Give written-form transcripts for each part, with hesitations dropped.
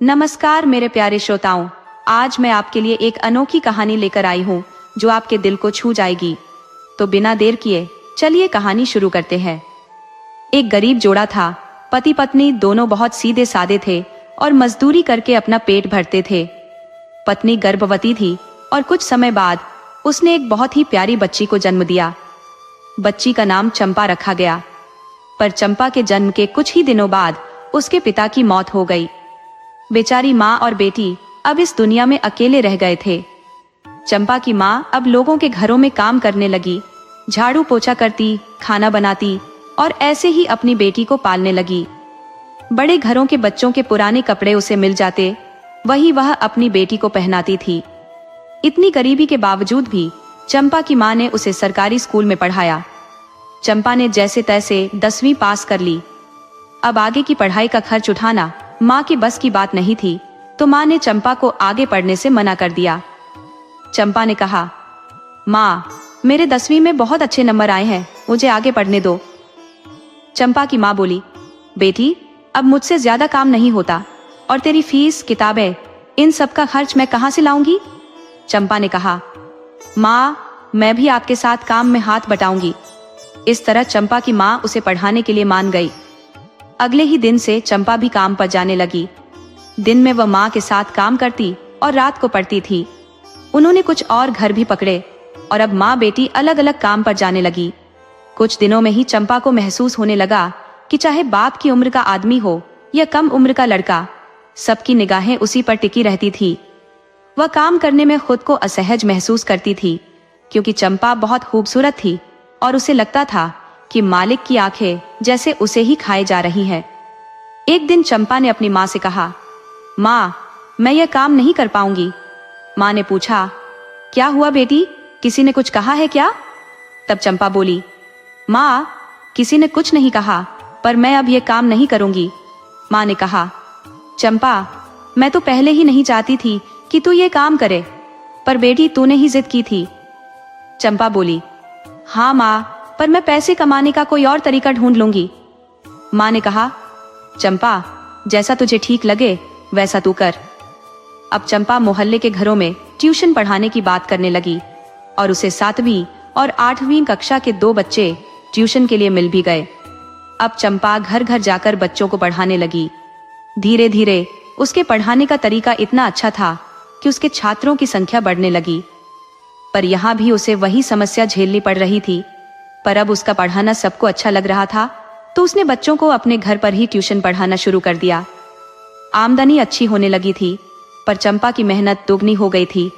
नमस्कार मेरे प्यारे श्रोताओं, आज मैं आपके लिए एक अनोखी कहानी लेकर आई हूँ जो आपके दिल को छू जाएगी। तो बिना देर किए चलिए कहानी शुरू करते हैं। एक गरीब जोड़ा था। पति पत्नी दोनों बहुत सीधे सादे थे और मजदूरी करके अपना पेट भरते थे। पत्नी गर्भवती थी और कुछ समय बाद उसने एक बहुत ही प्यारी बच्ची को जन्म दिया। बच्ची का नाम चंपा रखा गया। पर चंपा के जन्म के कुछ ही दिनों बाद उसके पिता की मौत हो गई। बेचारी माँ और बेटी अब इस दुनिया में अकेले रह गए थे। चंपा की माँ अब लोगों के घरों में काम करने लगी, झाड़ू पोछा करती, खाना बनाती और ऐसे ही अपनी बेटी को पालने लगी। बड़े घरों के बच्चों के पुराने कपड़े उसे मिल जाते, वही वह अपनी बेटी को पहनाती थी। इतनी गरीबी के बावजूद भी चंपा की माँ ने उसे सरकारी स्कूल में पढ़ाया। चंपा ने जैसे तैसे 10वीं पास कर ली। अब आगे की पढ़ाई का खर्च उठाना माँ की बस की बात नहीं थी, तो माँ ने चंपा को आगे पढ़ने से मना कर दिया। चंपा ने कहा, माँ, मेरे 10वीं में बहुत अच्छे नंबर आए हैं, मुझे आगे पढ़ने दो। चंपा की माँ बोली, बेटी, अब मुझसे ज्यादा काम नहीं होता और तेरी फीस, किताबें, इन सब का खर्च मैं कहाँ से लाऊंगी? चंपा ने कहा, माँ, मैं भी आपके साथ काम में हाथ बटाऊंगी। इस तरह चंपा की माँ उसे पढ़ाने के लिए मान गई। अगले ही दिन से चंपा भी काम पर जाने लगी। दिन में वह माँ के साथ काम करती और रात को पढ़ती थी। उन्होंने कुछ और घर भी पकड़े और अब माँ बेटी अलग अलग काम पर जाने लगी। कुछ दिनों में ही चंपा को महसूस होने लगा कि चाहे बाप की उम्र का आदमी हो या कम उम्र का लड़का, सबकी निगाहें उसी पर टिकी रहती थी। वह काम करने में खुद को असहज महसूस करती थी क्योंकि चंपा बहुत खूबसूरत थी और उसे लगता था कि मालिक की आंखें जैसे उसे ही खाए जा रही हैं। एक दिन चंपा ने अपनी माँ से कहा, माँ, मैं यह काम नहीं कर पाऊंगी। माँ ने पूछा, क्या हुआ बेटी, किसी ने कुछ कहा है क्या? तब चंपा बोली, माँ, किसी ने कुछ नहीं कहा, पर मैं अब यह काम नहीं करूंगी। माँ ने कहा, चंपा, मैं तो पहले ही नहीं चाहती थी कि तू ये काम करे, पर बेटी तूने ही जिद की थी। चंपा बोली, हाँ माँ, पर मैं पैसे कमाने का कोई और तरीका ढूंढ लूंगी। माँ ने कहा, चंपा, जैसा तुझे ठीक लगे वैसा तू कर। अब चंपा मोहल्ले के घरों में ट्यूशन पढ़ाने की बात करने लगी और उसे 7वीं और 8वीं कक्षा के 2 बच्चे ट्यूशन के लिए मिल भी गए। अब चंपा घर घर जाकर बच्चों को पढ़ाने लगी। धीरे धीरे उसके पढ़ाने का तरीका इतना अच्छा था कि उसके छात्रों की संख्या बढ़ने लगी। पर यहाँ भी उसे वही समस्या झेलनी पड़ रही थी। पर अब उसका पढ़ाना सबको अच्छा लग रहा था, तो उसने बच्चों को अपने घर पर ही ट्यूशन पढ़ाना शुरू कर दिया। आमदनी अच्छी होने लगी थी, पर चंपा की मेहनत दोगुनी हो गई थी।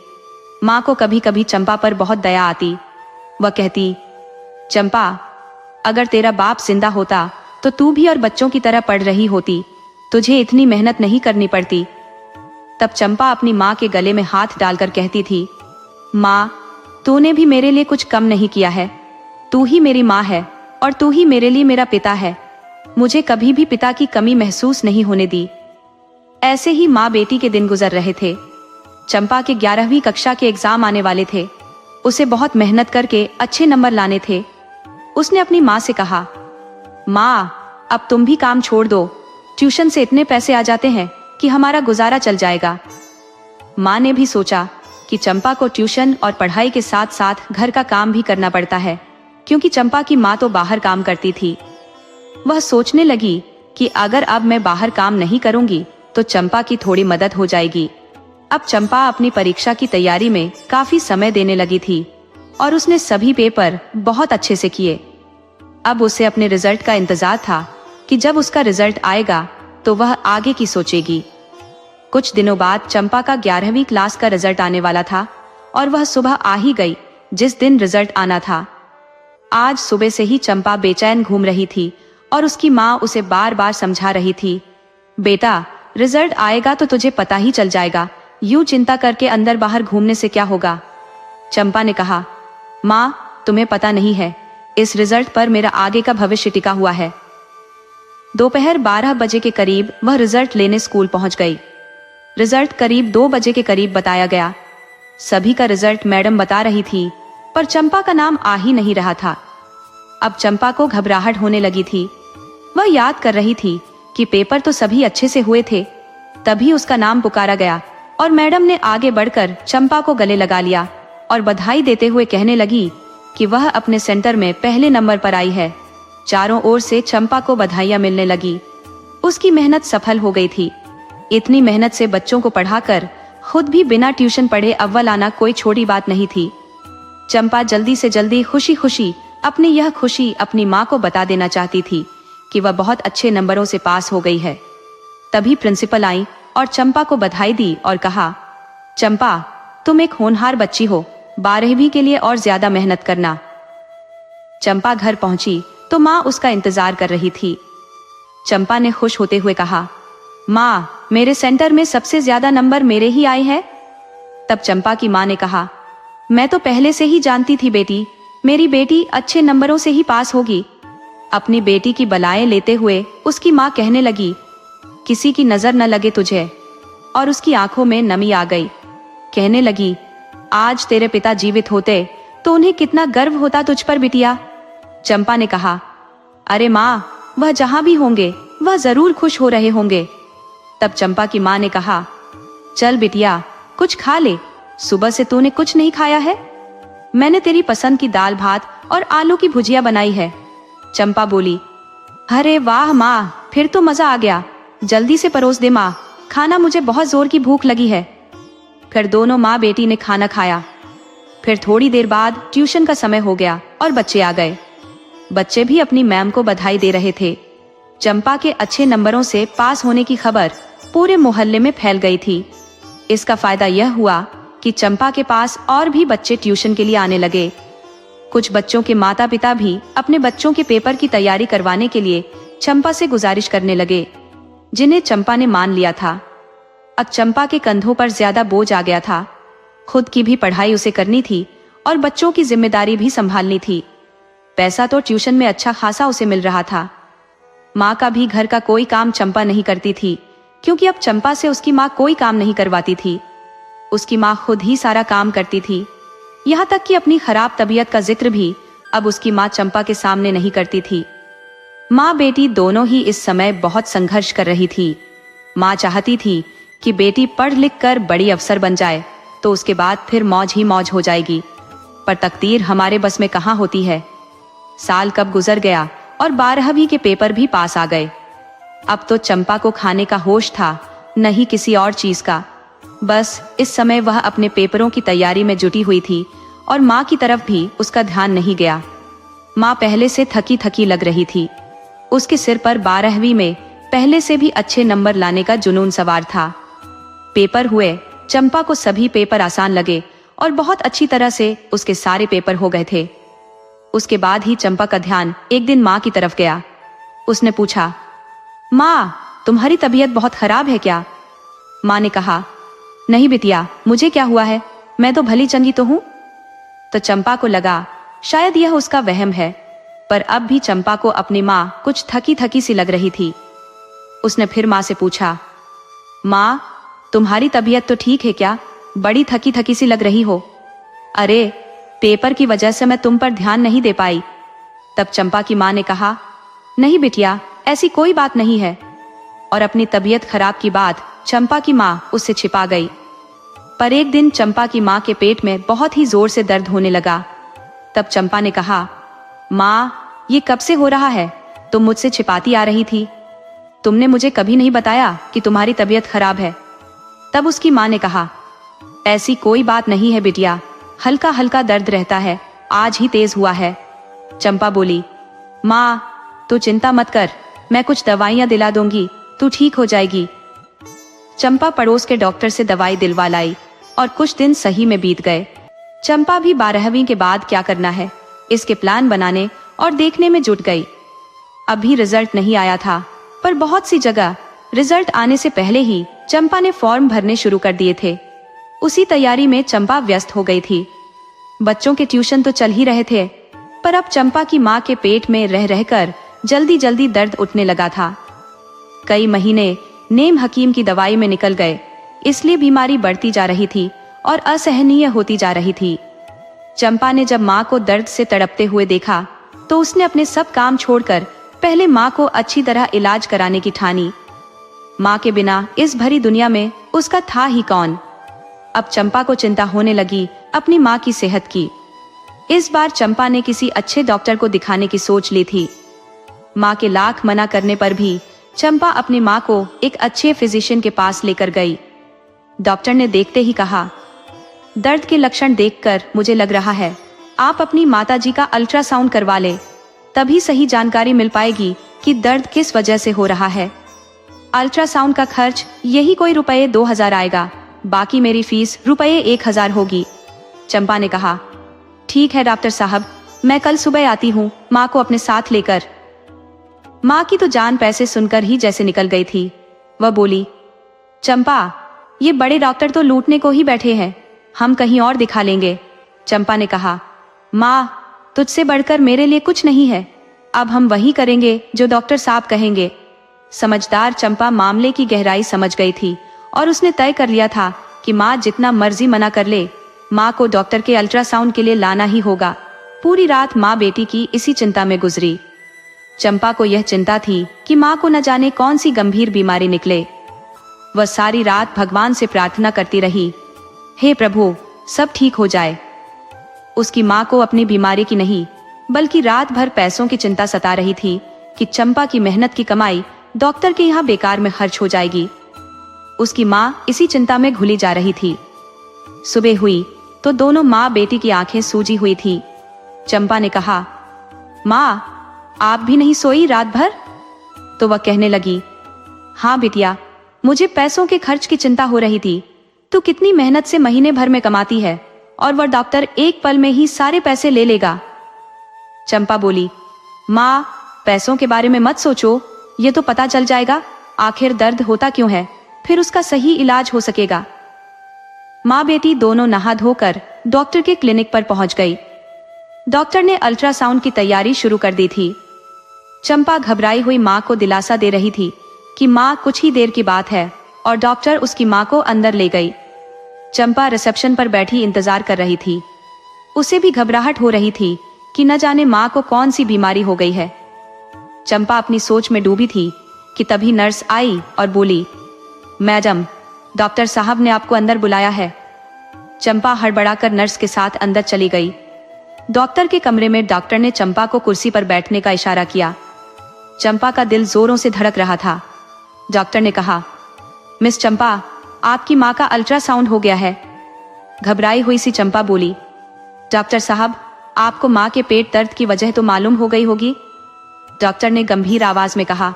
माँ को कभी कभी चंपा पर बहुत दया आती। वह कहती, चंपा, अगर तेरा बाप जिंदा होता तो तू भी और बच्चों की तरह पढ़ रही होती, तुझे इतनी मेहनत नहीं करनी पड़ती। तब चंपा अपनी माँ के गले में हाथ डालकर कहती थी, माँ, तूने भी मेरे लिए कुछ कम नहीं किया है। तू ही मेरी माँ है और तू ही मेरे लिए मेरा पिता है। मुझे कभी भी पिता की कमी महसूस नहीं होने दी। ऐसे ही माँ बेटी के दिन गुजर रहे थे। चंपा के 11वीं कक्षा के एग्जाम आने वाले थे। उसे बहुत मेहनत करके अच्छे नंबर लाने थे। उसने अपनी माँ से कहा, माँ, अब तुम भी काम छोड़ दो। ट्यूशन से इतने पैसे आ जाते हैं कि हमारा गुजारा चल जाएगा। माँ ने भी सोचा कि चंपा को ट्यूशन और पढ़ाई के साथ साथ घर का काम भी करना पड़ता है, क्योंकि चंपा की माँ तो बाहर काम करती थी। वह सोचने लगी कि अगर अब मैं बाहर काम नहीं करूंगी तो चंपा की थोड़ी मदद हो जाएगी। अब चंपा अपनी परीक्षा की तैयारी में काफी समय देने लगी थी और उसने सभी पेपर बहुत अच्छे से किए। अब उसे अपने रिजल्ट का इंतजार था कि जब उसका रिजल्ट आएगा तो वह आगे की सोचेगी। कुछ दिनों बाद चंपा का 11वीं क्लास का रिजल्ट आने वाला था और वह सुबह आ ही गई जिस दिन रिजल्ट आना था। आज सुबह से ही चंपा बेचैन घूम रही थी और उसकी माँ उसे बार बार समझा रही थी, बेटा, रिजल्ट आएगा तो तुझे पता ही चल जाएगा, यूं चिंता करके अंदर बाहर घूमने से क्या होगा। चंपा ने कहा, माँ, तुम्हें पता नहीं है, इस रिजल्ट पर मेरा आगे का भविष्य टिका हुआ है। दोपहर 12 बजे के करीब वह रिजल्ट लेने स्कूल पहुंच गई। रिजल्ट करीब 2 बजे के करीब बताया गया। सभी का रिजल्ट मैडम बता रही थी, पर चंपा का नाम आ ही नहीं रहा था। अब चंपा को घबराहट होने लगी थी। वह याद कर रही थी कि पेपर तो सभी अच्छे से हुए थे, तभी उसका नाम पुकारा गया और मैडम ने आगे बढ़कर चंपा को गले लगा लिया और बधाई देते हुए कहने लगी कि वह अपने सेंटर में पहले नंबर पर आई है। चारों ओर से चंपा को बधाइयां मिलने लगी। उसकी मेहनत सफल हो गई थी। इतनी मेहनत से बच्चों को पढ़ाकर खुद भी बिना ट्यूशन पढ़े अव्वल आना कोई छोटी बात नहीं थी। चंपा जल्दी से जल्दी खुशी खुशी अपनी यह खुशी अपनी माँ को बता देना चाहती थी कि वह बहुत अच्छे नंबरों से पास हो गई है। तभी प्रिंसिपल आई और चंपा को बधाई दी और कहा, चंपा, तुम एक होनहार बच्ची हो, 12वीं के लिए और ज्यादा मेहनत करना। चंपा घर पहुंची तो माँ उसका इंतजार कर रही थी। चंपा ने खुश होते हुए कहा, माँ, मेरे सेंटर में सबसे ज्यादा नंबर मेरे ही आए हैं। तब चंपा की माँ ने कहा, मैं तो पहले से ही जानती थी बेटी, मेरी बेटी अच्छे नंबरों से ही पास होगी। अपनी बेटी की बलाएं लेते हुए उसकी माँ कहने लगी, किसी की नजर न लगे तुझे। और उसकी आंखों में नमी आ गई। कहने लगी, आज तेरे पिता जीवित होते तो उन्हें कितना गर्व होता तुझ पर बिटिया। चंपा ने कहा, अरे माँ, वह जहां भी होंगे वह जरूर खुश हो रहे होंगे। तब चंपा की माँ ने कहा, चल बिटिया, कुछ खा ले, सुबह से तूने कुछ नहीं खाया है। मैंने तेरी पसंद की दाल भात और आलू की भुजिया बनाई है। चंपा बोली, अरे वाह माँ, फिर तो मजा आ गया, जल्दी से परोस दे माँ, खाना, मुझे बहुत जोर की भूख लगी है। फिर दोनों माँ बेटी ने खाना खाया। फिर थोड़ी देर बाद ट्यूशन का समय हो गया और बच्चे आ गए। बच्चे भी अपनी मैम को बधाई दे रहे थे। चंपा के अच्छे नंबरों से पास होने की खबर पूरे मोहल्ले में फैल गई थी। इसका फायदा यह हुआ कि चंपा के पास और भी बच्चे ट्यूशन के लिए आने लगे। कुछ बच्चों के माता पिता भी अपने बच्चों के पेपर की तैयारी करवाने के लिए चंपा से गुजारिश करने लगे, जिन्हें चंपा ने मान लिया था। अब चंपा के कंधों पर ज्यादा बोझ आ गया था। खुद की भी पढ़ाई उसे करनी थी और बच्चों की जिम्मेदारी भी संभालनी थी। पैसा तो ट्यूशन में अच्छा खासा उसे मिल रहा था। माँ का भी घर का कोई काम चंपा नहीं करती थी, क्योंकि अब चंपा से उसकी माँ कोई काम नहीं करवाती थी। उसकी माँ खुद ही सारा काम करती थी। यहाँ तक कि अपनी खराब तबीयत का जिक्र भी अब उसकी माँ चंपा के सामने नहीं करती थी। माँ बेटी दोनों ही इस समय बहुत संघर्ष कर रही थी। माँ चाहती थी कि बेटी पढ़ लिख कर बड़ी अफसर बन जाए तो उसके बाद फिर मौज ही मौज हो जाएगी, पर तकदीर हमारे बस में कहाँ होती है। साल कब गुजर गया और 12वीं के पेपर भी पास आ गए। अब तो चंपा को खाने का होश था, न ही किसी और चीज का। बस इस समय वह अपने पेपरों की तैयारी में जुटी हुई थी और माँ की तरफ भी उसका ध्यान नहीं गया। माँ पहले से थकी थकी लग रही थी। उसके सिर पर 12वीं में पहले से भी अच्छे नंबर लाने का जुनून सवार था। पेपर हुए, चंपा को सभी पेपर आसान लगे और बहुत अच्छी तरह से उसके सारे पेपर हो गए थे। उसके बाद ही चंपा का ध्यान एक दिन माँ की तरफ गया। उसने पूछा, माँ, तुम्हारी तबीयत बहुत खराब है क्या? माँ ने कहा, नहीं बिटिया, मुझे क्या हुआ है, मैं तो भली चंगी तो हूँ। तो चंपा को लगा शायद यह उसका वहम है, पर अब भी चंपा को अपनी माँ कुछ थकी थकी सी लग रही थी। उसने फिर माँ से पूछा, माँ, तुम्हारी तबीयत तो ठीक है क्या? बड़ी थकी थकी सी लग रही हो। अरे, पेपर की वजह से मैं तुम पर ध्यान नहीं दे पाई। तब चंपा की माँ ने कहा, नहीं बिटिया, ऐसी कोई बात नहीं है। और अपनी तबीयत खराब की बात चंपा की माँ उससे छिपा गई। पर एक दिन चंपा की माँ के पेट में बहुत ही जोर से दर्द होने लगा। तब चंपा ने कहा, माँ, ये कब से हो रहा है? तुम मुझसे छिपाती आ रही थी। तुमने मुझे कभी नहीं बताया कि तुम्हारी तबीयत खराब है। तब उसकी माँ ने कहा, ऐसी कोई बात नहीं है बिटिया, हल्का हल्का दर्द रहता है, आज ही तेज हुआ है। चंपा बोली, माँ, तू चिंता मत कर, मैं कुछ दवाइयाँ दिला दूंगी, तू ठीक हो जाएगी। चंपा पड़ोस के डॉक्टर से दवाई दिलवा लाई और कुछ दिन सही में बीत गए। चंपा भी 12वीं के बाद क्या करना है, इसके प्लान बनाने और देखने में जुट गई। अभी रिजल्ट नहीं आया था, पर बहुत सी जगह रिजल्ट आने से पहले ही चंपा ने फॉर्म भरने शुरू कर दिए थे। उसी तैयारी में चंपा व्यस्त हो गई थी। बच्चों के ट्यूशन तो चल ही रहे थे, पर अब चंपा की माँ के पेट में रह रहकर जल्दी जल्दी दर्द उठने लगा था। कई महीने नेम हकीम की दवाई में निकल गए, इसलिए बीमारी बढ़ती जा रही थी और असहनीय होती जा रही थी। चंपा ने जब माँ को दर्द से तड़पते हुए देखा तो उसने अपने सब काम छोड़कर पहले माँ को अच्छी तरह इलाज कराने की ठानी। माँ के बिना इस भरी दुनिया में उसका था ही कौन। अब चंपा को चिंता होने लगी अपनी माँ की सेहत की। इस बार चंपा ने किसी अच्छे डॉक्टर को दिखाने की सोच ली थी। माँ के लाख मना करने पर भी चंपा अपनी माँ को एक अच्छे फिजिशियन के पास लेकर गई। डॉक्टर ने देखते ही कहा, दर्द के लक्षण देखकर मुझे लग रहा है आप अपनी माताजी का अल्ट्रासाउंड करवा ले, तभी सही जानकारी मिल पाएगी कि दर्द किस वजह से हो रहा है। अल्ट्रासाउंड का खर्च यही कोई रुपए 2000 आएगा, बाकी मेरी फीस रुपए 1000 होगी। चंपा ने कहा, ठीक है डॉक्टर साहब, मैं कल सुबह आती हूँ माँ को अपने साथ लेकर। माँ की तो जान पैसे सुनकर ही जैसे निकल गई थी। वह बोली, चंपा, ये बड़े डॉक्टर तो लूटने को ही बैठे हैं, हम कहीं और दिखा लेंगे। चंपा ने कहा, माँ, तुझसे बढ़कर मेरे लिए कुछ नहीं है, अब हम वही करेंगे जो डॉक्टर साहब कहेंगे। समझदार चंपा मामले की गहराई समझ गई थी और उसने तय कर लिया था कि माँ जितना मर्जी मना कर ले, माँ को डॉक्टर के अल्ट्रासाउंड के लिए लाना ही होगा। पूरी रात माँ बेटी की इसी चिंता में गुजरी। चंपा को यह चिंता थी कि माँ को न जाने कौन सी गंभीर बीमारी निकले। वह सारी रात भगवान से प्रार्थना करती रही, हे प्रभु, सब ठीक हो जाए। उसकी माँ को अपनी बीमारी की नहीं, बल्कि रात भर पैसों की चिंता सता रही थी कि चंपा की मेहनत की कमाई डॉक्टर के यहाँ बेकार में खर्च हो जाएगी। उसकी माँ इसी चिंता में घुली जा रही थी। सुबह हुई तो दोनों माँ बेटी की आंखें सूजी हुई थी। चंपा ने कहा, माँ, आप भी नहीं सोई रात भर? तो वह कहने लगी, हाँ बिटिया, मुझे पैसों के खर्च की चिंता हो रही थी। तू कितनी मेहनत से महीने भर में कमाती है और वह डॉक्टर एक पल में ही सारे पैसे ले लेगा। चंपा बोली, माँ, पैसों के बारे में मत सोचो, ये तो पता चल जाएगा आखिर दर्द होता क्यों है, फिर उसका सही इलाज हो सकेगा। माँ बेटी दोनों नहा धोकर डॉक्टर के क्लिनिक पर पहुंच गई। डॉक्टर ने अल्ट्रासाउंड की तैयारी शुरू कर दी थी। चंपा घबराई हुई माँ को दिलासा दे रही थी कि माँ, कुछ ही देर की बात है, और डॉक्टर उसकी माँ को अंदर ले गई। चंपा रिसेप्शन पर बैठी इंतजार कर रही थी। उसे भी घबराहट हो रही थी कि न जाने माँ को कौन सी बीमारी हो गई है। चंपा अपनी सोच में डूबी थी कि तभी नर्स आई और बोली, मैडम, डॉक्टर साहब ने आपको अंदर बुलाया है। चंपा हड़बड़ाकर नर्स के साथ अंदर चली गई। डॉक्टर के कमरे में डॉक्टर ने चंपा को कुर्सी पर बैठने का इशारा किया। चंपा का दिल जोरों से धड़क रहा था। डॉक्टर ने कहा, मिस चंपा, आपकी माँ का अल्ट्रासाउंड हो गया है। घबराई हुई सी चंपा बोली, डॉक्टर साहब, आपको माँ के पेट दर्द की वजह तो मालूम हो गई होगी। डॉक्टर ने गंभीर आवाज में कहा,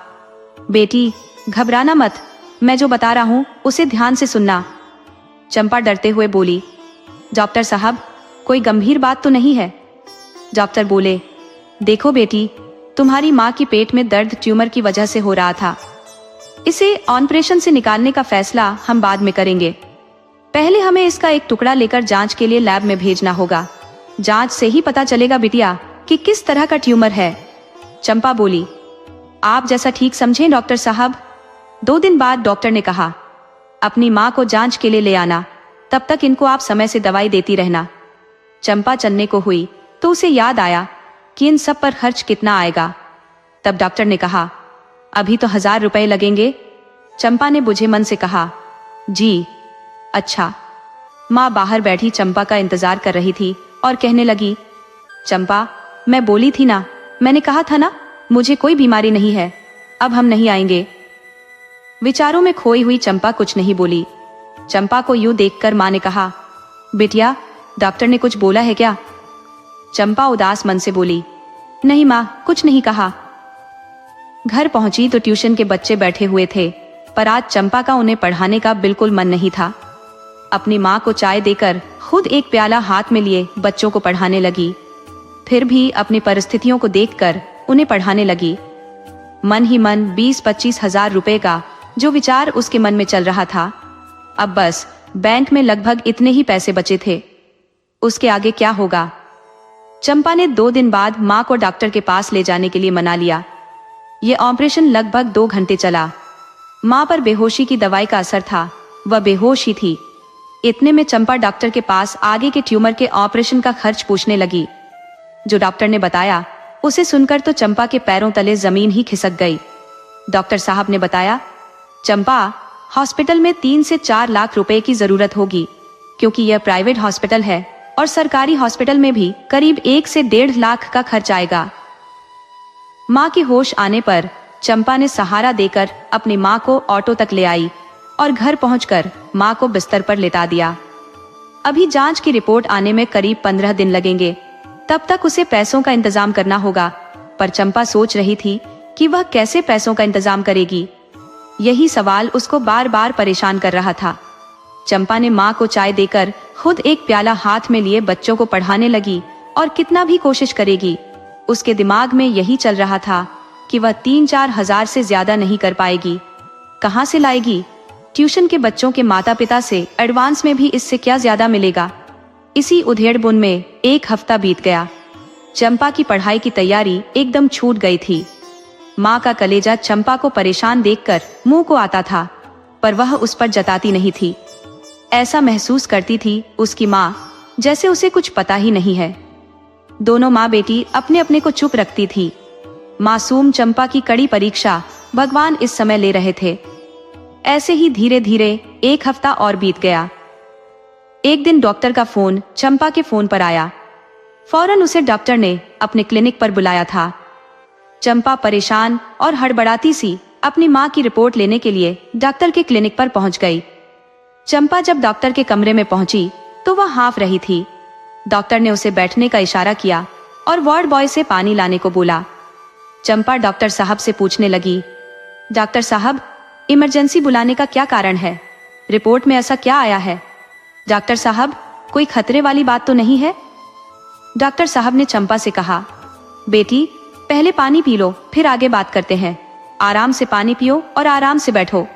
बेटी, घबराना मत, मैं जो बता रहा हूँ उसे ध्यान से सुनना। चंपा डरते हुए बोली, डॉक्टर साहब, कोई गंभीर बात तो नहीं है? डॉक्टर बोले, देखो बेटी, तुम्हारी माँ की पेट में दर्द ट्यूमर की वजह से हो रहा था। इसे ऑपरेशन से निकालने का फैसला हम बाद में करेंगे। पहले हमें इसका एक टुकड़ा लेकर जांच के लिए लैब में भेजना होगा। जांच से ही पता चलेगा बिटिया कि किस तरह का ट्यूमर है। चंपा बोली, आप जैसा ठीक समझें डॉक्टर साहब। 2 दिन बाद डॉक्टर ने कहा, अपनी माँ को जांच के लिए ले आना, तब तक इनको आप समय से दवाई देती रहना। चंपा चलने को हुई तो उसे याद आया कि इन सब पर खर्च कितना आएगा। तब डॉक्टर ने कहा, अभी तो 1000 रुपए लगेंगे। चंपा ने बुझे मन से कहा, जी अच्छा। माँ बाहर बैठी चंपा का इंतजार कर रही थी और कहने लगी, चंपा, मैं बोली थी ना, मैंने कहा था ना, मुझे कोई बीमारी नहीं है, अब हम नहीं आएंगे। विचारों में खोई हुई चंपा कुछ नहीं बोली। चंपा को यूं देखकर माँ ने कहा, बिटिया, डॉक्टर ने कुछ बोला है क्या? चंपा उदास मन से बोली, नहीं माँ, कुछ नहीं कहा। घर पहुंची तो ट्यूशन के बच्चे बैठे हुए थे, पर आज चंपा का उन्हें पढ़ाने का बिल्कुल मन नहीं था। अपनी माँ को चाय देकर खुद एक प्याला हाथ में लिए बच्चों को पढ़ाने लगी। फिर भी अपनी परिस्थितियों को देखकर उन्हें पढ़ाने लगी। मन ही मन 20-25 हजार रुपए का जो विचार उसके मन में चल रहा था, अब बस बैंक में लगभग इतने ही पैसे बचे थे। उसके आगे क्या होगा? चंपा ने 2 दिन बाद माँ को डॉक्टर के पास ले जाने के लिए मना लिया। ये ऑपरेशन लगभग 2 घंटे चला। माँ पर बेहोशी की दवाई का असर था, वह बेहोश ही थी। इतने में चंपा डॉक्टर के पास आगे के ट्यूमर के ऑपरेशन का खर्च पूछने लगी। जो डॉक्टर ने बताया उसे सुनकर तो चंपा के पैरों तले जमीन ही खिसक गई। डॉक्टर साहब ने बताया, चंपा, हॉस्पिटल में 3 से 4 लाख रुपए की जरूरत होगी, क्योंकि यह प्राइवेट हॉस्पिटल है और सरकारी हॉस्पिटल में भी करीब 1 से 1.5 लाख का खर्च आएगा। माँ के होश आने पर चंपा ने सहारा देकर अपनी माँ को ऑटो तक ले आई और घर पहुंचकर माँ को बिस्तर पर लेटा दिया। अभी जांच की रिपोर्ट आने में करीब 15 दिन लगेंगे, तब तक उसे पैसों का इंतजाम करना होगा। पर चंपा सोच रही थी कि वह कैसे पैसों का इंतजाम करेगी। यही सवाल उसको बार बार परेशान कर रहा था। चंपा ने माँ को चाय देकर खुद एक प्याला हाथ में लिए बच्चों को पढ़ाने लगी और कितना भी कोशिश करेगी, उसके दिमाग में यही चल रहा था कि वह 3-4 हजार से ज्यादा नहीं कर पाएगी। कहाँ से लाएगी? ट्यूशन के बच्चों के माता पिता से एडवांस में भी इससे क्या ज्यादा मिलेगा। इसी उधेड़-बुन में 1 हफ्ता बीत गया। चंपा की पढ़ाई की तैयारी एकदम छूट गई थी। माँ का कलेजा चंपा को परेशान देखकर मुंह को आता था, पर वह उस पर जताती नहीं थी। ऐसा महसूस करती थी उसकी माँ जैसे उसे कुछ पता ही नहीं है। दोनों माँ बेटी अपने अपने को चुप रखती थी। मासूम चंपा की कड़ी परीक्षा भगवान इस समय ले रहे थे। ऐसे ही धीरे धीरे 1 हफ्ता और बीत गया। एक दिन डॉक्टर का फोन चंपा के फोन पर आया। फौरन उसे डॉक्टर ने अपने क्लिनिक पर बुलाया था। चंपा परेशान और हड़बड़ाती सी अपनी माँ की रिपोर्ट लेने के लिए डॉक्टर के क्लिनिक पर पहुंच गई। चंपा जब डॉक्टर के कमरे में पहुंची तो वह हाँफ रही थी। डॉक्टर ने उसे बैठने का इशारा किया और वार्ड बॉय से पानी लाने को बोला। चंपा डॉक्टर साहब से पूछने लगी, डॉक्टर साहब, इमरजेंसी बुलाने का क्या कारण है? रिपोर्ट में ऐसा क्या आया है? डॉक्टर साहब, कोई खतरे वाली बात तो नहीं है? डॉक्टर साहब ने चंपा से कहा, बेटी, पहले पानी पी लो, फिर आगे बात करते हैं। आराम से पानी पियो और आराम से बैठो।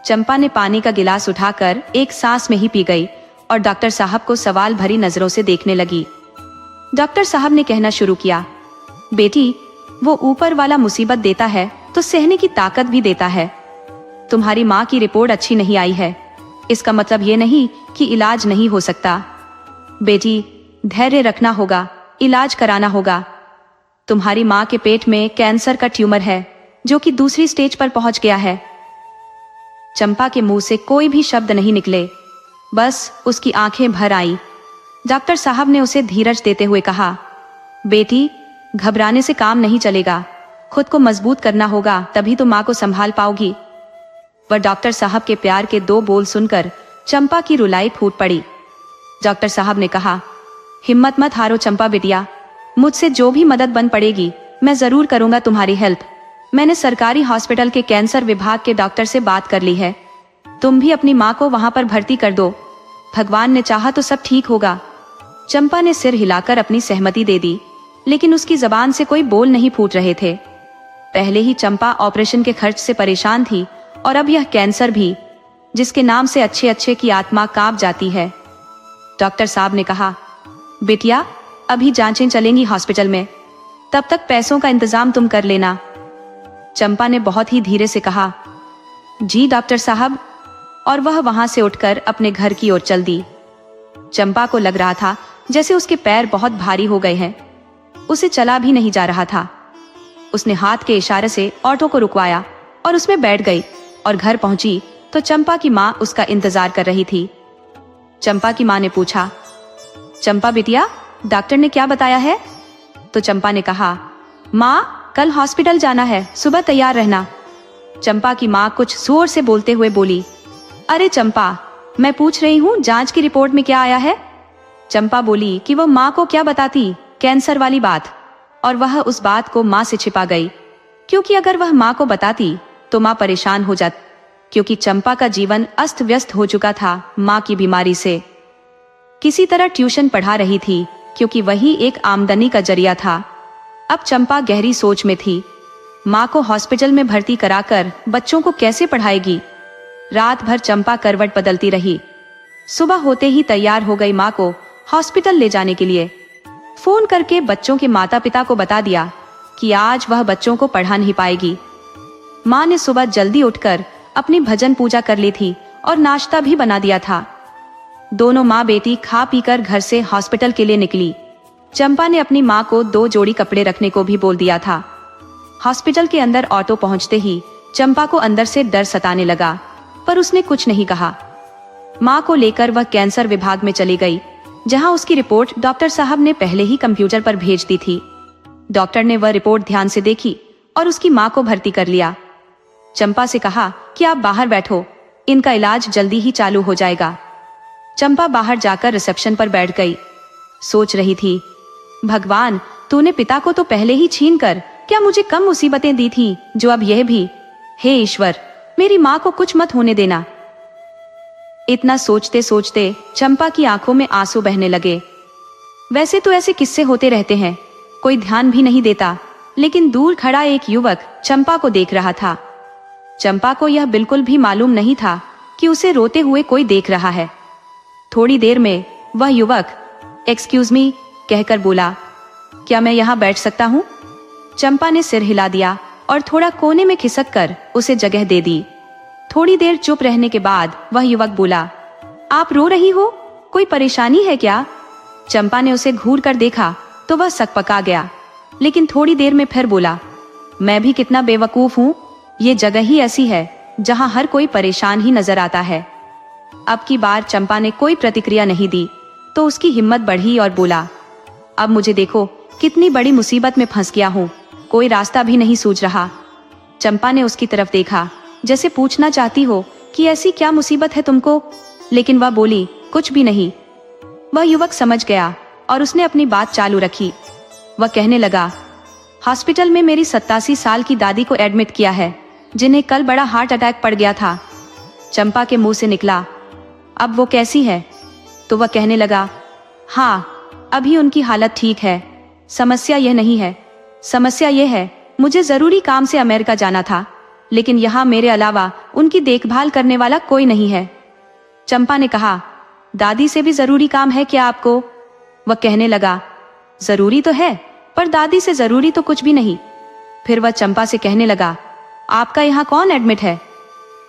चंपा ने पानी का गिलास उठाकर एक सांस में ही पी गई और डॉक्टर साहब को सवाल भरी नजरों से देखने लगी। डॉक्टर साहब ने कहना शुरू किया, बेटी, वो ऊपर वाला मुसीबत देता है तो सहने की ताकत भी देता है। तुम्हारी माँ की रिपोर्ट अच्छी नहीं आई है, इसका मतलब ये नहीं कि इलाज नहीं हो सकता। बेटी, धैर्य रखना होगा, इलाज कराना होगा। तुम्हारी माँ के पेट में कैंसर का ट्यूमर है जो कि दूसरी स्टेज पर पहुंच गया है। चंपा के मुंह से कोई भी शब्द नहीं निकले, बस उसकी आंखें भर आई। डॉक्टर साहब ने उसे धीरज देते हुए कहा, बेटी, घबराने से काम नहीं चलेगा, खुद को मजबूत करना होगा, तभी तो माँ को संभाल पाओगी। वह डॉक्टर साहब के प्यार के 2 बोल सुनकर चंपा की रुलाई फूट पड़ी। डॉक्टर साहब ने कहा, हिम्मत मत हारो चंपा बिटिया, मुझसे जो भी मदद बन पड़ेगी मैं जरूर करूंगा तुम्हारी हेल्प। मैंने सरकारी हॉस्पिटल के कैंसर विभाग के डॉक्टर से बात कर ली है। तुम भी अपनी माँ को वहां पर भर्ती कर दो, भगवान ने चाहा तो सब ठीक होगा। चंपा ने सिर हिलाकर अपनी सहमति दे दी, लेकिन उसकी जबान से कोई बोल नहीं फूट रहे थे। पहले ही चंपा ऑपरेशन के खर्च से परेशान थी और अब यह कैंसर भी, जिसके नाम से अच्छे अच्छे की आत्मा कांप जाती है। डॉक्टर साहब ने कहा, बिटिया, अभी जांचें चलेंगी हॉस्पिटल में, तब तक पैसों का इंतजाम तुम कर लेना। चंपा ने बहुत ही धीरे से कहा, जी डॉक्टर साहब, और वह वहां से उठकर अपने घर की ओर चल दी। चंपा को लग रहा था जैसे उसके पैर बहुत भारी हो गए हैं। उसे चला भी नहीं जा रहा था। उसने हाथ के इशारे से ऑटो को रुकवाया और उसमें बैठ गई और घर पहुंची तो चंपा की माँ उसका इंतजार कर रही थी। चंपा की माँ ने पूछा, चंपा बिटिया, डॉक्टर ने क्या बताया है? तो चंपा ने कहा, माँ, कल हॉस्पिटल जाना है, सुबह तैयार रहना। चंपा की माँ कुछ जोर से बोलते हुए बोली, अरे चंपा, मैं पूछ रही हूँ जांच की रिपोर्ट में क्या आया है? चंपा बोली कि वो माँ को क्या बताती, कैंसर वाली बात, और वह उस बात को माँ से छिपा गई, क्योंकि अगर वह माँ को बताती तो माँ परेशान हो जाती, क्योंकि चंपा का जीवन अस्त व्यस्त हो चुका था माँ की बीमारी से। किसी तरह ट्यूशन पढ़ा रही थी, क्योंकि वही एक आमदनी का जरिया था। अब चंपा गहरी सोच में थी। माँ को हॉस्पिटल में भर्ती कराकर बच्चों को कैसे पढ़ाएगी? रात भर चंपा करवट बदलती रही। सुबह होते ही तैयार हो गई माँ को हॉस्पिटल ले जाने के लिए। फोन करके बच्चों के माता पिता को बता दिया कि आज वह बच्चों को पढ़ा नहीं पाएगी। माँ ने सुबह जल्दी उठकर अपनी भजन पूजा कर ली थी और नाश्ता भी बना दिया था। दोनों माँ बेटी खा पीकर घर से हॉस्पिटल के लिए निकली। चंपा ने अपनी माँ को 2 जोड़ी कपड़े रखने को भी बोल दिया था। हॉस्पिटल के अंदर ऑटो पहुंचते ही चंपा को अंदर से डर सताने लगा, पर उसने कुछ नहीं कहा। माँ को लेकर वह कैंसर विभाग में चली गई, जहाँ उसकी रिपोर्ट डॉक्टर साहब ने पहले ही कंप्यूटर पर भेज दी थी। डॉक्टर ने वह रिपोर्ट ध्यान से देखी और उसकी माँ को भर्ती कर लिया। चंपा से कहा कि आप बाहर बैठो, इनका इलाज जल्दी ही चालू हो जाएगा। चंपा बाहर जाकर रिसेप्शन पर बैठ गई। सोच रही थी, भगवान, तूने पिता को तो पहले ही छीन कर क्या मुझे कम मुसीबतें दी थी, जो अब यह भी। हे ईश्वर, मेरी माँ को कुछ मत होने देना। इतना सोचते सोचते चंपा की आंखों में आंसू बहने लगे। वैसे तो ऐसे किस्से होते रहते हैं, कोई ध्यान भी नहीं देता, लेकिन दूर खड़ा एक युवक चंपा को देख रहा था। चंपा को यह बिल्कुल भी मालूम नहीं था कि उसे रोते हुए कोई देख रहा है। थोड़ी देर में वह युवक एक्सक्यूज मी कहकर बोला, क्या मैं यहाँ बैठ सकता हूँ? चंपा ने सिर हिला दिया और थोड़ा कोने में खिसक कर उसे जगह दे दी। थोड़ी देर चुप रहने के बाद वह युवक बोला, आप रो रही हो, कोई परेशानी है क्या? चंपा ने उसे घूर कर देखा तो वह सकपका गया, लेकिन थोड़ी देर में फिर बोला, मैं भी कितना बेवकूफ हूँ, ये जगह ही ऐसी है जहाँ हर कोई परेशान ही नजर आता है। अब की बार चंपा ने कोई प्रतिक्रिया नहीं दी तो उसकी हिम्मत बढ़ी और बोला, अब मुझे देखो कितनी बड़ी मुसीबत में फंस गया हूँ, कोई रास्ता भी नहीं सूझ रहा। चंपा ने उसकी तरफ देखा जैसे पूछना चाहती हो कि ऐसी क्या मुसीबत है तुमको, लेकिन वह बोली, कुछ भी नहीं। वह युवक समझ गया और उसने अपनी बात चालू रखी। वह कहने लगा, हॉस्पिटल में मेरी 87 साल की दादी को एडमिट किया है, जिन्हें कल बड़ा हार्ट अटैक पड़ गया था। चंपा के मुंह से निकला, अब वो कैसी है? तो वह कहने लगा, हाँ, अभी उनकी हालत ठीक है। समस्या यह नहीं है, समस्या यह है मुझे जरूरी काम से अमेरिका जाना था, लेकिन यहाँ मेरे अलावा उनकी देखभाल करने वाला कोई नहीं है। चंपा ने कहा, दादी से भी जरूरी काम है क्या आपको? वह कहने लगा, जरूरी तो है, पर दादी से जरूरी तो कुछ भी नहीं। फिर वह चंपा से कहने लगा, आपका यहाँ कौन एडमिट है?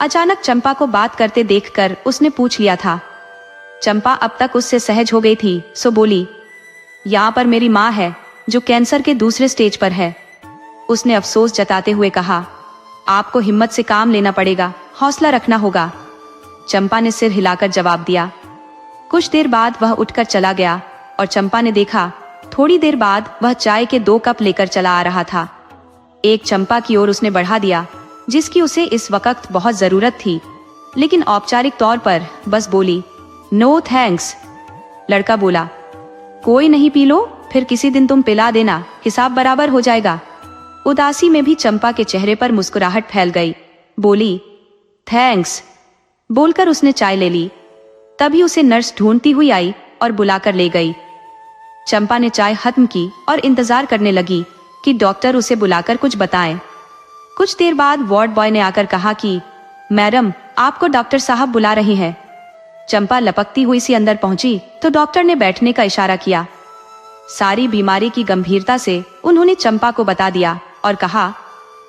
अचानक चंपा को बात करते देखकर उसने पूछ लिया था। चंपा अब तक उससे सहज हो गई थी, सो बोली, यहाँ पर मेरी माँ है जो कैंसर के दूसरे स्टेज पर है। उसने अफसोस जताते हुए कहा, आपको हिम्मत से काम लेना पड़ेगा, हौसला रखना होगा। चंपा ने सिर हिलाकर जवाब दिया। कुछ देर बाद वह उठकर चला गया और चंपा ने देखा थोड़ी देर बाद वह चाय के 2 कप लेकर चला आ रहा था। एक चंपा की ओर उसने बढ़ा दिया, जिसकी उसे इस वक्त बहुत जरूरत थी, लेकिन औपचारिक तौर पर बस बोली, नो थैंक्स। लड़का बोला, कोई नहीं, पी लो, फिर किसी दिन तुम पिला देना, हिसाब बराबर हो जाएगा। उदासी में भी चंपा के चेहरे पर मुस्कुराहट फैल गई। बोली, थैंक्स। बोलकर उसने चाय ले ली। तभी उसे नर्स ढूंढती हुई आई और बुलाकर ले गई। चंपा ने चाय खत्म की और इंतजार करने लगी कि डॉक्टर उसे बुलाकर कुछ बताएं। कुछ देर बाद वार्ड बॉय ने आकर कहा कि मैडम, आपको डॉक्टर साहब बुला रहे हैं। चंपा लपकती हुई सी अंदर पहुंची तो डॉक्टर ने बैठने का इशारा किया। सारी बीमारी की गंभीरता से उन्होंने चंपा को बता दिया और कहा,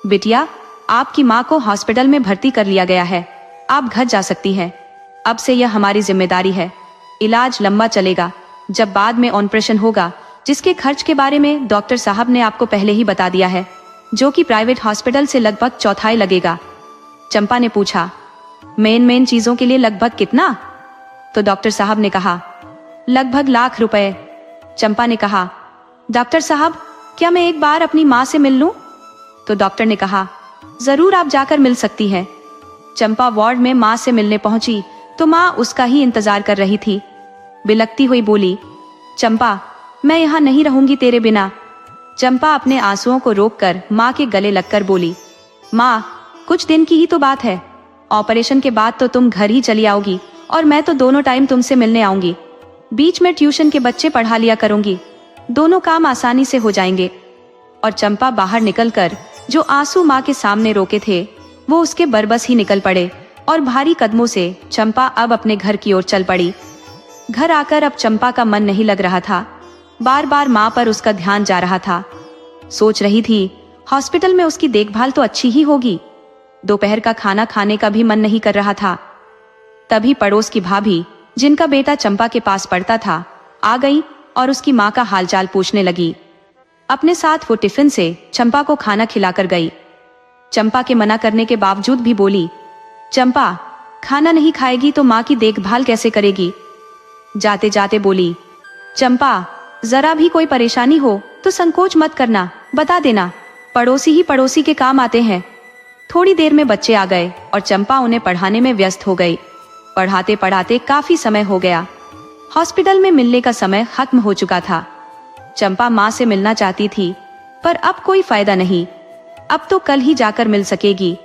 बिटिया, आपकी माँ को हॉस्पिटल में भर्ती कर लिया गया है, आप घर जा सकती हैं। अब से यह हमारी जिम्मेदारी है। इलाज लंबा चलेगा, जब बाद में ऑपरेशन होगा, जिसके खर्च के बारे में डॉक्टर साहब ने आपको पहले ही बता दिया है, जो कि प्राइवेट हॉस्पिटल से लगभग चौथाई लगेगा। चंपा ने पूछा, मेन चीजों के लिए लगभग कितना? तो डॉक्टर साहब ने कहा, लगभग लाख रुपए। चंपा ने कहा, डॉक्टर साहब, क्या मैं एक बार अपनी माँ से मिल लूं? तो डॉक्टर ने कहा, जरूर, आप जाकर मिल सकती हैं। चंपा वार्ड में माँ से मिलने पहुंची तो माँ उसका ही इंतजार कर रही थी। बिलखती हुई बोली, चंपा, मैं यहाँ नहीं रहूंगी तेरे बिना। चंपा अपने आंसुओं को रोककर माँ के गले लगकर बोली, माँ, कुछ दिन की ही तो बात है, ऑपरेशन के बाद तो तुम घर ही चली आओगी और मैं तो दोनों टाइम तुमसे मिलने आऊंगी। बीच में ट्यूशन के बच्चे पढ़ा लिया करूंगी, दोनों काम आसानी से हो जाएंगे। और चंपा बाहर निकलकर जो आंसू माँ के सामने रोके थे वो उसके बरबस ही निकल पड़े और भारी कदमों से चंपा अब अपने घर की ओर चल पड़ी। घर आकर अब चंपा का मन नहीं लग रहा था, बार बार माँ पर उसका ध्यान जा रहा था। सोच रही थी हॉस्पिटल में उसकी देखभाल तो अच्छी ही होगी, दोपहर का खाना खाने का भी मन नहीं कर रहा था। तभी पड़ोस की भाभी, जिनका बेटा चंपा के पास पढ़ता था, आ गई और उसकी माँ का हालचाल पूछने लगी। अपने साथ वो टिफिन से चंपा को खाना खिलाकर गई। चंपा के मना करने के बावजूद भी बोली, चंपा खाना नहीं खाएगी तो माँ की देखभाल कैसे करेगी। जाते जाते बोली, चंपा जरा भी कोई परेशानी हो तो संकोच मत करना, बता देना, पड़ोसी ही पड़ोसी के काम आते हैं। थोड़ी देर में बच्चे आ गए और चंपा उन्हें पढ़ाने में व्यस्त हो गई। पढ़ाते पढ़ाते काफी समय हो गया। हॉस्पिटल में मिलने का समय खत्म हो चुका था। चंपा माँ से मिलना चाहती थी, पर अब कोई फायदा नहीं, अब तो कल ही जाकर मिल सकेगी।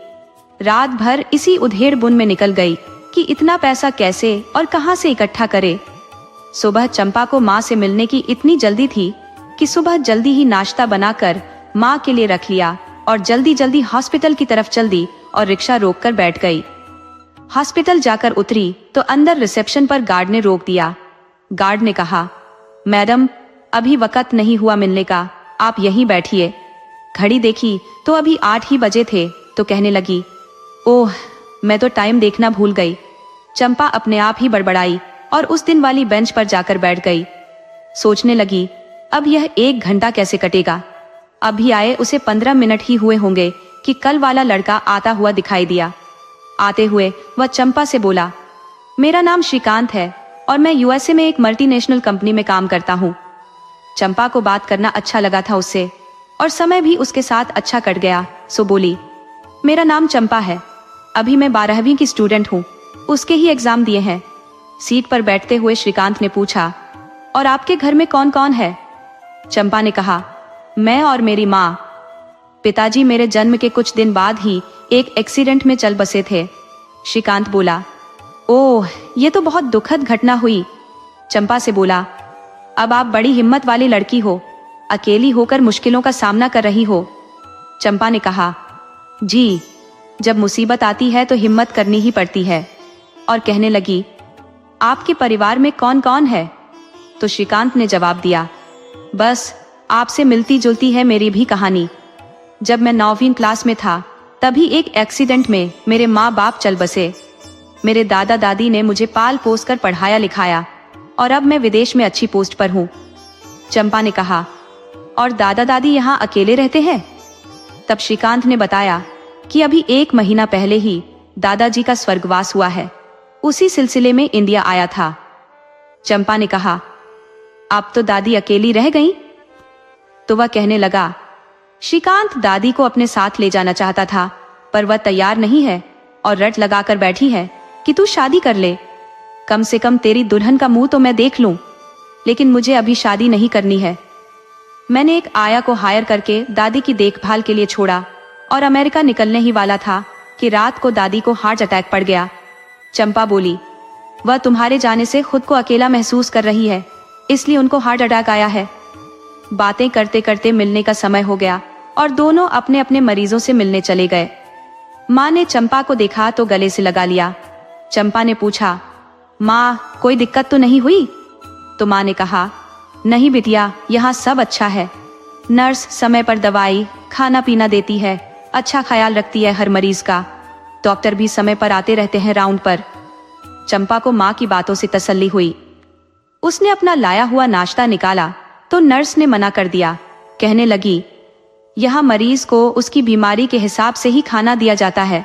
रात भर इसी उधेड़-बुन में निकल गई कि इतना पैसा कैसे और कहां से इकट्ठा करे। सुबह चंपा को माँ से मिलने की इतनी जल्दी थी कि सुबह जल्दी ही नाश्ता बनाकर माँ के लिए रख लिया और जल्दी जल्दी हॉस्पिटल की तरफ चल दी और रिक्शा रोककर बैठ गई। हॉस्पिटल जाकर उतरी तो अंदर रिसेप्शन पर गार्ड ने रोक दिया। गार्ड ने कहा, मैडम अभी वक्त नहीं हुआ मिलने का, आप यहीं बैठिए। घड़ी देखी तो अभी 8 ही बजे थे तो कहने लगी, ओह मैं तो टाइम देखना भूल गई। चंपा अपने आप ही बड़बड़ाई और उस दिन वाली बेंच पर जाकर बैठ गई। सोचने लगी, अब यह 1 घंटा कैसे कटेगा। अभी आए उसे 15 मिनट ही हुए होंगे कि कल वाला लड़का आता हुआ दिखाई दिया। आते हुए वह चंपा से बोला, मेरा नाम श्रीकांत है और मैं यूएसए में एक मल्टीनेशनल कंपनी में काम करता हूँ। चंपा को बात करना अच्छा लगा था उससे और समय भी उसके साथ अच्छा कट गया, सो बोली, मेरा नाम चंपा है, अभी मैं 12वीं की स्टूडेंट हूँ, उसके ही एग्जाम दिए हैं। सीट पर बैठते हुए श्रीकांत ने पूछा, और आपके घर में कौन कौन है। चंपा ने कहा, मैं और मेरी माँ। पिताजी मेरे जन्म के कुछ दिन बाद ही एक एक्सीडेंट में चल बसे थे। श्रीकांत बोला, ओह ये तो बहुत दुखद घटना हुई। चंपा से बोला, अब आप बड़ी हिम्मत वाली लड़की हो, अकेली होकर मुश्किलों का सामना कर रही हो। चंपा ने कहा, जी जब मुसीबत आती है तो हिम्मत करनी ही पड़ती है। और कहने लगी, आपके परिवार में कौन कौन है। तो श्रीकांत ने जवाब दिया, बस आपसे मिलती जुलती है मेरी भी कहानी। जब मैं 9वीं क्लास में था तभी एक एक्सीडेंट में मेरे माँ बाप चल बसे। मेरे दादा दादी ने मुझे पाल पोस कर पढ़ाया लिखाया और अब मैं विदेश में अच्छी पोस्ट पर हूँ। चंपा ने कहा, और दादा दादी यहाँ अकेले रहते हैं। तब श्रीकांत ने बताया कि अभी 1 महीना पहले ही दादाजी का स्वर्गवास हुआ है, उसी सिलसिले में इंडिया आया था। चंपा ने कहा, अब तो दादी अकेली रह गई। तो वह कहने लगा, श्रीकांत दादी को अपने साथ ले जाना चाहता था पर वह तैयार नहीं है और रट लगाकर बैठी है कि तू शादी कर ले, कम से कम तेरी दुल्हन का मुंह तो मैं देख लूं। लेकिन मुझे अभी शादी नहीं करनी है। मैंने एक आया को हायर करके दादी की देखभाल के लिए छोड़ा और अमेरिका निकलने ही वाला था कि रात को दादी को हार्ट अटैक पड़ गया। चंपा बोली, वह तुम्हारे जाने से खुद को अकेला महसूस कर रही है, इसलिए उनको हार्ट अटैक आया है। बातें करते करते मिलने का समय हो गया और दोनों अपने अपने मरीजों से मिलने चले गए। माँ ने चंपा को देखा तो गले से लगा लिया। चंपा ने पूछा, माँ कोई दिक्कत तो नहीं हुई। तो माँ ने कहा, नहीं बिटिया, यहाँ सब अच्छा है। नर्स समय पर दवाई खाना पीना देती है, अच्छा ख्याल रखती है हर मरीज का। डॉक्टर भी समय पर आते रहते हैं राउंड पर। चंपा को माँ की बातों से तसल्ली हुई। उसने अपना लाया हुआ नाश्ता निकाला तो नर्स ने मना कर दिया। कहने लगी, यहाँ मरीज को उसकी बीमारी के हिसाब से ही खाना दिया जाता है,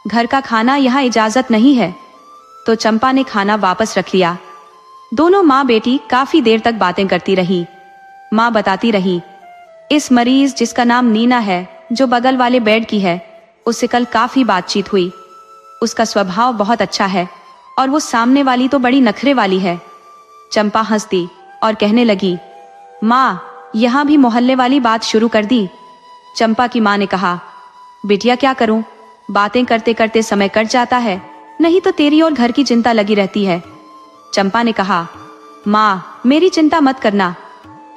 घर का खाना यहाँ इजाजत नहीं है। तो चंपा ने खाना वापस रख लिया। दोनों माँ बेटी काफी देर तक बातें करती रही। माँ बताती रही, इस मरीज जिसका नाम नीना है, जो बगल वाले बेड की है, उससे कल काफी बातचीत हुई। उसका स्वभाव बहुत अच्छा है और वो सामने वाली तो बड़ी नखरे वाली है। चंपा हंसती और कहने लगी, माँ यहाँ भी मोहल्ले वाली बात शुरू कर दी। चंपा की माँ ने कहा, बिटिया क्या करूं, बातें करते करते समय कट जाता है, नहीं तो तेरी और घर की चिंता लगी रहती है। चंपा ने कहा, माँ मेरी चिंता मत करना,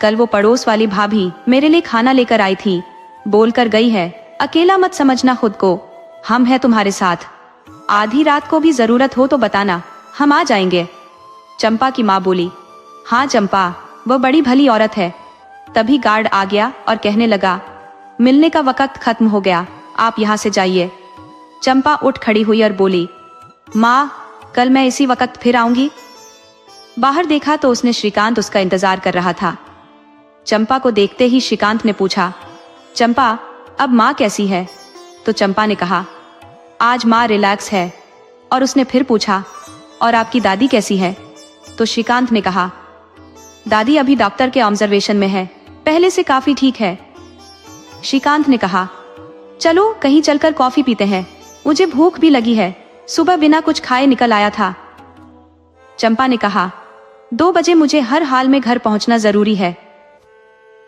कल वो पड़ोस वाली भाभी मेरे लिए खाना लेकर आई थी, बोल कर गई है, अकेला मत समझना खुद को, हम हैं तुम्हारे साथ। आधी रात को भी जरूरत हो तो बताना, हम आ जाएंगे। चंपा की माँ बोली, हाँ चंपा, वह बड़ी भली औरत है। तभी गार्ड आ गया और कहने लगा, मिलने का वक्त खत्म हो गया, आप यहाँ से जाइए। चंपा उठ खड़ी हुई और बोली, माँ कल मैं इसी वक्त फिर आऊंगी। बाहर देखा तो उसने श्रीकांत उसका इंतजार कर रहा था। चंपा को देखते ही श्रीकांत ने पूछा, चंपा अब माँ कैसी है। तो चंपा ने कहा, आज माँ रिलैक्स है। और उसने फिर पूछा, और आपकी दादी कैसी है? तो श्रीकांत ने कहा, दादी अभी डॉक्टर के ऑब्जर्वेशन में है, पहले से काफी ठीक है। श्रीकांत ने कहा, चलो कहीं चलकर कॉफी पीते हैं, मुझे भूख भी लगी है, सुबह बिना कुछ खाए निकल आया था। चंपा ने कहा, 2 बजे मुझे हर हाल में घर पहुंचना जरूरी है।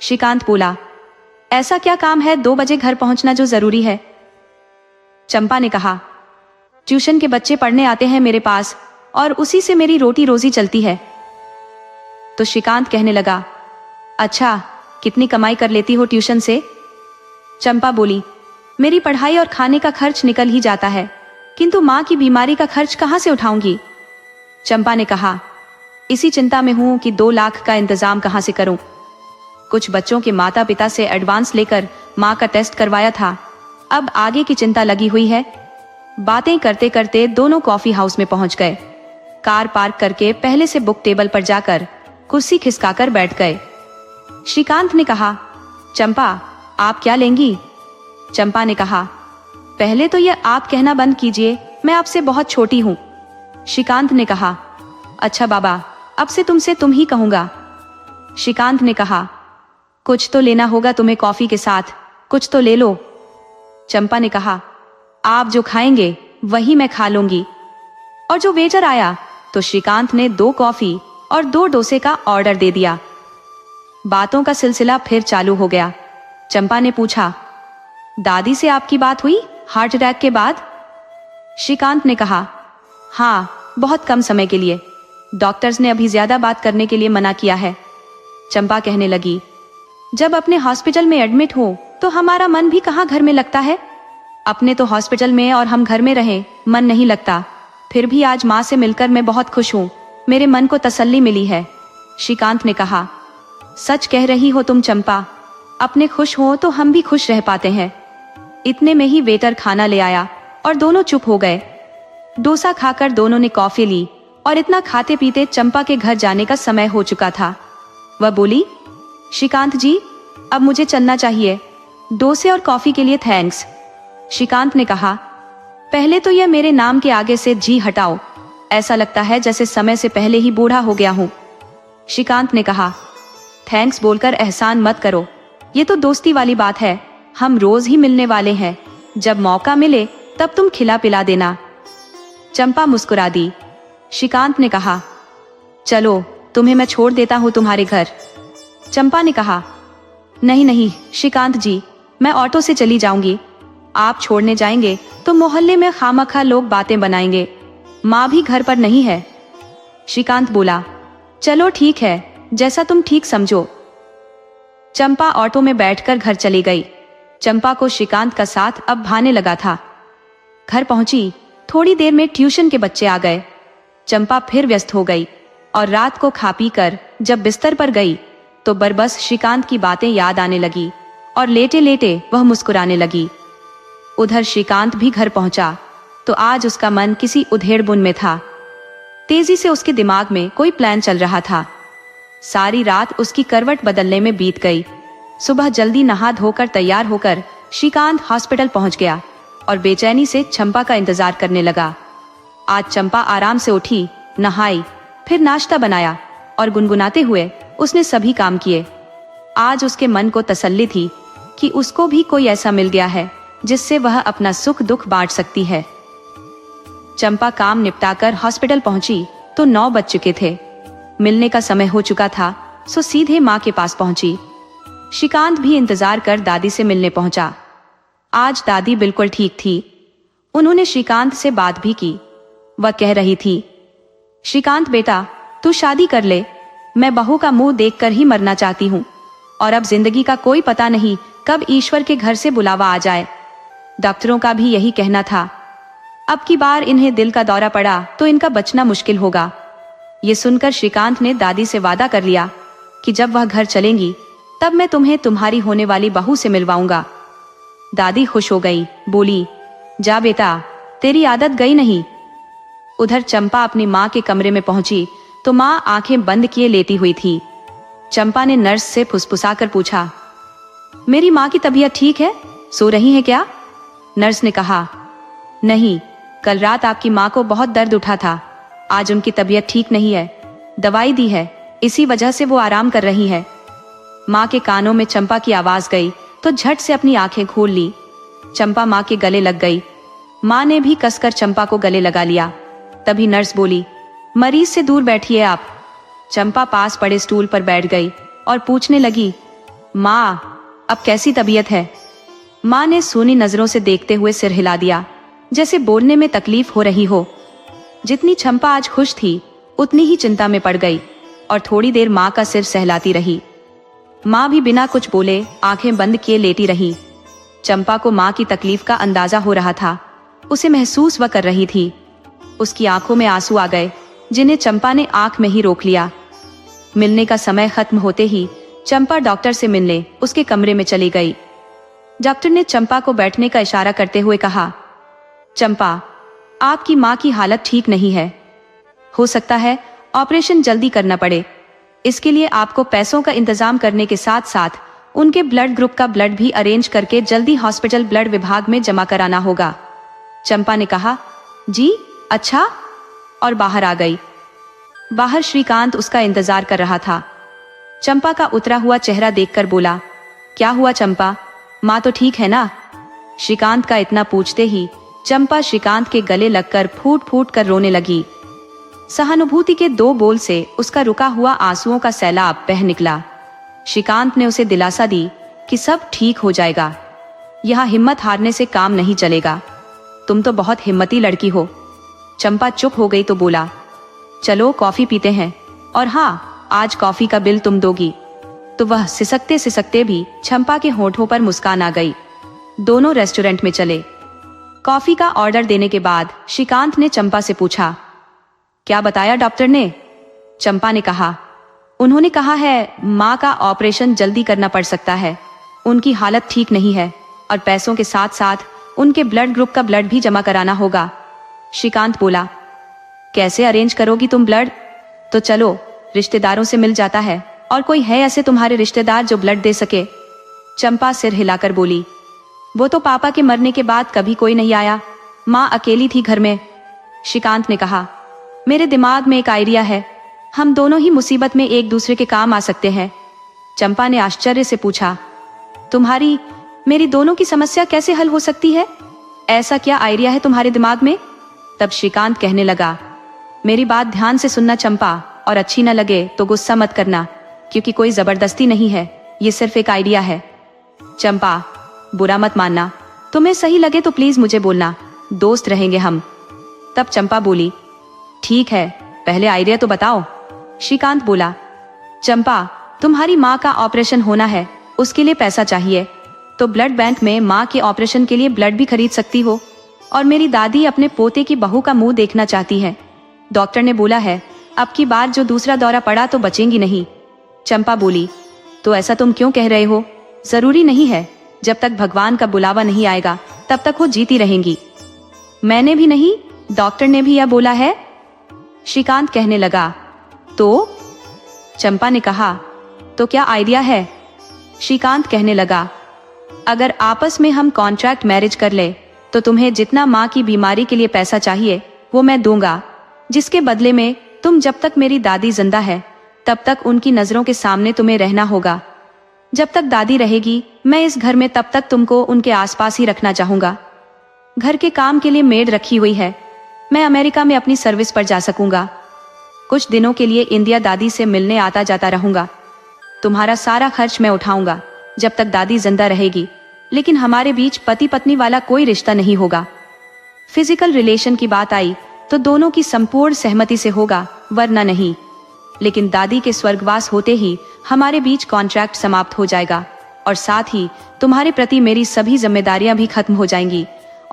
श्रीकांत बोला, ऐसा क्या काम है 2 बजे घर पहुंचना जो जरूरी है? चंपा ने कहा, ट्यूशन के बच्चे पढ़ने आते हैं मेरे पास और उसी से मेरी रोटी रोजी चलती है। तो श्रीकांत कहने लगा, अच्छा कितनी कमाई कर लेती हो ट्यूशन से? चंपा बोली, मेरी पढ़ाई और खाने का खर्च निकल ही जाता है, किंतु माँ की बीमारी का खर्च कहाँ से उठाऊंगी? चंपा ने कहा, इसी चिंता में हूं कि 2 लाख का इंतजाम कहाँ से करूं। कुछ बच्चों के माता पिता से एडवांस लेकर माँ का टेस्ट करवाया था, अब आगे की चिंता लगी हुई है। बातें करते करते दोनों कॉफी हाउस में पहुंच गए। कार पार्क करके पहले से बुक टेबल पर जाकर कुर्सी खिसकाकर बैठ गए। श्रीकांत ने कहा, चंपा आप क्या लेंगी? चंपा ने कहा, पहले तो यह आप कहना बंद कीजिए, मैं आपसे बहुत छोटी हूँ। श्रीकांत ने कहा, अच्छा बाबा, अब से तुमसे तुम ही कहूंगा। श्रीकांत ने कहा, कुछ तो लेना होगा तुम्हें कॉफी के साथ, कुछ तो ले लो। चंपा ने कहा, आप जो खाएंगे वही मैं खा लूंगी। और जो वेटर आया तो श्रीकांत ने 2 कॉफी और 2 डोसे का ऑर्डर दे दिया। बातों का सिलसिला फिर चालू हो गया। चंपा ने पूछा, दादी से आपकी बात हुई हार्ट अटैक के बाद? श्रीकांत ने कहा, हाँ बहुत कम समय के लिए, डॉक्टर्स ने अभी ज्यादा बात करने के लिए मना किया है। चंपा कहने लगी, जब अपने हॉस्पिटल में एडमिट हो तो हमारा मन भी कहाँ घर में लगता है। अपने तो हॉस्पिटल में और हम घर में रहे मन नहीं लगता, फिर भी आज माँ से मिलकर मैं बहुत खुश हूँ, मेरे मन को तसल्ली मिली है। श्रीकांत ने कहा, सच कह रही हो तुम चंपा, अपने खुश हो तो हम भी खुश रह पाते हैं। इतने में ही वेटर खाना ले आया और दोनों चुप हो गए। डोसा खाकर दोनों ने कॉफी ली और इतना खाते पीते चंपा के घर जाने का समय हो चुका था। वह बोली, श्रीकांत जी अब मुझे चलना चाहिए, डोसे और कॉफी के लिए थैंक्स। श्रीकांत ने कहा, पहले तो यह मेरे नाम के आगे से जी हटाओ, ऐसा लगता है जैसे समय से पहले ही बूढ़ा हो गया हूं। श्रीकांत ने कहा, थैंक्स बोलकर एहसान मत करो, ये तो दोस्ती वाली बात है, हम रोज ही मिलने वाले हैं, जब मौका मिले तब तुम खिला पिला देना। चंपा मुस्कुरा दी। श्रीकांत ने कहा, चलो तुम्हें मैं छोड़ देता हूँ तुम्हारे घर। चंपा ने कहा, नहीं नहीं श्रीकांत जी, मैं ऑटो से चली जाऊंगी, आप छोड़ने जाएंगे तो मोहल्ले में खामखा लोग बातें बनाएंगे, माँ भी घर पर नहीं है। श्रीकांत बोला, चलो ठीक है, जैसा तुम ठीक समझो। चंपा ऑटो में बैठकर घर चली गई। चंपा को श्रीकांत का साथ अब भाने लगा था। घर पहुंची, थोड़ी देर में ट्यूशन के बच्चे आ गए। चंपा फिर व्यस्त हो गई और रात को खा पी कर जब बिस्तर पर गई तो बरबस श्रीकांत की बातें याद आने लगी और लेटे लेटे वह मुस्कुराने लगी। उधर श्रीकांत भी घर पहुंचा तो आज उसका मन किसी उधेड़बुन में था। तेजी से उसके दिमाग में कोई प्लान चल रहा था। सारी रात उसकी करवट बदलने में बीत गई। सुबह जल्दी नहा धोकर तैयार होकर श्रीकांत हॉस्पिटल पहुंच गया और बेचैनी से चंपा का इंतजार करने लगा। आज चंपा आराम से उठी, नहाई, फिर नाश्ता बनाया और गुनगुनाते हुए उसने सभी काम किए। आज उसके मन को तसल्ली थी कि उसको भी कोई ऐसा मिल गया है जिससे वह अपना सुख दुख बांट सकती है। चंपा काम निपटाकर हॉस्पिटल पहुंची तो 9 बज चुके थे। मिलने का समय हो चुका था, सो सीधे माँ के पास पहुंची। श्रीकांत भी इंतजार कर दादी से मिलने पहुंचा। आज दादी बिल्कुल ठीक थी। उन्होंने श्रीकांत से बात भी की। वह कह रही थी, श्रीकांत बेटा तू शादी कर ले, मैं बहू का मुंह देखकर ही मरना चाहती हूँ और अब जिंदगी का कोई पता नहीं कब ईश्वर के घर से बुलावा आ जाए। डॉक्टरों का भी यही कहना था। अब की बार इन्हें दिल का दौरा पड़ा तो इनका बचना मुश्किल होगा। ये सुनकर श्रीकांत ने दादी से वादा कर लिया कि जब वह घर चलेंगी तब मैं तुम्हें तुम्हारी होने वाली बहू से मिलवाऊंगा। दादी खुश हो गई, बोली, जा बेटा, तेरी आदत गई नहीं। उधर चंपा अपनी माँ के कमरे में पहुंची तो माँ आंखें बंद किए लेटी हुई थी। चंपा ने नर्स से फुसफुसाकर पूछा, मेरी माँ की तबीयत ठीक है, सो रही है क्या? नर्स ने कहा, नहीं, कल रात आपकी माँ को बहुत दर्द उठा था, आज उनकी तबीयत ठीक नहीं है, दवाई दी है, इसी वजह से वो आराम कर रही है। माँ के कानों में चंपा की आवाज गई तो झट से अपनी आंखें खोल ली। चंपा माँ के गले लग गई। माँ ने भी कसकर चंपा को गले लगा लिया। तभी नर्स बोली, मरीज से दूर बैठिए आप। चंपा पास पड़े स्टूल पर बैठ गई और पूछने लगी, माँ अब कैसी तबीयत है? माँ ने सूनी नजरों से देखते हुए सिर हिला दिया, जैसे बोलने में तकलीफ हो रही हो। जितनी चंपा आज खुश थी उतनी ही चिंता में पड़ गई और थोड़ी देर माँ का सिर सहलाती रही। माँ भी बिना कुछ बोले आंखें बंद किए लेटी रही। चंपा को माँ की तकलीफ का अंदाजा हो रहा था, उसे महसूस वह कर रही थी। उसकी आंखों में आंसू आ गए, जिन्हें चंपा ने आंख में ही रोक लिया। मिलने का समय खत्म होते ही चंपा डॉक्टर से मिलने उसके कमरे में चली गई। डॉक्टर ने चंपा को बैठने का इशारा करते हुए कहा, चंपा, आपकी माँ की हालत ठीक नहीं है, हो सकता है ऑपरेशन जल्दी करना पड़े। इसके लिए आपको पैसों का इंतजाम करने के साथ साथ उनके ब्लड ग्रुप का ब्लड भी अरेंज करके जल्दी हॉस्पिटल ब्लड विभाग में जमा कराना होगा। चंपा ने कहा, जी अच्छा, और बाहर आ गई। बाहर श्रीकांत उसका इंतजार कर रहा था। चंपा का उतरा हुआ चेहरा देखकर बोला, क्या हुआ चंपा, माँ तो ठीक है ना? श्रीकांत का इतना पूछते ही चंपा श्रीकांत के गले लगकर फूट फूट कर रोने लगी। सहानुभूति के दो बोल से उसका रुका हुआ आंसुओं का सैलाब बह निकला। श्रीकांत ने उसे दिलासा दी कि सब ठीक हो जाएगा, यहाँ हिम्मत हारने से काम नहीं चलेगा, तुम तो बहुत हिम्मती लड़की हो। चंपा चुप हो गई तो बोला, चलो कॉफी पीते हैं, और हाँ, आज कॉफी का बिल तुम दोगी। तो वह सिसकते सिसकते भी चंपा के होठों पर मुस्कान आ गई। दोनों रेस्टोरेंट में चले। कॉफी का ऑर्डर देने के बाद श्रीकांत ने चंपा से पूछा, क्या बताया डॉक्टर ने? चंपा ने कहा, उन्होंने कहा है माँ का ऑपरेशन जल्दी करना पड़ सकता है, उनकी हालत ठीक नहीं है और पैसों के साथ साथ उनके ब्लड ग्रुप का ब्लड भी जमा कराना होगा। श्रीकांत बोला, कैसे अरेंज करोगी तुम ब्लड? तो चलो रिश्तेदारों से मिल जाता है, और कोई है ऐसे तुम्हारे रिश्तेदार जो ब्लड दे सके? चंपा सिर हिलाकर बोली, वो तो पापा के मरने के बाद कभी कोई नहीं आया, माँ अकेली थी घर में। श्रीकांत ने कहा, मेरे दिमाग में एक आइडिया है, हम दोनों ही मुसीबत में एक दूसरे के काम आ सकते हैं। चंपा ने आश्चर्य से पूछा, तुम्हारी मेरी दोनों की समस्या कैसे हल हो सकती है? ऐसा क्या आइडिया है तुम्हारे दिमाग में? तब श्रीकांत कहने लगा, मेरी बात ध्यान से सुनना चंपा, और अच्छी न लगे तो गुस्सा मत करना, क्योंकि कोई जबरदस्ती नहीं है, ये सिर्फ एक आइडिया है। चंपा, बुरा मत मानना, तुम्हें सही लगे तो प्लीज मुझे बोलना, दोस्त रहेंगे हम। तब चंपा बोली, ठीक है, पहले आइडिया तो बताओ। श्रीकांत बोला, चंपा, तुम्हारी माँ का ऑपरेशन होना है, उसके लिए पैसा चाहिए, तो ब्लड बैंक में माँ के ऑपरेशन के लिए ब्लड भी खरीद सकती हो, और मेरी दादी अपने पोते की बहू का मुंह देखना चाहती है। डॉक्टर ने बोला है अब की बार जो दूसरा दौरा पड़ा तो बचेंगी नहीं। चंपा बोली, तो ऐसा तुम क्यों कह रहे हो? जरूरी नहीं है, जब तक भगवान का बुलावा नहीं आएगा तब तक वो जीती रहेंगी। मैंने भी नहीं, डॉक्टर ने भी यह बोला है। श्रीकांत कहने लगा, तो? चंपा ने कहा, तो क्या आइडिया है? श्रीकांत कहने लगा, अगर आपस में हम कॉन्ट्रैक्ट मैरिज कर ले तो तुम्हें जितना माँ की बीमारी के लिए पैसा चाहिए वो मैं दूंगा, जिसके बदले में तुम जब तक मेरी दादी जिंदा है तब तक उनकी नजरों के सामने तुम्हें रहना होगा। जब तक दादी रहेगी मैं इस घर में तब तक तुमको उनके आसपास ही रखना चाहूंगा। घर के काम के लिए मेड रखी हुई है, मैं अमेरिका में अपनी सर्विस पर जा सकूंगा। कुछ दिनों के लिए इंडिया दादी से मिलने आता जाता रहूंगा। तुम्हारा सारा खर्च मैं उठाऊंगा जब तक दादी जिंदा रहेगी, लेकिन हमारे बीच पति पत्नी वाला कोई रिश्ता नहीं होगा। फिजिकल रिलेशन की बात आई तो दोनों की संपूर्ण सहमति से होगा, वरना नहीं। लेकिन दादी के स्वर्गवास होते ही हमारे बीच कॉन्ट्रैक्ट समाप्त हो जाएगा, और साथ ही तुम्हारे प्रति मेरी सभी जिम्मेदारियां भी खत्म हो जाएंगी,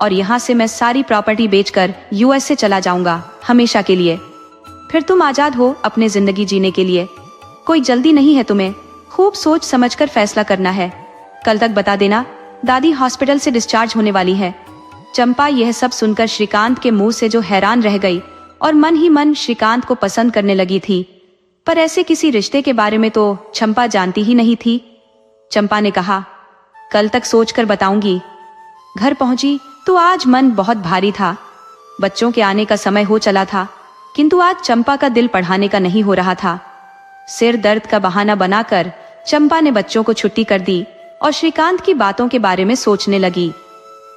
और यहाँ से मैं सारी प्रॉपर्टी बेचकर यूएस से चला जाऊंगा हमेशा के लिए। फिर तुम आजाद हो अपने जिंदगी जीने के लिए। कोई जल्दी नहीं है तुम्हें, खूब सोच समझकर फैसला करना है। कल तक बता देना, दादी हॉस्पिटल से डिस्चार्ज होने वाली है। चंपा यह सब सुनकर श्रीकांत के मुंह से जो हैरान रह गई, और मन ही मन श्रीकांत को पसंद करने लगी थी, पर ऐसे किसी रिश्ते के बारे में तो चंपा जानती ही नहीं थी। चंपा ने कहा, कल तक सोचकर बताऊंगी। घर पहुंची तो आज मन बहुत भारी था। बच्चों के आने का समय हो चला था, किंतु आज चंपा का दिल पढ़ाने का नहीं हो रहा था। सिर दर्द का बहाना बनाकर चंपा ने बच्चों को छुट्टी कर दी और श्रीकांत की बातों के बारे में सोचने लगी।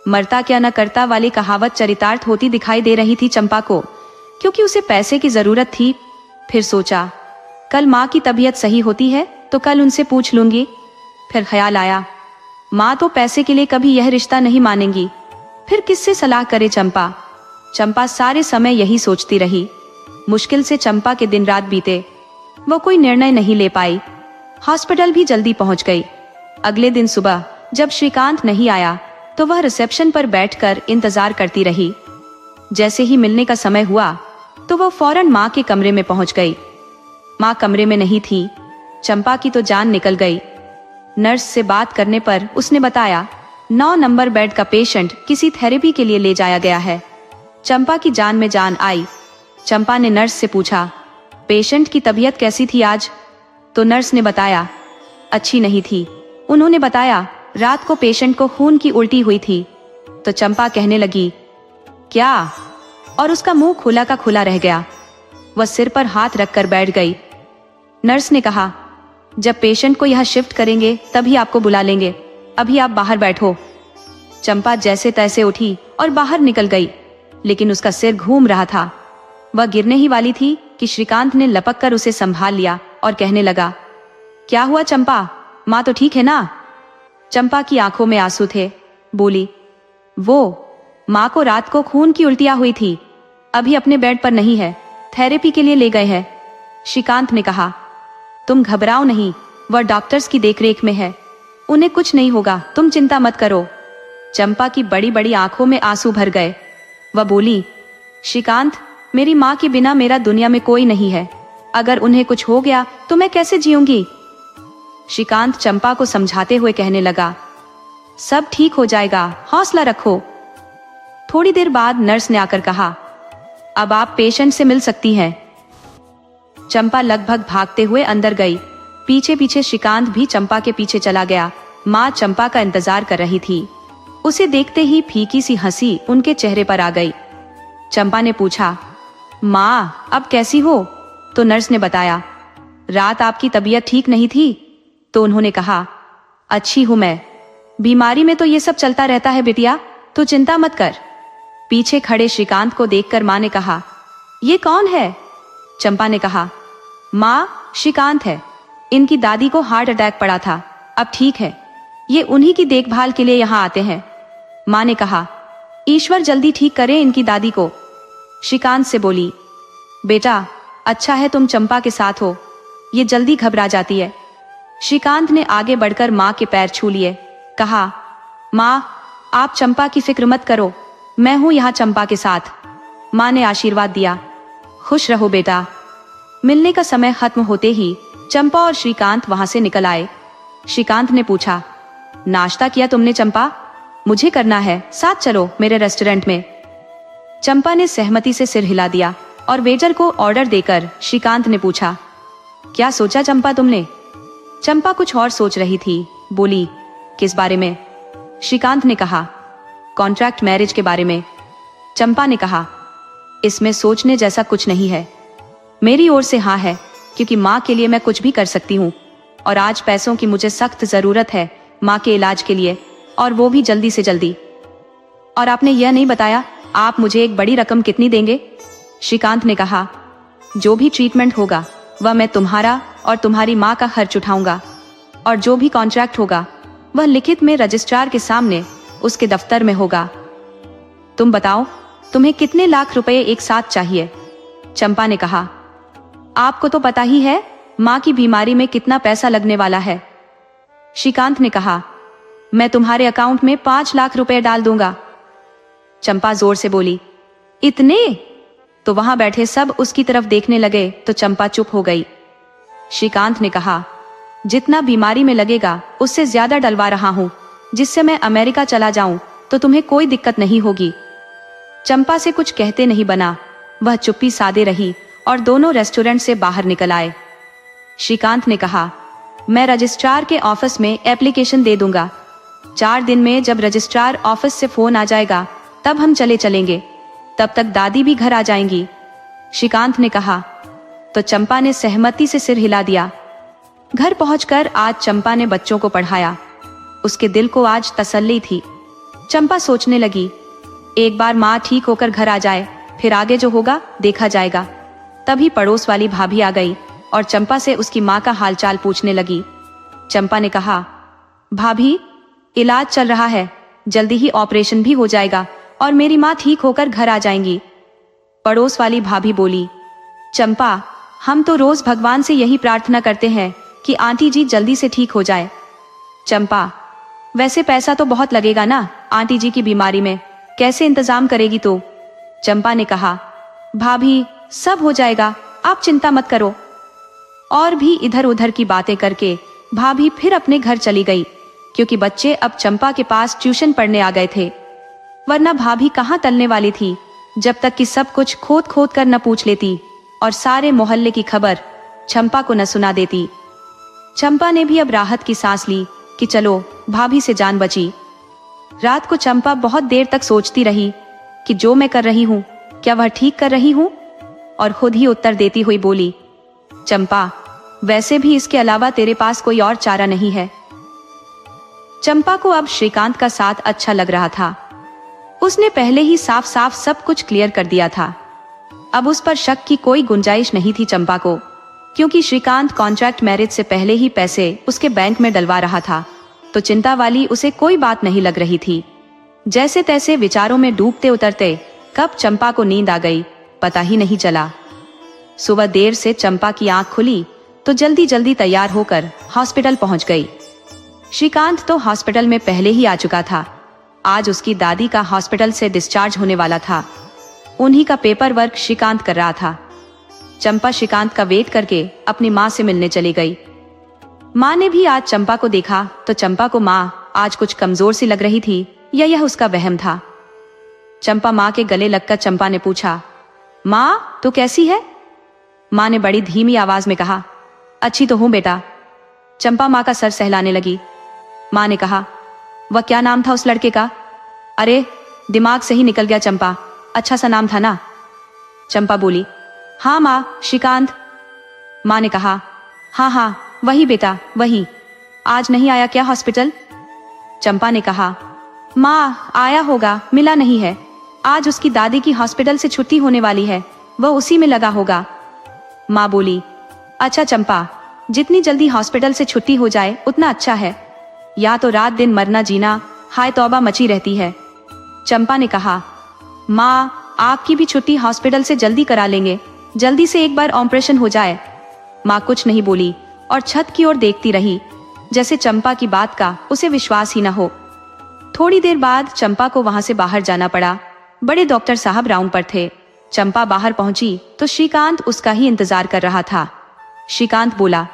मरता क्या न करता वाली कहावत चरितार्थ होती दिखाई दे रही थी चंपा को, क्योंकि उसे पैसे की जरूरत थी। फिर सोचा, कल माँ की तबीयत सही होती है तो कल उनसे पूछ लूंगी। फिर ख्याल आया, माँ तो पैसे के लिए कभी यह रिश्ता नहीं मानेंगी, फिर किससे सलाह करे चंपा। चंपा सारे समय यही सोचती रही। मुश्किल से चंपा के दिन रात बीते, वो कोई निर्णय नहीं ले पाई। हॉस्पिटल भी जल्दी पहुंच गई। अगले दिन सुबह जब श्रीकांत नहीं आया तो वह रिसेप्शन पर बैठकर इंतजार करती रही। जैसे ही मिलने का समय हुआ तो वह फौरन माँ के कमरे में पहुंच गई। माँ कमरे में नहीं थी। चंपा की तो जान निकल गई। नर्स से बात करने पर उसने बताया, 9 नंबर बेड का पेशेंट किसी थेरेपी के लिए ले जाया गया है। चंपा की जान में जान आई। चंपा ने नर्स से पूछा, पेशेंट की तबीयत कैसी थी आज? तो नर्स ने बताया, अच्छी नहीं थी। उन्होंने बताया, रात को पेशेंट को खून की उल्टी हुई थी। तो चंपा कहने लगी, क्या? और उसका मुंह खुला का खुला रह गया। वह सिर पर हाथ रखकर बैठ गई। नर्स ने कहा, जब पेशेंट को यहां शिफ्ट करेंगे तभी आपको बुला लेंगे, अभी आप बाहर बैठो। चंपा जैसे तैसे उठी और बाहर निकल गई, लेकिन उसका सिर घूम रहा था। वह गिरने ही वाली थी कि श्रीकांत ने लपक कर उसे संभाल लिया और कहने लगा, क्या हुआ चंपा, माँ तो ठीक है ना? चंपा की आंखों में आंसू थे। बोली, वो माँ को रात को खून की उल्टियां हुई थी, अभी अपने बेड पर नहीं है, थेरेपी के लिए ले गए हैं। श्रीकांत ने कहा, तुम घबराओ नहीं, वह डॉक्टर्स की देखरेख में है, उन्हें कुछ नहीं होगा, तुम चिंता मत करो। चंपा की बड़ी बड़ी आंखों में आंसू भर गए। वह बोली, श्रीकांत, मेरी माँ के बिना मेरा दुनिया में कोई नहीं है, अगर उन्हें कुछ हो गया तो मैं कैसे जीऊंगी? श्रीकांत चंपा को समझाते हुए कहने लगा, सब ठीक हो जाएगा, हौसला रखो। थोड़ी देर बाद नर्स ने आकर कहा, अब आप पेशेंट से मिल सकती हैं। चंपा लगभग भागते हुए अंदर गई। पीछे पीछे श्रीकांत भी चंपा के पीछे चला गया। माँ चंपा का इंतजार कर रही थी। उसे देखते ही फीकी सी हंसी उनके चेहरे पर आ गई। चंपा ने पूछा, माँ अब कैसी हो? तो नर्स ने बताया, रात आपकी तबीयत ठीक नहीं थी। तो उन्होंने कहा, अच्छी हूं मैं, बीमारी में तो ये सब चलता रहता है बिटिया, तो चिंता मत कर। पीछे खड़े श्रीकांत को देखकर माँ ने कहा, ये कौन है? चंपा ने कहा, माँ श्रीकांत है, इनकी दादी को हार्ट अटैक पड़ा था, अब ठीक है, ये उन्हीं की देखभाल के लिए यहाँ आते हैं। माँ ने कहा, ईश्वर जल्दी ठीक करे इनकी दादी को। श्रीकांत से बोली, बेटा अच्छा है तुम चंपा के साथ हो, ये जल्दी घबरा जाती है। श्रीकांत ने आगे बढ़कर माँ के पैर छू लिए। कहा, माँ आप चंपा की फिक्र मत करो, मैं हूं यहाँ चंपा के साथ। माँ ने आशीर्वाद दिया, खुश रहो बेटा। मिलने का समय खत्म होते ही चंपा और श्रीकांत वहां से निकल आए। श्रीकांत ने पूछा, नाश्ता किया तुमने चंपा? मुझे करना है, साथ चलो मेरे रेस्टोरेंट में। चंपा ने सहमति से सिर हिला दिया और वेटर को ऑर्डर देकर श्रीकांत ने पूछा, क्या सोचा चंपा तुमने? चंपा कुछ और सोच रही थी। बोली, किस बारे में? श्रीकांत ने कहा, कॉन्ट्रैक्ट मैरिज के बारे में। चंपा ने कहा, इसमें सोचने जैसा कुछ नहीं है, मेरी ओर से हाँ है, क्योंकि माँ के लिए मैं कुछ भी कर सकती हूँ, और आज पैसों की मुझे सख्त जरूरत है माँ के इलाज के लिए, और वो भी जल्दी से जल्दी। और आपने यह नहीं बताया आप मुझे एक बड़ी रकम कितनी देंगे? श्रीकांत ने कहा, जो भी ट्रीटमेंट होगा वह मैं तुम्हारा और तुम्हारी माँ का खर्च उठाऊंगा, और जो भी कॉन्ट्रैक्ट होगा वह लिखित में रजिस्ट्रार के सामने उसके दफ्तर में होगा। तुम बताओ तुम्हें कितने लाख रुपए एक साथ चाहिए? चंपा ने कहा, आपको तो पता ही है माँ की बीमारी में कितना पैसा लगने वाला है। श्रीकांत ने कहा, मैं तुम्हारे अकाउंट में 5 लाख रुपए डाल दूंगा। चंपा जोर से बोली, इतने? तो वहां बैठे सब उसकी तरफ देखने लगे तो चंपा चुप हो गई। श्रीकांत ने कहा, जितना बीमारी में लगेगा उससे ज्यादा डलवा रहा हूं, जिससे मैं अमेरिका चला जाऊं तो तुम्हें कोई दिक्कत नहीं होगी। चंपा से कुछ कहते नहीं बना, वह चुप्पी साधे रही और दोनों रेस्टोरेंट से बाहर निकल आए। श्रीकांत ने कहा, मैं रजिस्ट्रार के ऑफिस में एप्लीकेशन दे दूंगा, 4 दिन में जब रजिस्ट्रार ऑफिस से फोन आ जाएगा तब हम चलेंगे, तब तक दादी भी घर आ जाएंगी, श्रीकांत ने कहा। तो चंपा ने सहमति से सिर हिला दिया। घर पहुंचकर आज चंपा ने बच्चों को पढ़ाया। उसके दिल को आज तसल्ली थी। चंपा सोचने लगी, एक बार माँ ठीक होकर घर आ जाए, फिर आगे जो होगा देखा जाएगा। तभी पड़ोस वाली भाभी आ गई और चंपा से उसकी माँ का हालचाल पूछने लगी। चंपा ने कहा, भाभी, इलाज चल रहा है, जल्दी ही ऑपरेशन भी हो जाएगा और मेरी माँ ठीक होकर घर आ जाएंगी। पड़ोस वाली भाभी बोली, चंपा, हम तो रोज भगवान से यही प्रार्थना करते हैं कि आंटी जी जल्दी से ठीक हो जाए। चंपा, वैसे पैसा तो बहुत लगेगा ना आंटी जी की बीमारी में, कैसे इंतजाम करेगी तो? चंपा ने कहा, भाभी, सब हो जाएगा, आप चिंता मत करो। और भी इधर उधर की बातें करके भाभी फिर अपने घर चली गई, क्योंकि बच्चे अब चंपा के पास ट्यूशन पढ़ने आ गए थे। वरना भाभी कहाँ टलने वाली थी, जब तक कि सब कुछ खोद खोद कर न पूछ लेती और सारे मोहल्ले की खबर चंपा को न सुना देती। चंपा ने भी अब राहत की सांस ली कि चलो भाभी से जान बची। रात को चंपा बहुत देर तक सोचती रही कि जो मैं कर रही हूँ क्या वह ठीक कर रही हूँ, और खुद ही उत्तर देती हुई बोली, चंपा, वैसे भी इसके अलावा तेरे पास कोई और चारा नहीं है। चंपा को अब श्रीकांत का साथ अच्छा लग रहा था। उसने पहले ही साफ साफ सब कुछ क्लियर कर दिया था। अब उस पर शक की कोई गुंजाइश नहीं थी चंपा को, क्योंकि श्रीकांत कॉन्ट्रैक्ट मैरिज से पहले ही पैसे उसके बैंक में डलवा रहा था। तो चिंता वाली उसे कोई बात नहीं लग रही थी। जैसे तैसे विचारों में डूबते उतरते कब चंपा को नींद आ गई पता ही नहीं चला। सुबह देर से चंपा की आंख खुली तो जल्दी जल्दी तैयार होकर हॉस्पिटल पहुंच गई। श्रीकांत तो हॉस्पिटल में पहले ही आ चुका था। आज उसकी दादी का हॉस्पिटल से डिस्चार्ज होने वाला था। उन्हीं का पेपर वर्क श्रीकांत कर रहा था। चंपा श्रीकांत का वेट करके अपनी माँ से मिलने चली गई। माँ ने भी आज चंपा को देखा तो चंपा को माँ आज कुछ कमजोर सी लग रही थी, या यह उसका वहम था। चंपा माँ के गले लगकर चंपा ने पूछा, माँ तू कैसी है? माँ ने बड़ी धीमी आवाज में कहा, अच्छी तो हूं बेटा। चंपा माँ का सर सहलाने लगी। माँ ने कहा, वह क्या नाम था उस लड़के का? अरे दिमाग से ही निकल गया चंपा, अच्छा सा नाम था ना। चंपा बोली, हाँ माँ, श्रीकांत। माँ ने कहा, हाँ हाँ वही बेटा वही। आज नहीं आया क्या हॉस्पिटल? चंपा ने कहा, माँ आया होगा, मिला नहीं है। आज उसकी दादी की हॉस्पिटल से छुट्टी होने वाली है, वह उसी में लगा होगा। माँ बोली, अच्छा चंपा, जितनी जल्दी हॉस्पिटल से छुट्टी हो जाए उतना अच्छा है। या तो रात दिन मरना जीना, हाय तौबा मची रहती है। चंपा ने कहा, माँ आपकी भी छुट्टी हॉस्पिटल से जल्दी करा लेंगे, जल्दी से एक बार ऑपरेशन हो जाए। माँ कुछ नहीं बोली और छत की ओर देखती रही, जैसे चंपा की बात का उसे विश्वास ही न हो। थोड़ी देर बाद चंपा को वहां से बाहर जाना पड़ा। बड़े डॉक्टर साहब राउंड पर थे। चंपा बाहर पहुंची तो श्रीकांत उसका ही इंतजार कर रहा था। श्रीकांत बोला,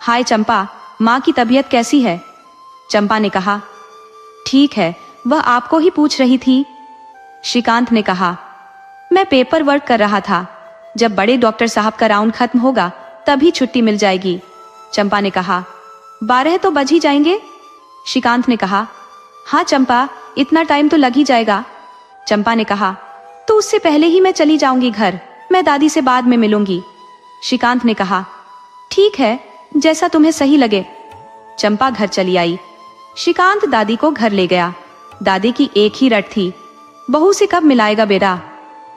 हाय चंपा, माँ की तबीयत कैसी है? चंपा ने कहा, ठीक है, वह आपको ही पूछ रही थी। श्रीकांत ने कहा, मैं पेपर वर्क कर रहा था, जब बड़े डॉक्टर साहब का राउंड खत्म होगा तभी छुट्टी मिल जाएगी। चंपा ने कहा, 12 तो बज ही जाएंगे। श्रीकांत ने कहा, हाँ चंपा, इतना टाइम तो लग ही जाएगा। चंपा ने कहा, तो उससे पहले ही मैं चली जाऊंगी घर, मैं दादी से बाद में मिलूंगी। श्रीकांत ने कहा, ठीक है, जैसा तुम्हें सही लगे। चंपा घर चली आई। श्रीकांत दादी को घर ले गया। दादी की एक ही रट थी, बहू से कब मिलाएगा बेटा?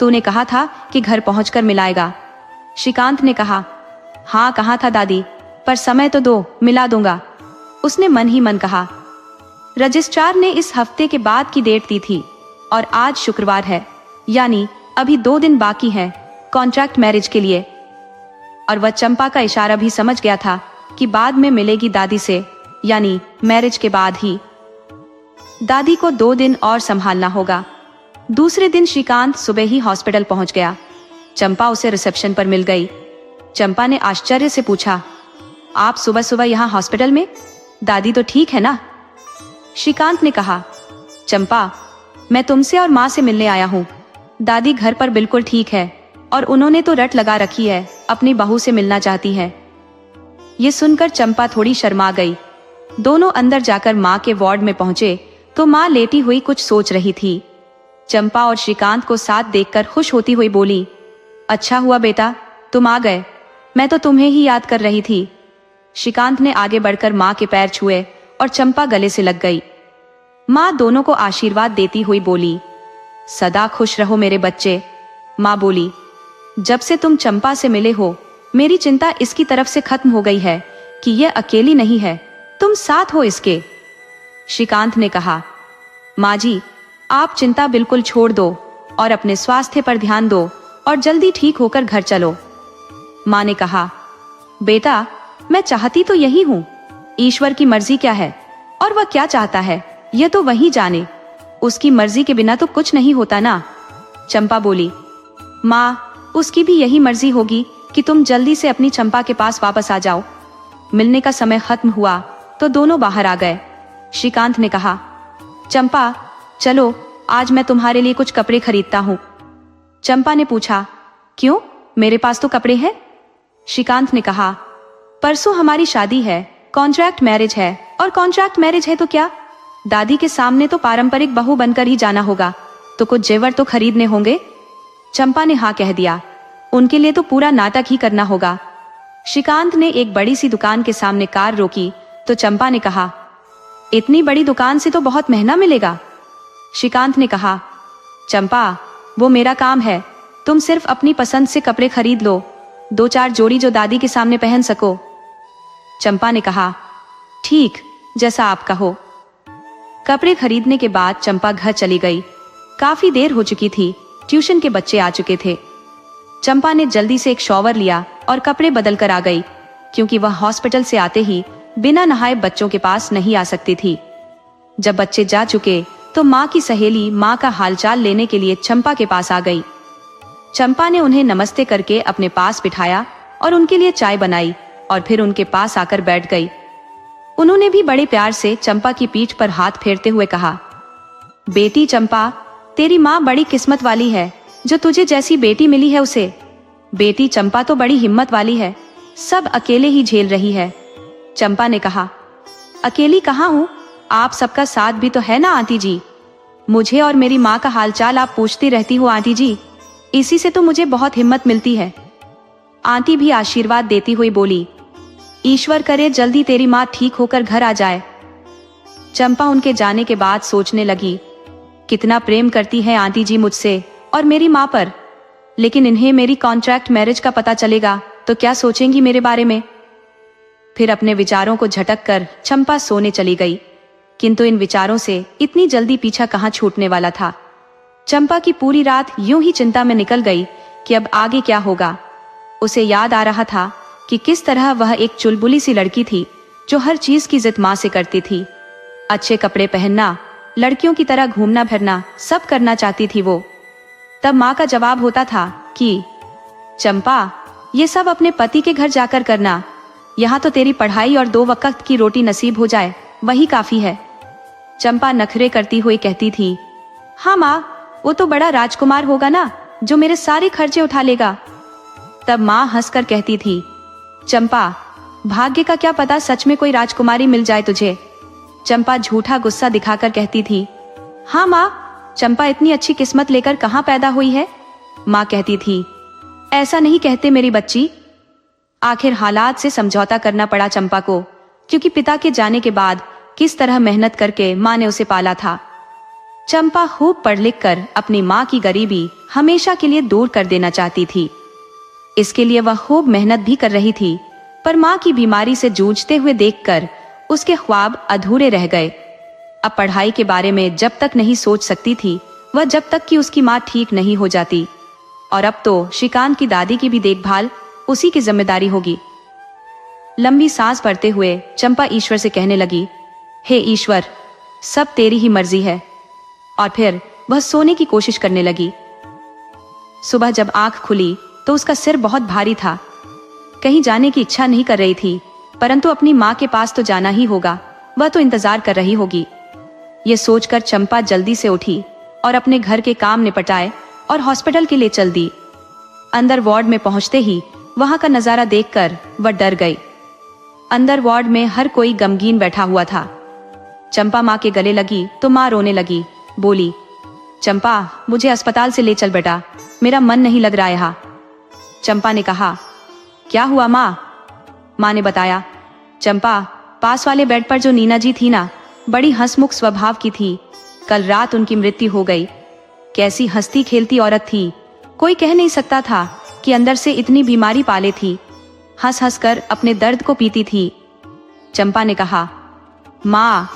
तूने कहा था कि घर पहुंचकर मिलाएगा। श्रीकांत ने कहा, हाँ कहा था दादी, पर समय तो दो, मिला दूंगा। उसने मन ही मन कहा। रजिस्ट्रार ने इस हफ्ते के बाद की डेट दी थी और आज शुक्रवार है, यानी अभी 2 दिन बाकी हैं कॉन्ट्रैक्ट मैरिज के लिए। और वह चंपा का इशारा भी समझ गया था कि बाद में मिलेगी दादी से, यानी मैरिज के बाद ही। दादी को 2 दिन और संभालना होगा। दूसरे दिन श्रीकांत सुबह ही हॉस्पिटल पहुंच गया। चंपा उसे रिसेप्शन पर मिल गई। चंपा ने आश्चर्य से पूछा, आप सुबह सुबह यहाँ हॉस्पिटल में? दादी तो ठीक है ना? श्रीकांत ने कहा, चंपा, मैं तुमसे और माँ से मिलने आया हूँ। दादी घर पर बिल्कुल ठीक है और उन्होंने तो रट लगा रखी है, अपनी बहू से मिलना चाहती है। ये सुनकर चंपा थोड़ी शर्मा गई। दोनों अंदर जाकर माँ के वार्ड में पहुंचे तो माँ लेटी हुई कुछ सोच रही थी। चंपा और श्रीकांत को साथ देखकर खुश होती हुई बोली, अच्छा हुआ बेटा तुम आ गए, मैं तो तुम्हें ही याद कर रही थी। श्रीकांत ने आगे बढ़कर माँ के पैर छुए और चंपा गले से लग गई। माँ दोनों को आशीर्वाद देती हुई बोली, सदा खुश रहो मेरे बच्चे। माँ बोली, जब से तुम चंपा से मिले हो मेरी चिंता इसकी तरफ से खत्म हो गई है कि यह अकेली नहीं है, तुम साथ हो इसके। श्रीकांत ने कहा, माँ जी आप चिंता बिल्कुल छोड़ दो और अपने स्वास्थ्य पर ध्यान दो और जल्दी ठीक होकर घर चलो। माँ ने कहा, बेटा मैं चाहती तो यही हूँ, ईश्वर की मर्जी क्या है और वह क्या चाहता है यह तो वही जाने, उसकी मर्जी के बिना तो कुछ नहीं होता ना। चंपा बोली, माँ उसकी भी यही मर्जी होगी कि तुम जल्दी से अपनी चंपा के पास वापस आ जाओ। मिलने का समय खत्म हुआ तो दोनों बाहर आ गए। श्रीकांत ने कहा, चंपा चलो आज मैं तुम्हारे लिए कुछ कपड़े खरीदता हूँ। चंपा ने पूछा, क्यों मेरे पास तो कपड़े हैं। श्रीकांत ने कहा, परसों हमारी शादी है, कॉन्ट्रैक्ट मैरिज है, और कॉन्ट्रैक्ट मैरिज है तो क्या, दादी के सामने तो पारंपरिक बहू बनकर ही जाना होगा, तो कुछ जेवर तो खरीदने होंगे। चंपा ने हाँ कह दिया, उनके लिए तो पूरा नाटक ही करना होगा। श्रीकांत ने एक बड़ी सी दुकान के सामने कार रोकी तो चंपा ने कहा, इतनी बड़ी दुकान से तो बहुत महंगा मिलेगा। श्रीकांत ने कहा, चंपा वो मेरा काम है, तुम सिर्फ अपनी पसंद से कपड़े खरीद लो, 2-4 जोड़ी जो दादी के सामने पहन सको। चंपा ने कहा, ठीक जैसा आप कहो। कपड़े खरीदने के बाद चंपा घर चली गई। काफी देर हो चुकी थी, ट्यूशन के बच्चे आ चुके थे। चंपा ने जल्दी से एक शॉवर लिया और कपड़े बदल कर आ गई, क्योंकि वह हॉस्पिटल से आते ही बिना नहाए बच्चों के पास नहीं आ सकती थी। जब बच्चे जा चुके तो माँ की सहेली माँ का हालचाल लेने के लिए चंपा के पास आ गई। चंपा ने उन्हें नमस्ते करके अपने पास बिठाया और उनके लिए चाय बनाई और फिर उनके पास आकर बैठ गई। उन्होंने भी बड़े प्यार से चंपा की पीठ पर हाथ फेरते हुए कहा, बेटी चंपा तेरी माँ बड़ी किस्मत वाली है जो तुझे जैसी बेटी मिली है उसे। बेटी चंपा तो बड़ी हिम्मत वाली है, सब अकेले ही झेल रही है। चंपा ने कहा, अकेली कहाँ हूँ, आप सबका साथ भी तो है ना आंटी जी। मुझे और मेरी माँ का हालचाल आप पूछती रहती हो आंटी जी, इसी से तो मुझे बहुत हिम्मत मिलती है। आंटी भी आशीर्वाद देती हुई बोली, ईश्वर करे जल्दी तेरी माँ ठीक होकर घर आ जाए। चंपा उनके जाने के बाद सोचने लगी, कितना प्रेम करती है आंटी जी मुझसे और मेरी माँ पर, लेकिन इन्हें मेरी कॉन्ट्रैक्ट मैरिज का पता चलेगा तो क्या सोचेंगी मेरे बारे में। फिर अपने विचारों को झटक कर चंपा सोने चली गई, किंतु इन विचारों से इतनी जल्दी पीछा कहाँ छूटने वाला था। चंपा की पूरी रात यूं ही चिंता में निकल गई कि अब आगे क्या होगा। उसे याद आ रहा था कि किस तरह वह एक चुलबुली सी लड़की थी जो हर चीज की जिद माँ से करती थी। अच्छे कपड़े पहनना, लड़कियों की तरह घूमना फिरना सब करना चाहती थी वो। तब माँ का जवाब होता था कि चंपा ये सब अपने पति के घर जाकर करना, यहाँ तो तेरी पढ़ाई और 2 वक्त की रोटी नसीब हो जाए वही काफी है। चंपा नखरे करती हुई कहती थी, हाँ माँ वो तो बड़ा राजकुमार होगा ना जो मेरे सारे खर्चे उठा लेगा। तब माँ हंसकर कहती थी, चंपा भाग्य का क्या पता सच में कोई राजकुमारी मिल जाए तुझे। चंपा झूठा गुस्सा दिखाकर कहती थी, हाँ माँ चंपा इतनी अच्छी किस्मत लेकर कहाँ पैदा हुई है। माँ कहती थी, ऐसा नहीं कहते मेरी बच्ची। आखिर हालात से समझौता करना पड़ा चंपा को, क्योंकि पिता के जाने के बाद किस तरह मेहनत करके माँ ने उसे पाला था। चंपा खूब पढ़ लिख कर अपनी माँ की गरीबी हमेशा के लिए दूर कर देना चाहती थी। इसके लिए वह खूब मेहनत भी कर रही थी, पर माँ की बीमारी से जूझते हुए देखकर उसके ख्वाब अधूरे रह गए। अब पढ़ाई के बारे में जब तक नहीं सोच सकती थी वह जब तक कि उसकी माँ ठीक नहीं हो जाती, और अब तो श्रीकांत की दादी की भी देखभाल उसी की जिम्मेदारी होगी। लंबी सांस भरते हुए चंपा ईश्वर से कहने लगी, हे ईश्वर सब तेरी ही मर्जी है। और फिर वह सोने की कोशिश करने लगी। सुबह जब आंख खुली तो उसका सिर बहुत भारी था। कहीं जाने की इच्छा नहीं कर रही थी, परंतु अपनी माँ के पास तो जाना ही होगा, वह तो इंतजार कर रही होगी। ये सोचकर चंपा जल्दी से उठी और अपने घर के काम निपटाए और हॉस्पिटल के लिए चल दी। अंदर वार्ड में पहुंचते ही वहां का नजारा देखकर वह डर गई। अंदर वार्ड में हर कोई गमगीन बैठा हुआ था। चंपा माँ के गले लगी तो माँ रोने लगी। बोली, चंपा मुझे अस्पताल से ले चल बेटा, मेरा मन नहीं लग रहा यहाँ। चंपा ने कहा, क्या हुआ माँ? माँ ने बताया, चंपा पास वाले बेड पर जो नीना जी थी ना, बड़ी हंसमुख स्वभाव की थी। कल रात उनकी मृत्यु हो गई। कैसी हंसती खेलती औरत थी, कोई कह नहीं सकता था कि अंदर से इतनी बीमारी पाले थी। हंस हंस कर अपने दर्द को पीती थी। चंपा ने कहा, माँ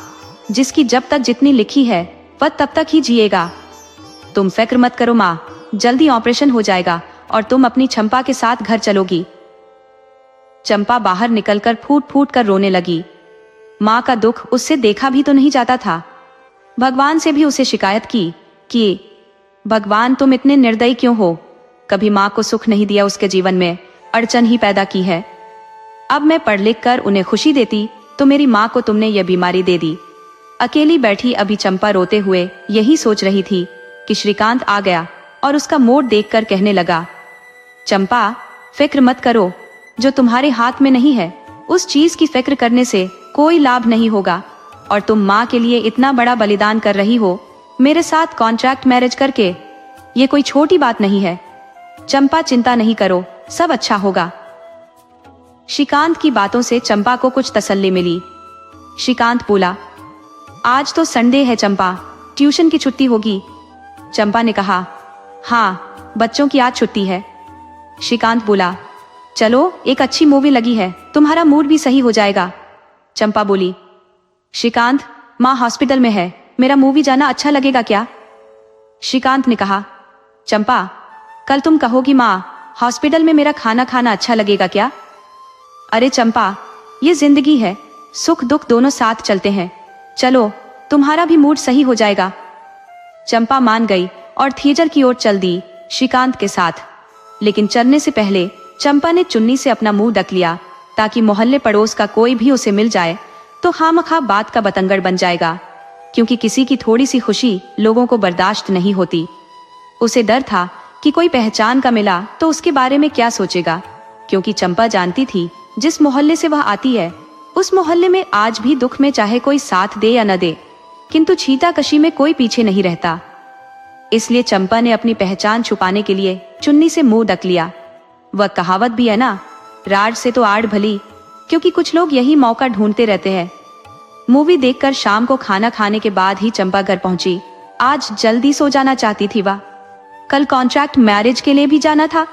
जिसकी जब तक जितनी लिखी है वह तब तक ही जिएगा। तुम फिक्र मत करो माँ, जल्दी ऑपरेशन हो जाएगा और तुम अपनी चंपा के साथ घर चलोगी। चंपा बाहर निकलकर फूट फूट कर रोने लगी। माँ का दुख उससे देखा भी तो नहीं जाता था। भगवान से भी उसे शिकायत की कि भगवान तुम इतने निर्दयी क्यों हो, कभी माँ को सुख नहीं दिया, उसके जीवन में अड़चन ही पैदा की है। अब मैं पढ़ लिख कर उन्हें खुशी देती तो मेरी माँ को तुमने यह बीमारी दे दी। अकेली बैठी अभी चंपा रोते हुए यही सोच रही थी कि श्रीकांत आ गया और उसका मोड देखकर कहने लगा, चंपा फिक्र मत करो, जो तुम्हारे हाथ में नहीं है उस चीज की फिक्र करने से कोई लाभ नहीं होगा। और तुम माँ के लिए इतना बड़ा बलिदान कर रही हो मेरे साथ कॉन्ट्रैक्ट मैरिज करके, ये कोई छोटी बात नहीं है। चंपा चिंता नहीं करो, सब अच्छा होगा। श्रीकांत की बातों से चंपा को कुछ तसल्ली मिली। श्रीकांत बोला, आज तो संडे है चंपा, ट्यूशन की छुट्टी होगी। चंपा ने कहा, हाँ बच्चों की आज छुट्टी है। श्रीकांत बोला, चलो एक अच्छी मूवी लगी है, तुम्हारा मूड भी सही हो जाएगा। चंपा बोली, श्रीकांत माँ हॉस्पिटल में है, मेरा मूवी जाना अच्छा लगेगा क्या? श्रीकांत ने कहा, चंपा कल तुम कहोगी माँ हॉस्पिटल में मेरा खाना खाना अच्छा लगेगा क्या? अरे चंपा ये जिंदगी है, सुख दुख दोनों साथ चलते हैं, चलो तुम्हारा भी मूड सही हो जाएगा। चंपा मान गई और थिएटर की ओर चल दी श्रीकांत के साथ। लेकिन चलने से पहले चंपा ने चुन्नी से अपना मुंह ढक लिया ताकि मोहल्ले पड़ोस का कोई भी उसे मिल जाए तो खामखा बात का बतंगड़ बन जाएगा, क्योंकि किसी की थोड़ी सी खुशी लोगों को बर्दाश्त नहीं होती। उसे डर था कि कोई पहचान का मिला तो उसके बारे में क्या सोचेगा, क्योंकि चंपा जानती थी जिस मोहल्ले से वह आती है उस मोहल्ले में आज भी दुख में चाहे कोई साथ दे या न दे, किंतु छींटाकशी में कोई पीछे नहीं रहता। इसलिए चंपा ने अपनी पहचान छुपाने के लिए चुन्नी से मुंह ढक लिया। वह कहावत भी है ना, राड से तो आड़ भली, क्योंकि कुछ लोग यही मौका ढूंढते रहते हैं। मूवी देखकर शाम को खाना खाने के बाद ही चंपा घर पहुंची। आज जल्दी सो जाना चाहती थी वह, कल कॉन्ट्रैक्ट मैरिज के लिए भी जाना था।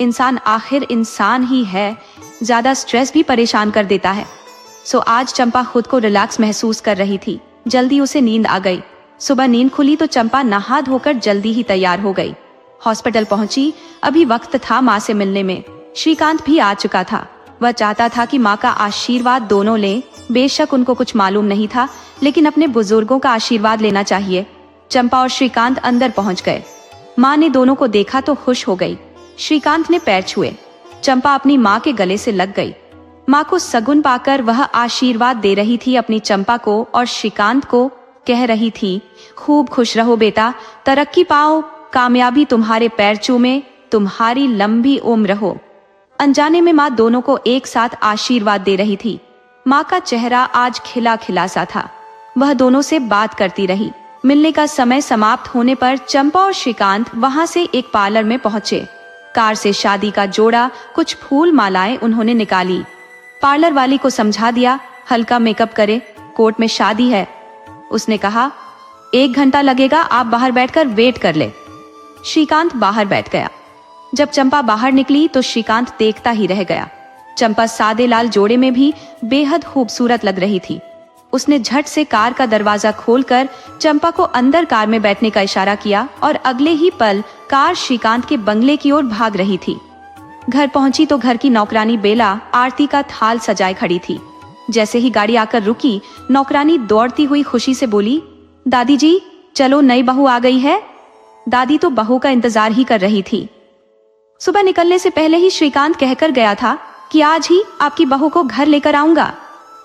इंसान आखिर इंसान ही है, ज्यादा स्ट्रेस भी परेशान कर देता है। सो आज चंपा खुद को रिलैक्स महसूस कर रही थी। जल्दी उसे नींद आ गई। सुबह नींद खुली तो चंपा नहा धोकर जल्दी ही तैयार हो गई। हॉस्पिटल पहुंची, अभी वक्त था माँ से मिलने में। श्रीकांत भी आ चुका था। वह चाहता था कि माँ का आशीर्वाद दोनों लें। बेशक उनको कुछ मालूम नहीं था, लेकिन अपने बुजुर्गों का आशीर्वाद लेना चाहिए। चंपा और श्रीकांत अंदर पहुंच गए। माँ ने दोनों को देखा तो खुश हो गई। श्रीकांत ने पैर छुए। चंपा अपनी माँ के गले से लग गई। माँ को सगुन पाकर वह आशीर्वाद दे रही थी अपनी चंपा को, और श्रीकांत को कह रही थी, खूब खुश रहो बेटा, तरक्की पाओ, कामयाबी तुम्हारे पैर चूमे, तुम्हारी लंबी उम्र हो। अनजाने में माँ दोनों को एक साथ आशीर्वाद दे रही थी। माँ का चेहरा आज खिला खिला सा था। वह दोनों से बात करती रही। मिलने का समय समाप्त होने पर चंपा और श्रीकांत वहां से एक पार्लर में पहुंचे। कार से शादी का जोड़ा, कुछ फूल मालाएं उन्होंने निकाली। पार्लर वाली को समझा दिया, हल्का मेकअप करे, कोर्ट में शादी है। उसने कहा, 1 घंटा लगेगा, आप बाहर बैठकर वेट कर ले। श्रीकांत बाहर बैठ गया। जब चंपा बाहर निकली तो श्रीकांत देखता ही रह गया। चंपा सादे लाल जोड़े में भी बेहद खूबसूरत लग रही थी। उसने झट से कार का दरवाजा खोलकर चंपा को अंदर कार में बैठने का इशारा किया और अगले ही पल कार श्रीकांत के बंगले की ओर भाग रही थी। घर पहुंची तो घर की नौकरानी बेला आरती का थाल सजाए खड़ी थी। जैसे ही गाड़ी आकर रुकी, नौकरानी दौड़ती हुई खुशी से बोली, दादी जी चलो, नई बहू आ गई है। दादी तो बहू का इंतजार ही कर रही थी। सुबह निकलने से पहले ही श्रीकांत कहकर गया था कि आज ही आपकी बहू को घर लेकर आऊंगा।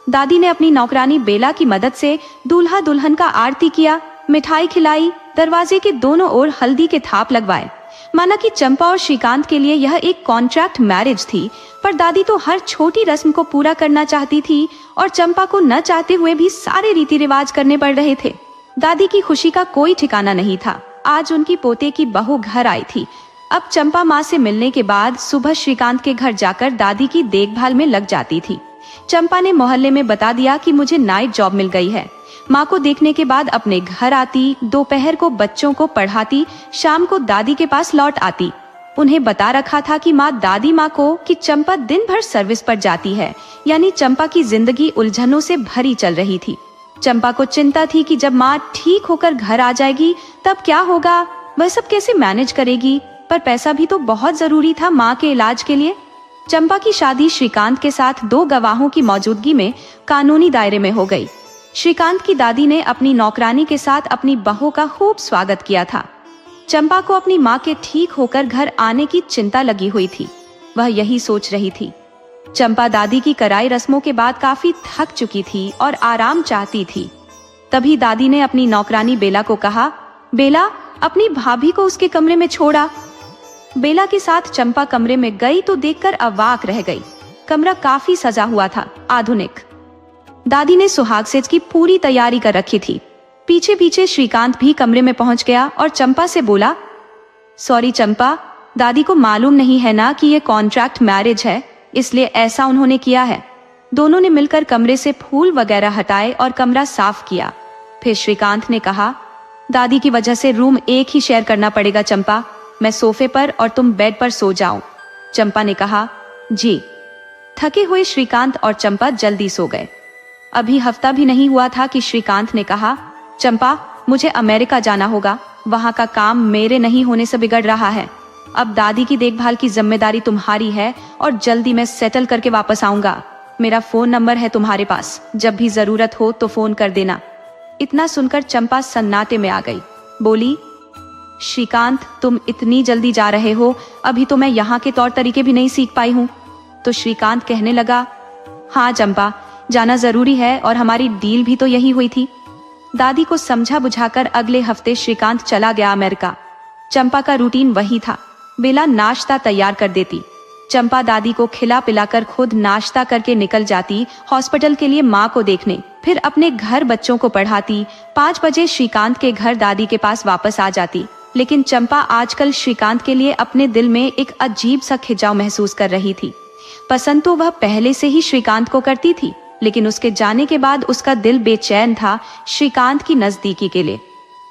दादी ने अपनी नौकरानी बेला की मदद से दूल्हा दुल्हन का आरती किया, मिठाई खिलाई, दरवाजे के दोनों ओर हल्दी के थाप लगवाए। माना कि चंपा और श्रीकांत के लिए यह एक कॉन्ट्रैक्ट मैरिज थी, पर दादी तो हर छोटी रस्म को पूरा करना चाहती थी और चंपा को न चाहते हुए भी सारे रीति रिवाज करने पड़ रहे थे। दादी की खुशी का कोई ठिकाना नहीं था। आज उनकी पोते की बहू घर आई थी। अब चंपा माँ से मिलने के बाद सुबह श्रीकांत के घर जाकर दादी की देखभाल में लग जाती थी। चंपा ने मोहल्ले में बता दिया कि मुझे नाइट जॉब मिल गई है। माँ को देखने के बाद अपने घर आती, दोपहर को बच्चों को पढ़ाती, शाम को दादी के पास लौट आती। उन्हें बता रखा था कि दादी माँ को कि चंपा दिन भर सर्विस पर जाती है, यानी चंपा की जिंदगी उलझनों से भरी चल रही थी। चंपा को चिंता थी कि जब माँ ठीक होकर घर आ जाएगी तब क्या होगा, वह सब कैसे मैनेज करेगी। पर पैसा भी तो बहुत जरूरी था माँ के इलाज के लिए। चंपा की शादी श्रीकांत के साथ 2 गवाहों की मौजूदगी में कानूनी दायरे में हो गई। श्रीकांत की दादी ने अपनी नौकरानी के साथ अपनी बहू का खूब स्वागत किया था। चंपा को अपनी माँ के ठीक होकर घर आने की चिंता लगी हुई थी। वह यही सोच रही थी। चंपा दादी की कराई रस्मों के बाद काफी थक चुकी थी और आराम चाहती थी। तभी दादी ने अपनी नौकरानी बेला को कहा, बेला, अपनी भाभी को उसके कमरे में छोड़ा। बेला के साथ चंपा कमरे में गई तो देखकर अवाक रह गई। कमरा काफी सजा हुआ था, आधुनिक। दादी ने सुहाग सेज की पूरी तैयारी कर रखी थी। पीछे पीछे श्रीकांत भी कमरे में पहुंच गया और चंपा से बोला, सॉरी चंपा, दादी को मालूम नहीं है ना कि ये कॉन्ट्रैक्ट मैरिज है, इसलिए ऐसा उन्होंने किया है। दोनों ने मिलकर कमरे से फूल वगैरह हटाए और कमरा साफ किया। फिर श्रीकांत ने कहा, दादी की वजह से रूम एक ही शेयर करना पड़ेगा चंपा, मैं सोफे पर और तुम बेड पर सो जाओ। चंपा ने कहा, जी। थके हुए श्रीकांत और चंपा जल्दी सो गए। अभी हफ्ता भी नहीं हुआ था कि श्रीकांत ने कहा, चंपा, मुझे अमेरिका जाना होगा, वहां का काम मेरे नहीं होने से बिगड़ रहा है। अब दादी की देखभाल की जिम्मेदारी तुम्हारी है और जल्दी मैं सेटल करके वापस आऊंगा। मेरा फोन नंबर है तुम्हारे पास, जब भी जरूरत हो तो फोन कर देना। इतना सुनकर चंपा सन्नाटे में आ गई। बोली, श्रीकांत, तुम इतनी जल्दी जा रहे हो, अभी तो मैं यहाँ के तौर तरीके भी नहीं सीख पाई हूँ। तो श्रीकांत कहने लगा, हाँ चंपा, जाना जरूरी है और हमारी डील भी तो यही हुई थी। दादी को समझा बुझाकर अगले हफ्ते श्रीकांत चला गया अमेरिका। चंपा का रूटीन वही था। बेला नाश्ता तैयार कर देती। चंपा दादी को खिला पिलाकर खुद नाश्ता करके निकल जाती हॉस्पिटल के लिए माँ को देखने, फिर अपने घर बच्चों को पढ़ाती। 5 बजे श्रीकांत के घर दादी के पास वापस आ जाती। लेकिन चंपा आजकल श्रीकांत के लिए अपने दिल में एक अजीब सा खिंचाव महसूस कर रही थी। पसंद तो वह पहले से ही श्रीकांत को करती थी, लेकिन उसके जाने के बाद उसका दिल बेचैन था श्रीकांत की नजदीकी के लिए।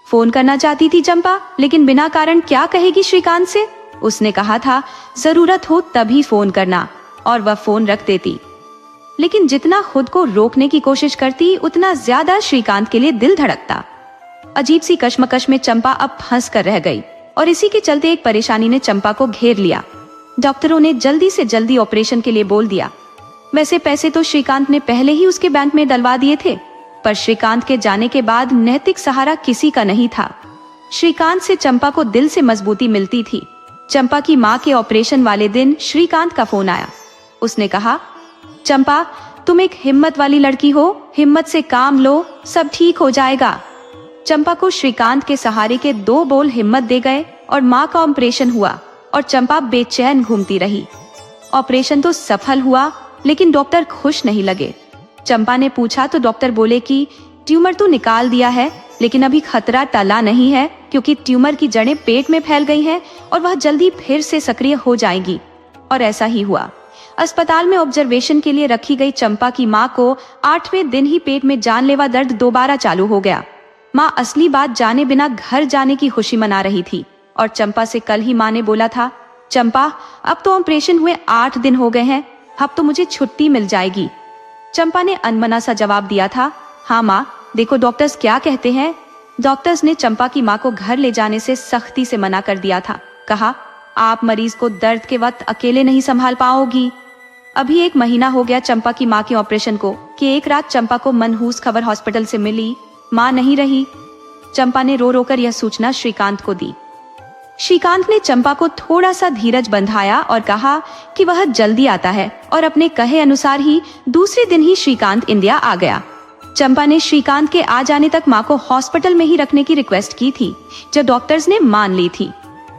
फोन करना चाहती थी चंपा, लेकिन बिना कारण क्या कहेगी श्रीकांत से। उसने कहा था, जरूरत हो तभी फोन करना, और वह फोन रख देती। लेकिन जितना खुद को रोकने की कोशिश करती, उतना ज्यादा श्रीकांत के लिए दिल धड़कता। अजीब सी कश्मकश में चंपा अब फंस कर रह गई और इसी के चलते एक परेशानी ने चंपा को घेर लिया। डॉक्टरों ने जल्दी से जल्दी ऑपरेशन के लिए बोल दिया। वैसे पैसे तो श्रीकांत ने पहले ही उसके बैंक में डलवा दिए थे, पर श्रीकांत के जाने के बाद नैतिक सहारा किसी का नहीं था। श्रीकांत से चंपा को दिल से मजबूती मिलती थी। चंपा की माँ के ऑपरेशन वाले दिन श्रीकांत का फोन आया। उसने कहा, चंपा, तुम एक हिम्मत वाली लड़की हो, हिम्मत से काम लो, सब ठीक हो जाएगा। चंपा को श्रीकांत के सहारे के 2 बोल हिम्मत दे गए और माँ का ऑपरेशन हुआ और चंपा बेचैन घूमती रही। ऑपरेशन तो सफल हुआ, लेकिन डॉक्टर खुश नहीं लगे। चंपा ने पूछा तो डॉक्टर बोले कि ट्यूमर तो निकाल दिया है, लेकिन अभी खतरा टला नहीं है, क्योंकि ट्यूमर की जड़ें पेट में फैल गई हैं और वह जल्दी फिर से सक्रिय हो जाएगी। और ऐसा ही हुआ। अस्पताल में ऑब्जर्वेशन के लिए रखी गई चंपा की माँ को 8वें दिन ही पेट में जानलेवा दर्द दोबारा चालू हो गया। माँ असली बात जाने बिना घर जाने की खुशी मना रही थी और चंपा से कल ही माँ ने बोला था, चंपा, अब तो ऑपरेशन हुए 8 दिन हो गए हैं, अब तो मुझे छुट्टी मिल जाएगी। चंपा ने अनमना सा जवाब दिया था, हाँ माँ, देखो डॉक्टर्स क्या कहते हैं। डॉक्टर्स ने चंपा की माँ को घर ले जाने से सख्ती से मना कर दिया था। कहा, आप मरीज को दर्द के वक्त अकेले नहीं संभाल पाओगी। अभी 1 महीना हो गया चंपा की माँ के ऑपरेशन को कि एक रात चंपा को मनहूस खबर हॉस्पिटल से मिली, माँ नहीं रही। चंपा ने रो रो कर यह सूचना श्रीकांत को दी। श्रीकांत ने चंपा को थोड़ा सा धीरज बंधाया और कहा कि वह जल्दी आता है, और अपने कहे अनुसार ही दूसरे दिन ही श्रीकांत इंडिया आ गया। चंपा ने श्रीकांत के आ जाने तक माँ को हॉस्पिटल में ही रखने की रिक्वेस्ट की थी, जो डॉक्टर्स ने मान ली थी।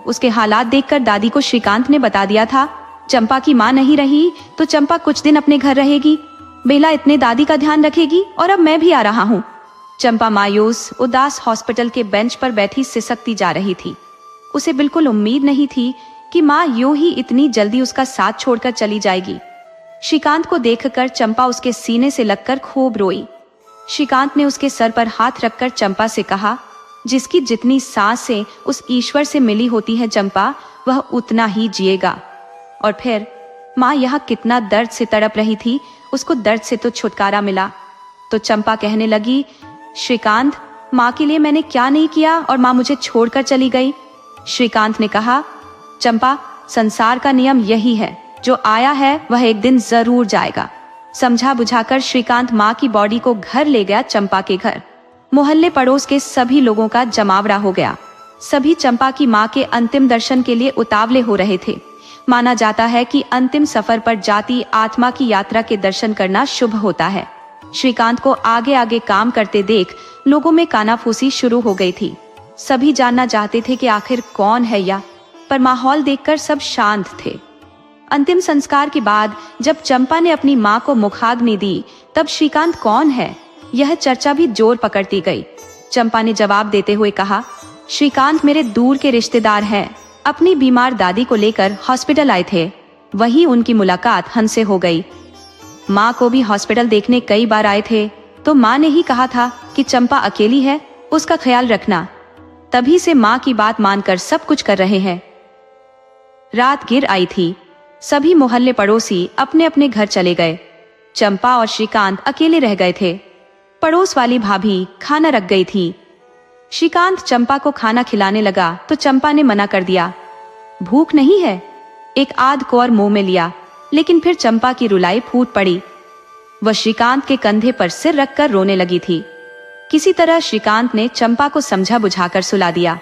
उसके हालात देखकर दादी को श्रीकांत ने बता दिया था, चंपा की माँ नहीं रही तो चंपा कुछ दिन अपने घर रहेगी, बेला इतने दादी का ध्यान रखेगी और अब मैं भी आ रहा हूँ। चंपा मायूस उदास हॉस्पिटल के बेंच पर बैठी सिसकती जा रही थी। उसे बिल्कुल उम्मीद नहीं थी कि माँ यूं ही इतनी जल्दी उसका साथ छोड़कर चली जाएगी। श्रीकांत को देखकर चंपा उसके सीने से लगकर खूब रोई। श्रीकांत ने उसके सर पर हाथ रखकर चंपा से कहा, जिसकी जितनी सांसें उस ईश्वर से मिली होती है चंपा, वह उतना ही जिएगा। और फिर माँ यहाँ कितना दर्द से तड़प रही थी, उसको दर्द से तो छुटकारा मिला। तो चंपा कहने लगी, श्रीकांत, माँ के लिए मैंने क्या नहीं किया और माँ मुझे छोड़कर चली गई। श्रीकांत ने कहा, चंपा, संसार का नियम यही है, जो आया है वह एक दिन जरूर जाएगा। समझा बुझाकर श्रीकांत माँ की बॉडी को घर ले गया चंपा के घर। मोहल्ले पड़ोस के सभी लोगों का जमावड़ा हो गया। सभी चंपा की माँ के अंतिम दर्शन के लिए उतावले हो रहे थे। माना जाता है कि अंतिम सफर पर जाती आत्मा की यात्रा के दर्शन करना शुभ होता है। श्रीकांत को आगे आगे काम करते देख लोगों में कानाफूसी शुरू हो गई थी। सभी जानना चाहते थे कि आखिर कौन है यह, पर माहौल देखकर सब शांत थे। अंतिम संस्कार के बाद जब चंपा ने अपनी माँ को मुखाग्नि दी, तब श्रीकांत कौन है, यह चर्चा भी जोर पकड़ती गई। चंपा ने जवाब देते हुए कहा, श्रीकांत मेरे दूर के रिश्तेदार हैं, अपनी बीमार दादी को लेकर हॉस्पिटल आए थे, वहीं उनकी मुलाकात हमसे हो गई। माँ को भी हॉस्पिटल देखने कई बार आए थे, तो माँ ने ही कहा था कि चंपा अकेली है, उसका ख्याल रखना। तभी से माँ की बात मानकर सब कुछ कर रहे हैं। रात गिर आई थी। सभी मोहल्ले पड़ोसी अपने अपने घर चले गए। चंपा और श्रीकांत अकेले रह गए थे। पड़ोस वाली भाभी खाना रख गई थी। श्रीकांत चंपा को खाना खिलाने लगा तो चंपा ने मना कर दिया, भूख नहीं है। एक आध कोर मुंह में लिया, लेकिन फिर चंपा की रुलाई फूट पड़ी। वह श्रीकांत के कंधे पर सिर रखकर रोने लगी थी। किसी तरह श्रीकांत ने चंपा को समझा बुझाकर सुला दिया।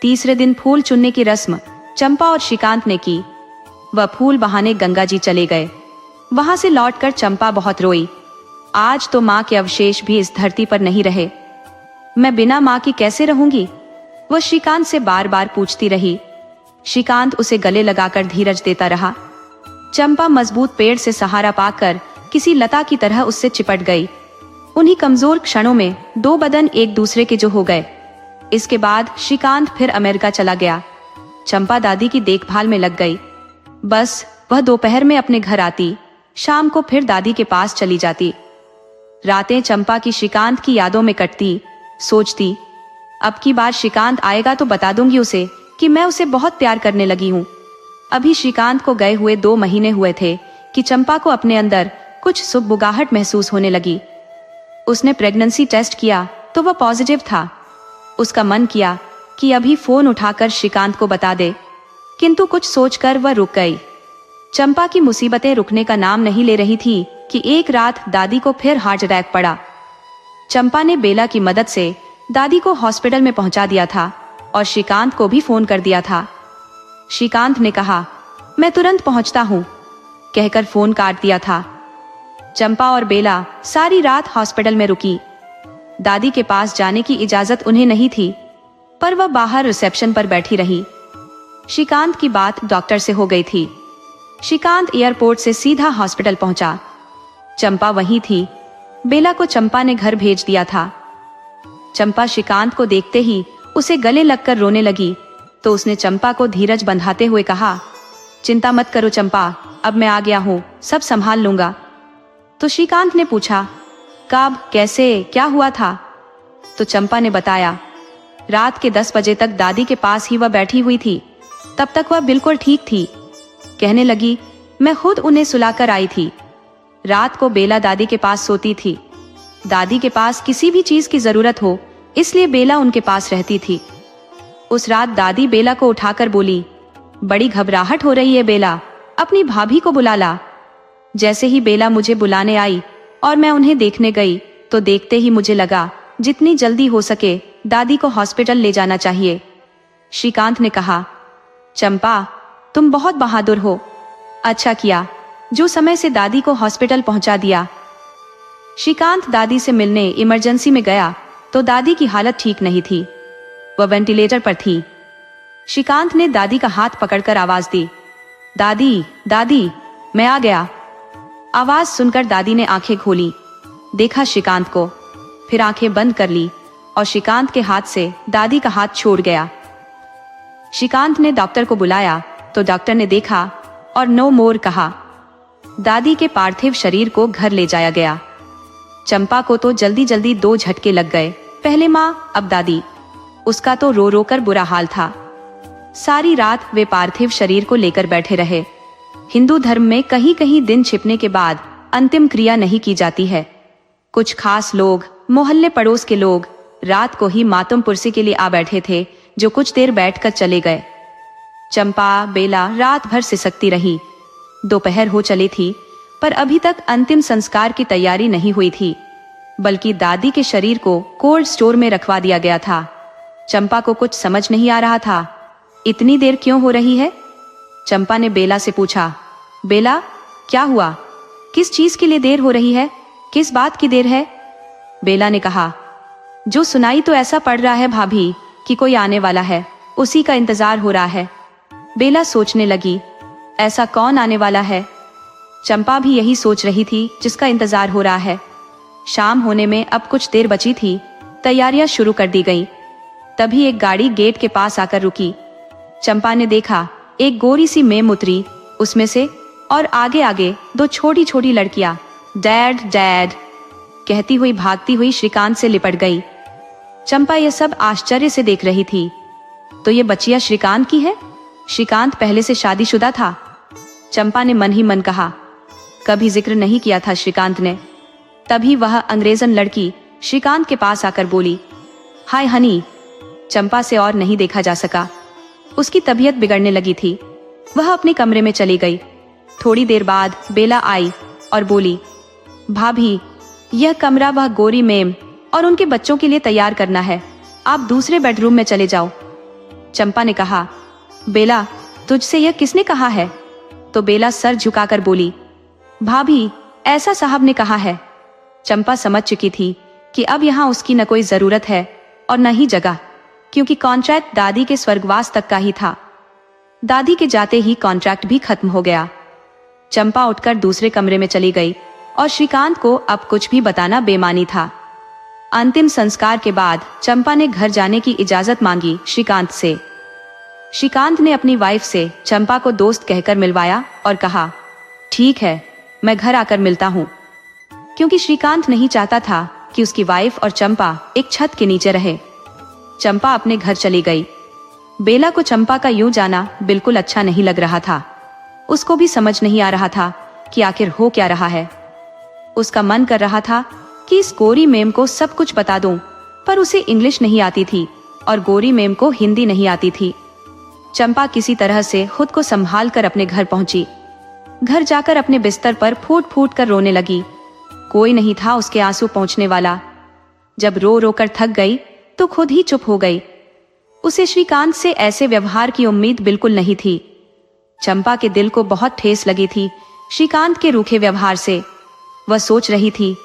तीसरे दिन फूल चुनने की रस्म चंपा और श्रीकांत ने की। वह फूल बहाने गंगा जी चले गए। वहां से लौटकर चंपा बहुत रोई। आज तो माँ के अवशेष भी इस धरती पर नहीं रहे। मैं बिना माँ की कैसे रहूंगी, वह श्रीकांत से बार बार पूछती रही। श्रीकांत उसे गले लगाकर धीरज देता रहा। चंपा मजबूत पेड़ से सहारा पाकर किसी लता की तरह उससे चिपट गई। उन्हीं कमजोर क्षणों में दो बदन एक दूसरे के जो हो गए। इसके बाद श्रीकांत फिर अमेरिका चला गया। चंपा दादी की देखभाल में लग गई। बस वह दोपहर में अपने घर आती, शाम को फिर दादी के पास चली जाती। रातें चंपा की श्रीकांत की यादों में कटती। सोचती, अब की बार श्रीकांत आएगा तो बता दूंगी उसे कि मैं उसे बहुत प्यार करने लगी हूँ। अभी श्रीकांत को गए हुए 2 महीने हुए थे कि चंपा को अपने अंदर कुछ सुगबुगाहट महसूस होने लगी। उसने प्रेगनेंसी टेस्ट किया तो वह पॉजिटिव था। उसका मन किया कि अभी फोन उठाकर श्रीकांत को बता दे, किंतु कुछ सोचकर वह रुक गई। चंपा की मुसीबतें रुकने का नाम नहीं ले रही थी कि एक रात दादी को फिर हार्ट अटैक पड़ा। चंपा ने बेला की मदद से दादी को हॉस्पिटल में पहुंचा दिया था और श्रीकांत को भी फोन कर दिया था। श्रीकांत ने कहा, मैं तुरंत पहुंचता हूं, कहकर फोन काट दिया था। चंपा और बेला सारी रात हॉस्पिटल में रुकी। दादी के पास जाने की इजाजत उन्हें नहीं थी, पर वह बाहर रिसेप्शन पर बैठी रही। श्रीकांत की बात डॉक्टर से हो गई थी। श्रीकांत एयरपोर्ट से सीधा हॉस्पिटल पहुंचा। चंपा वहीं थी। बेला को चंपा ने घर भेज दिया था। चंपा श्रीकांत को देखते ही उसे गले लगकर रोने लगी, तो उसने चंपा को धीरज बंधाते हुए कहा, चिंता मत करो चंपा, अब मैं आ गया हूँ, सब संभाल लूंगा। तो श्रीकांत ने पूछा, कब, कैसे, क्या हुआ था? तो चंपा ने बताया, रात के 10 बजे तक दादी के पास ही वह बैठी हुई थी, तब तक वह बिल्कुल ठीक थी। कहने लगी, मैं खुद उन्हें सुलाकर आई थी। रात को बेला दादी के पास सोती थी। दादी के पास किसी भी चीज की जरूरत हो, इसलिए बेला उनके पास रहती थी। उस रात दादी बेला को उठाकर बोली, बड़ी घबराहट हो रही है बेला, अपनी भाभी को बुला ला। जैसे ही बेला मुझे बुलाने आई और मैं उन्हें देखने गई, तो देखते ही मुझे लगा जितनी जल्दी हो सके दादी को हॉस्पिटल ले जाना चाहिए। श्रीकांत ने कहा, चंपा तुम बहुत बहादुर हो, अच्छा किया जो समय से दादी को हॉस्पिटल पहुंचा दिया। श्रीकांत दादी से मिलने इमरजेंसी में गया तो दादी की हालत ठीक नहीं थी। वह वेंटिलेटर पर थी। श्रीकांत ने दादी का हाथ पकड़कर आवाज दी, दादी दादी मैं आ गया। आवाज सुनकर दादी ने आंखें खोली, देखा श्रीकांत को, फिर आंखें बंद कर ली और श्रीकांत के हाथ से दादी का हाथ छोड़ गया। श्रीकांत ने डॉक्टर को बुलाया तो डॉक्टर ने देखा और नो मोर कहा। दादी के पार्थिव शरीर को घर ले जाया गया। चंपा को तो जल्दी जल्दी 2 झटके लग गए, पहले माँ अब दादी। उसका तो रो रो कर बुरा हाल था। सारी रात वे पार्थिव शरीर को लेकर बैठे रहे। हिंदू धर्म में कहीं कहीं दिन छिपने के बाद अंतिम क्रिया नहीं की जाती है। कुछ खास लोग, मोहल्ले पड़ोस के लोग रात को ही मातम पुरसी के लिए आ बैठे थे, जो कुछ देर बैठकर चले गए। चंपा बेला रात भर सिसकती रही। दोपहर हो चली थी, पर अभी तक अंतिम संस्कार की तैयारी नहीं हुई थी, बल्कि दादी के शरीर को कोल्ड स्टोर में रखवा दिया गया था। चंपा को कुछ समझ नहीं आ रहा था, इतनी देर क्यों हो रही है। चंपा ने बेला से पूछा, बेला क्या हुआ, किस चीज के लिए देर हो रही है, किस बात की देर है। बेला ने कहा, जो सुनाई तो ऐसा पड़ रहा है भाभी कि कोई आने वाला है, उसी का इंतजार हो रहा है। बेला सोचने लगी, ऐसा कौन आने वाला है। चंपा भी यही सोच रही थी, जिसका इंतजार हो रहा है। शाम होने में अब कुछ देर बची थी, तैयारियां शुरू कर दी गई। तभी एक गाड़ी गेट के पास आकर रुकी। चंपा ने देखा एक गोरी सी मेम उतरी उसमें से, और आगे आगे 2 छोटी छोटी लड़कियां डैड डैड कहती हुई भागती हुई श्रीकांत से लिपट गई। चंपा यह सब आश्चर्य से देख रही थी। तो ये बच्चियां श्रीकांत की है। श्रीकांत पहले से शादीशुदा था। चंपा ने मन ही मन कहा, कभी जिक्र नहीं किया था श्रीकांत ने। तभी वह अंग्रेजन लड़की श्रीकांत के पास आकर बोली, हाय हनी। चंपा से और नहीं देखा जा सका। उसकी तबीयत बिगड़ने लगी थी। वह अपने कमरे में चली गई। थोड़ी देर बाद बेला आई और बोली, भाभी यह कमरा वह गोरी मेम और उनके बच्चों के लिए तैयार करना है, आप दूसरे बेडरूम में चले जाओ। चंपा ने कहा, बेला तुझसे यह किसने कहा है। तो बेला सर झुकाकर बोली, भाभी ऐसा साहब ने कहा है। चंपा समझ चुकी थी कि अब यहाँ उसकी न कोई जरूरत है और न ही जगह, क्योंकि कॉन्ट्रैक्ट दादी के स्वर्गवास तक का ही था। दादी के जाते ही कॉन्ट्रैक्ट भी खत्म हो गया। चंपा उठकर दूसरे कमरे में चली गई और श्रीकांत को अब कुछ भी बताना बेमानी था। अंतिम संस्कार के बाद चंपा ने घर जाने की इजाजत मांगी श्रीकांत से। श्रीकांत ने अपनी वाइफ से चंपा को दोस्त कहकर मिलवाया और कहा, ठीक है मैं घर आकर मिलता हूँ, क्योंकि श्रीकांत नहीं चाहता था कि उसकी वाइफ और चंपा एक छत के नीचे रहे। चंपा अपने घर चली गई। बेला को चंपा का यूं जाना बिल्कुल अच्छा नहीं लग रहा था। उसको भी समझ नहीं आ रहा था कि आखिर हो क्या रहा है। उसका मन कर रहा था कि इस गोरी मेम को सब कुछ बता दूं, पर उसे इंग्लिश नहीं आती थी और गोरी मेम को हिंदी नहीं आती थी। चंपा किसी तरह से खुद को संभाल कर अपने घर पहुंची। घर जाकर अपने बिस्तर पर फूट फूट कर रोने लगी। कोई नहीं था उसके आंसू पहुंचने वाला। जब रो रो कर थक गई तो खुद ही चुप हो गई। उसे श्रीकांत से ऐसे व्यवहार की उम्मीद बिल्कुल नहीं थी। चंपा के दिल को बहुत ठेस लगी थी श्रीकांत के रूखे व्यवहार से। वह सोच रही थी,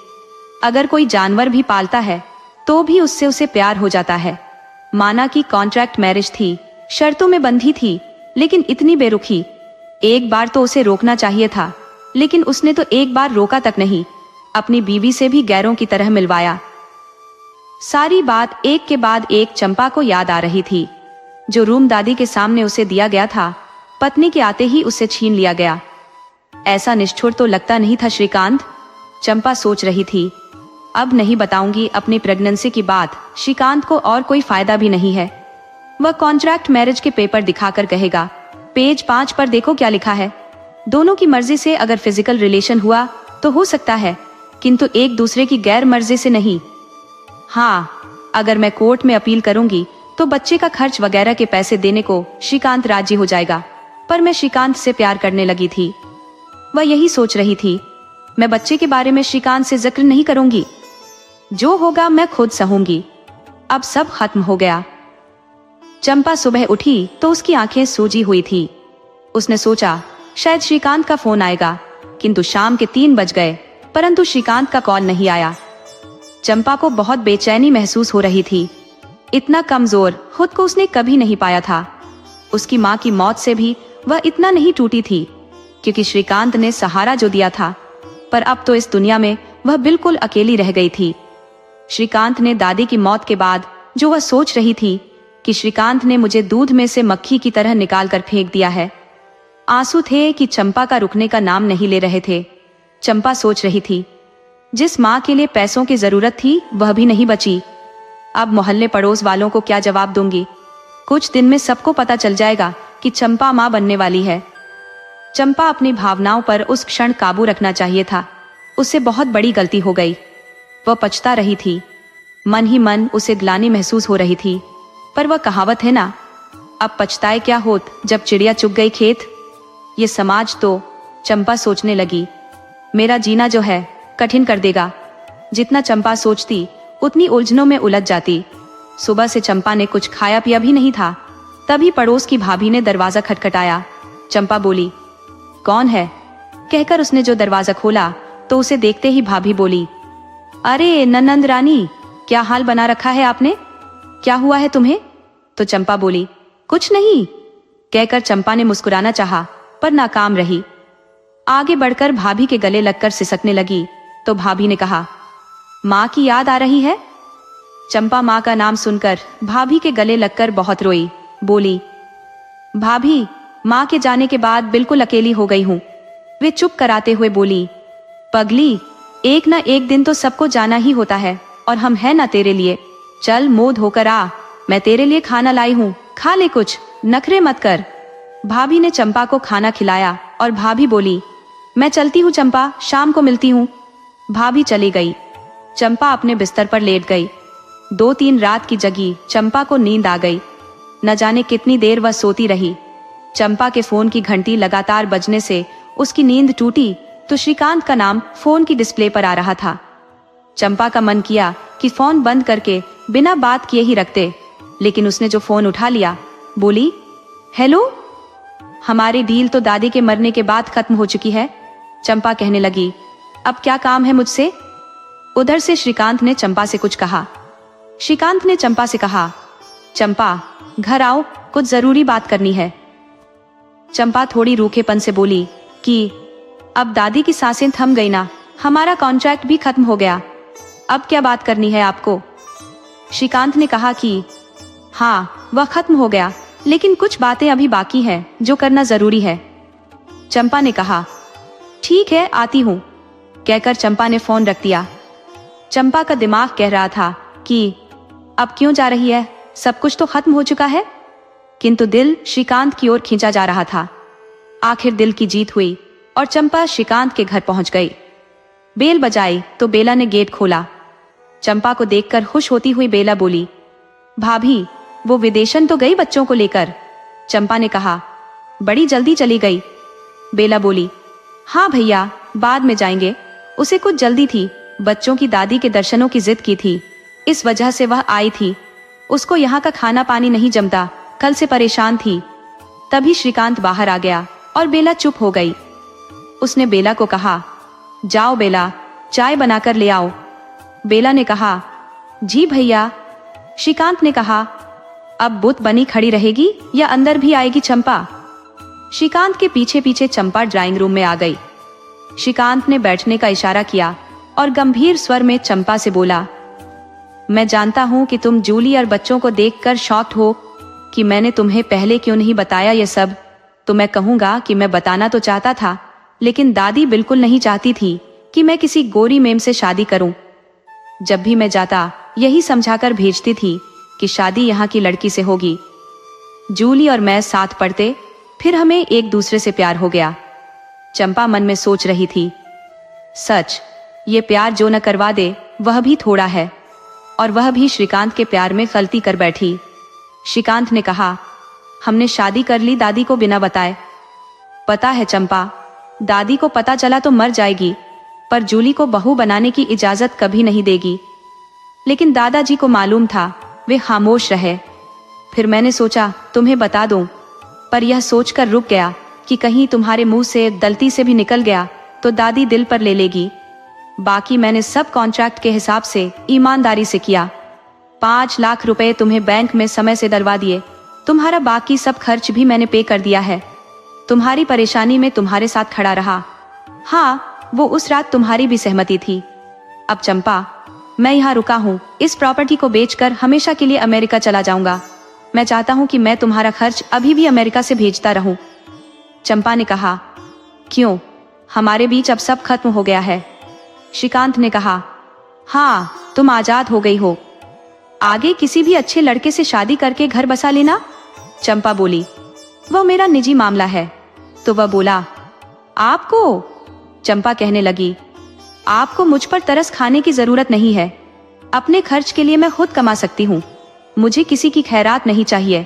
अगर कोई जानवर भी पालता है तो भी उससे उसे प्यार हो जाता है। माना कि कॉन्ट्रैक्ट मैरिज थी, शर्तों में बंधी थी, लेकिन इतनी बेरुखी। एक बार तो उसे रोकना चाहिए था, लेकिन उसने तो एक बार रोका तक नहीं, अपनी बीवी से भी गैरों की तरह मिलवाया। सारी बात एक के बाद एक चंपा को याद आ रही थी। जो रूम दादी के सामने उसे दिया गया था, पत्नी के आते ही उसे छीन लिया गया। ऐसा निष्ठुर तो लगता नहीं था श्रीकांत। चंपा सोच रही थी, अब नहीं बताऊंगी अपनी प्रेगनेंसी की बात, श्रीकांत को और कोई फायदा भी नहीं है। वह कॉन्ट्रैक्ट मैरिज के पेपर दिखाकर कहेगा, पेज 5 पर देखो क्या लिखा है। दोनों की मर्जी से अगर फिजिकल रिलेशन हुआ तो हो सकता है, किंतु एक दूसरे की गैर मर्जी से नहीं। हाँ, अगर मैं कोर्ट में अपील करूंगी तो बच्चे का खर्च वगैरह के पैसे देने को श्रीकांत राजी हो जाएगा। पर मैं श्रीकांत से प्यार करने लगी थी। वह यही सोच रही थी, मैं बच्चे के बारे में श्रीकांत से जिक्र नहीं करूंगी, जो होगा मैं खुद सहूंगी। अब सब खत्म हो गया। चंपा सुबह उठी तो उसकी आंखें सूजी हुई थी। उसने सोचा शायद श्रीकांत का फोन आएगा, किंतु शाम के 3 बज गए, परंतु श्रीकांत का कॉल नहीं आया। चंपा को बहुत बेचैनी महसूस हो रही थी। इतना कमजोर खुद को उसने कभी नहीं पाया था। उसकी माँ की मौत से भी वह इतना नहीं टूटी थी, क्योंकि श्रीकांत ने सहारा जो दिया था, पर अब तो इस दुनिया में वह बिल्कुल अकेली रह गई थी। श्रीकांत ने दादी की मौत के बाद जो वह सोच रही थी कि श्रीकांत ने मुझे दूध में से मक्खी की तरह निकाल कर फेंक दिया है। आंसू थे कि चंपा का रुकने का नाम नहीं ले रहे थे। चंपा सोच रही थी, जिस माँ के लिए पैसों की जरूरत थी वह भी नहीं बची। अब मोहल्ले पड़ोस वालों को क्या जवाब दूंगी? कुछ दिन में सबको पता चल जाएगा कि चंपा माँ बनने वाली है। चंपा अपनी भावनाओं पर उस क्षण काबू रखना चाहिए था। उससे बहुत बड़ी गलती हो गई। वह पछता रही थी। मन ही मन उसे ग्लानि महसूस हो रही थी। पर वह कहावत है ना, अब पछताए क्या होत जब चिड़िया चुग गई खेत। ये समाज तो, चंपा सोचने लगी, मेरा जीना जो है कठिन कर देगा। जितना चंपा सोचती उतनी उलझनों में उलझ जाती। सुबह से चंपा ने कुछ खाया पिया भी नहीं था। तभी पड़ोस की भाभी ने दरवाजा खटखटाया। चंपा बोली, कौन है? कहकर उसने जो दरवाजा खोला तो उसे देखते ही भाभी बोली, अरे ननंद रानी, क्या हाल बना रखा है आपने? क्या हुआ है तुम्हें? तो चंपा बोली, कुछ नहीं। कहकर चंपा ने मुस्कुराना चाहा पर नाकाम रही। आगे बढ़कर भाभी के गले लगकर सिसकने लगी तो भाभी ने कहा, माँ की याद आ रही है? चंपा माँ का नाम सुनकर भाभी के गले लगकर बहुत रोई। बोली, भाभी, माँ के जाने के बाद बिल्कुल अकेली हो गई हूँ। वे चुप कराते हुए बोली, पगली, एक ना एक दिन तो सबको जाना ही होता है और हम हैं ना तेरे लिए। चल मुंह धोकर आ, मैं तेरे लिए खाना लाई हूँ, खा ले, कुछ नखरे मत कर। भाभी ने चंपा को खाना खिलाया और भाभी बोली, मैं चलती हूँ चंपा, शाम को मिलती हूँ। भाभी चली गई। चंपा अपने बिस्तर पर लेट गई। 2-3 रात की जगी चंपा को नींद आ गई। न जाने कितनी देर वह सोती रही। चंपा के फोन की घंटी लगातार बजने से उसकी नींद टूटी तो श्रीकांत का नाम फोन की डिस्प्ले पर आ रहा था। चंपा का मन किया कि फोन बंद करके बिना बात किए ही रखते, लेकिन उसने जो फोन उठा लिया, बोली, हेलो। हमारी डील तो दादी के मरने के बाद खत्म हो चुकी है। चंपा कहने लगी, अब क्या काम है मुझसे? उधर से श्रीकांत ने चंपा से कुछ कहा। श्रीकांत ने चंपा से कहा, चंपा घर आओ, कुछ जरूरी बात करनी है। चंपा थोड़ी रूखेपन से बोली कि अब दादी की सांसें थम गई ना, हमारा कॉन्ट्रैक्ट भी खत्म हो गया, अब क्या बात करनी है आपको? श्रीकांत ने कहा कि हाँ, वह खत्म हो गया, लेकिन कुछ बातें अभी बाकी हैं जो करना जरूरी है। चंपा ने कहा, ठीक है, आती हूँ। कहकर चंपा ने फोन रख दिया। चंपा का दिमाग कह रहा था कि अब क्यों जा रही है, सब कुछ तो खत्म हो चुका है, किंतु दिल श्रीकांत की ओर खींचा जा रहा था। आखिर दिल की जीत हुई और चंपा श्रीकांत के घर पहुंच गई। बेल बजाई तो बेला ने गेट खोला। चंपा को देखकर खुश होती हुई बेला बोली, भाभी, वो विदेशन तो गई बच्चों को लेकर? चंपा ने कहा, बड़ी जल्दी चली गई। बेला बोली, हाँ भैया, बाद में जाएंगे, उसे कुछ जल्दी थी, बच्चों की दादी के दर्शनों की जिद की थी, इस वजह से वह आई थी। उसको यहाँ का खाना पानी नहीं जमता, कल से परेशान थी। तभी श्रीकांत बाहर आ गया और बेला चुप हो गई। उसने बेला को कहा, जाओ बेला, चाय बनाकर ले आओ। बेला ने कहा, जी भैया। श्रीकांत ने कहा, अब बुत बनी खड़ी रहेगी या अंदर भी आएगी चंपा? श्रीकांत के पीछे पीछे चंपा ड्राइंग रूम में आ गई। श्रीकांत ने बैठने का इशारा किया और गंभीर स्वर में चंपा से बोला, मैं जानता हूं कि तुम जूली और बच्चों को देखकर शॉक्ड हो कि मैंने तुम्हें पहले क्यों नहीं बताया ये सब। तो मैं कहूंगा कि मैं बताना तो चाहता था, लेकिन दादी बिल्कुल नहीं चाहती थी कि मैं किसी गोरी मेम से शादी करूं। जब भी मैं जाता यही समझाकर भेजती थी कि शादी यहाँ की लड़की से होगी। जूली और मैं साथ पढ़ते, फिर हमें एक दूसरे से प्यार हो गया। चंपा मन में सोच रही थी, सच, ये प्यार जो न करवा दे वह भी थोड़ा है, और वह भी श्रीकांत के प्यार में गलती कर बैठी। श्रीकांत ने कहा, हमने शादी कर ली दादी को बिना बताए। पता है चंपा, दादी को पता चला तो मर जाएगी, पर जूली को बहू बनाने की इजाजत कभी नहीं देगी। लेकिन दादाजी को मालूम था, वे खामोश रहे। फिर मैंने सोचा तुम्हें बता दूं, पर यह सोचकर रुक गया कि कहीं तुम्हारे मुंह से गलती से भी निकल गया तो दादी दिल पर ले लेगी। बाकी मैंने सब कॉन्ट्रैक्ट के हिसाब से ईमानदारी से किया। 5 लाख रुपए तुम्हें बैंक में समय से डलवा दिए। तुम्हारा बाकी सब खर्च भी मैंने पे कर दिया है। तुम्हारी परेशानी में तुम्हारे साथ खड़ा रहा। हाँ, वो उस रात तुम्हारी भी सहमति थी। अब चंपा, मैं यहाँ रुका हूँ, इस प्रॉपर्टी को बेचकर हमेशा के लिए अमेरिका चला जाऊंगा। मैं चाहता हूँ कि मैं तुम्हारा खर्च अभी भी अमेरिका से भेजता रहूं। चंपा ने कहा, क्यों, हमारे बीच अब सब खत्म हो गया है। श्रीकांत ने कहा, हाँ, तुम आजाद हो गई हो, आगे किसी भी अच्छे लड़के से शादी करके घर बसा लेना। चंपा बोली, वह मेरा निजी मामला है। तो वह बोला, आपको? चंपा कहने लगी, आपको मुझ पर तरस खाने की जरूरत नहीं है। अपने खर्च के लिए मैं खुद कमा सकती हूँ। मुझे किसी की खैरात नहीं चाहिए।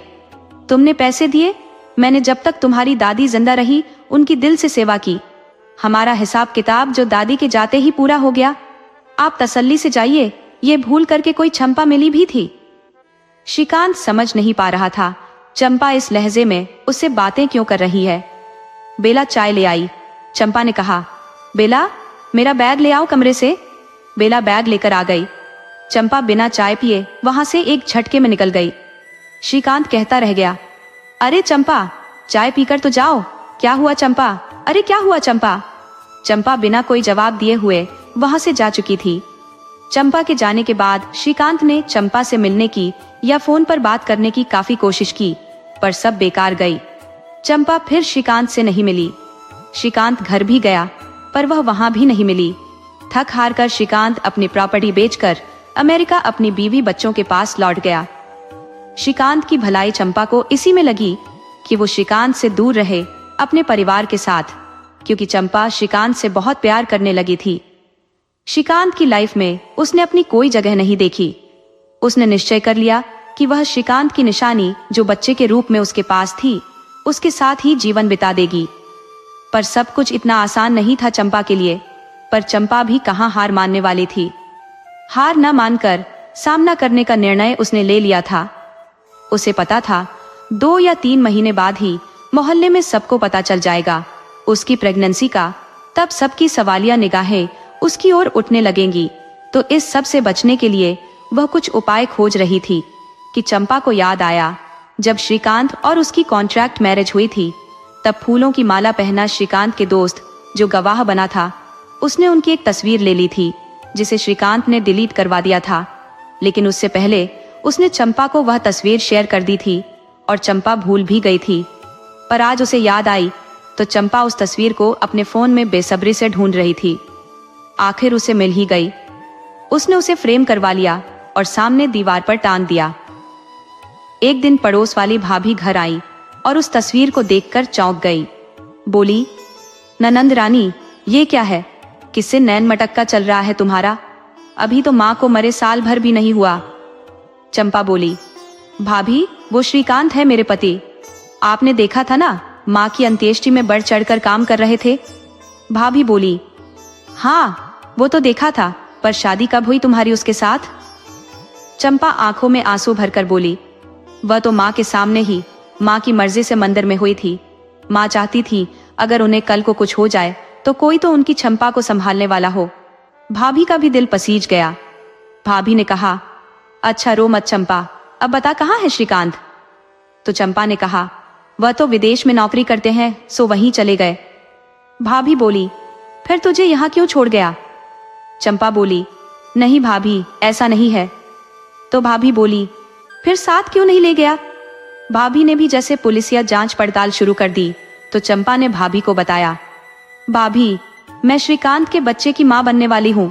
तुमने पैसे दिए, मैंने जब तक तुम्हारी दादी जिंदा रही उनकी दिल से सेवा की। हमारा हिसाब किताब जो दादी के जाते ही पूरा हो गया। आप तसल्ली से जाइए, ये भूल करके कोई चंपा मिली भी थी। श्रीकांत समझ नहीं पा रहा था चंपा इस लहजे में उससे बातें क्यों कर रही है। बेला चाय ले आई। चंपा ने कहा, बेला, मेरा बैग ले आओ कमरे से। बेला बैग लेकर आ गई। चंपा बिना चाय पिए वहां से एक झटके में निकल गई। श्रीकांत कहता रह गया, अरे चंपा, चाय पीकर तो जाओ। क्या हुआ चंपा? अरे क्या हुआ चंपा? चंपा बिना कोई जवाब दिए हुए वहां से जा चुकी थी। चंपा के जाने के बाद श्रीकांत ने चंपा से मिलने की या फोन पर बात करने की काफी कोशिश की, पर सब बेकार गई। चंपा फिर श्रीकांत से नहीं मिली। श्रीकांत घर भी गया, पर वह वहां भी नहीं मिली। थक हार कर श्रीकांत अपनी प्रॉपर्टी बेचकर अमेरिका अपनी बीवी बच्चों के पास लौट गया। श्रीकांत की भलाई चंपा को इसी में लगी कि वो श्रीकांत से दूर रहे अपने परिवार के साथ, क्योंकि चंपा श्रीकांत से बहुत प्यार करने लगी थी। श्रीकांत की लाइफ में उसने अपनी कोई जगह नहीं देखी। उसने निश्चय कर लिया कि वह श्रीकांत की निशानी जो बच्चे के रूप में उसके पास थी, उसके साथ ही जीवन बिता देगी। पर सब कुछ इतना आसान नहीं था चंपा के लिए। पर चंपा भी कहां हार मानने वाली थी। हार न मानकर सामना करने का निर्णय उसने ले लिया था। उसे पता था 2 या 3 महीने बाद ही मोहल्ले में सबको पता चल जाएगा उसकी प्रेगनेंसी का। तब सबकी सवालिया निगाहें उसकी ओर उठने लगेंगी। तो इस सब से बचने के लिए वह कुछ उपाय खोज रही थी कि चंपा को याद आया जब श्रीकांत और उसकी कॉन्ट्रैक्ट मैरिज हुई थी, तब फूलों की माला पहना श्रीकांत के दोस्त जो गवाह बना था, उसने उनकी एक तस्वीर ले ली थी जिसे श्रीकांत ने डिलीट करवा दिया था। लेकिन उससे पहले उसने चंपा को वह तस्वीर शेयर कर दी थी और चंपा भूल भी गई थी। पर आज उसे याद आई तो चंपा उस तस्वीर को अपने फोन में बेसब्री से ढूंढ रही थी। आखिर उसे मिल ही गई। उसने उसे फ्रेम करवा लिया और सामने दीवार पर टांग दिया। एक दिन पड़ोस वाली भाभी घर आई और उस तस्वीर को देखकर चौंक गई। बोली, ननंद रानी, ये क्या है? किससे नैन मटक्का चल रहा है तुम्हारा? अभी तो माँ को मरे साल भर भी नहीं हुआ। चंपा बोली, भाभी, वो श्रीकांत है मेरे पति। आपने देखा था ना, माँ की अंत्येष्टि में बढ़ चढ़कर काम कर रहे थे। भाभी बोली, हाँ, वो तो देखा था, पर शादी कब हुई तुम्हारी उसके साथ? चंपा आंखों में आंसू भरकर बोली, वह तो माँ के सामने ही माँ की मर्जी से मंदिर में हुई थी। माँ चाहती थी अगर उन्हें कल को कुछ हो जाए तो कोई तो उनकी चंपा को संभालने वाला हो। भाभी का भी दिल पसीज गया। भाभी ने कहा, अच्छा रो मत चंपा, अब बता कहाँ है श्रीकांत? तो चंपा ने कहा, वह तो विदेश में नौकरी करते हैं, सो वहीं चले गए। भाभी बोली, फिर तुझे यहाँ क्यों छोड़ गया? चंपा बोली, नहीं भाभी, ऐसा नहीं है। तो भाभी बोली, फिर साथ क्यों नहीं ले गया? भाभी ने भी जैसे पुलिसिया जांच पड़ताल शुरू कर दी। तो चंपा ने भाभी को बताया, भाभी, मैं श्रीकांत के बच्चे की मां बनने वाली हूं।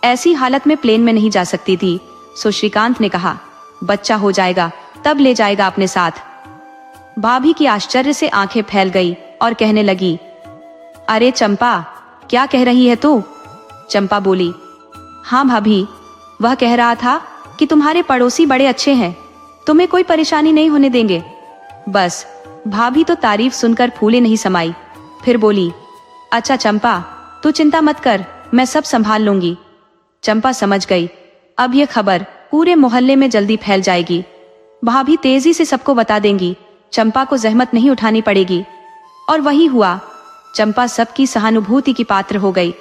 ऐसी हालत में प्लेन में नहीं जा सकती थी। सो श्रीकांत ने कहा, बच्चा हो जाएगा तब ले जाएगा अपने साथ। भाभी की आश्चर्य से आंखें फैल गई और कहने लगी, अरे चंपा, क्या कह रही है तू? चंपा बोली, हाँ भाभी, वह कह रहा था कि तुम्हारे पड़ोसी बड़े अच्छे हैं, तुम्हें कोई परेशानी नहीं होने देंगे। बस। भाभी तो तारीफ सुनकर फूले नहीं समाई। फिर बोली, अच्छा चंपा, तू चिंता मत कर, मैं सब संभाल लूंगी। चंपा समझ गई, अब यह खबर पूरे मोहल्ले में जल्दी फैल जाएगी। भाभी तेजी से सबको बता देंगी, चंपा को जहमत नहीं उठानी पड़ेगी। और वही हुआ। चंपा सबकी सहानुभूति की पात्र हो गई।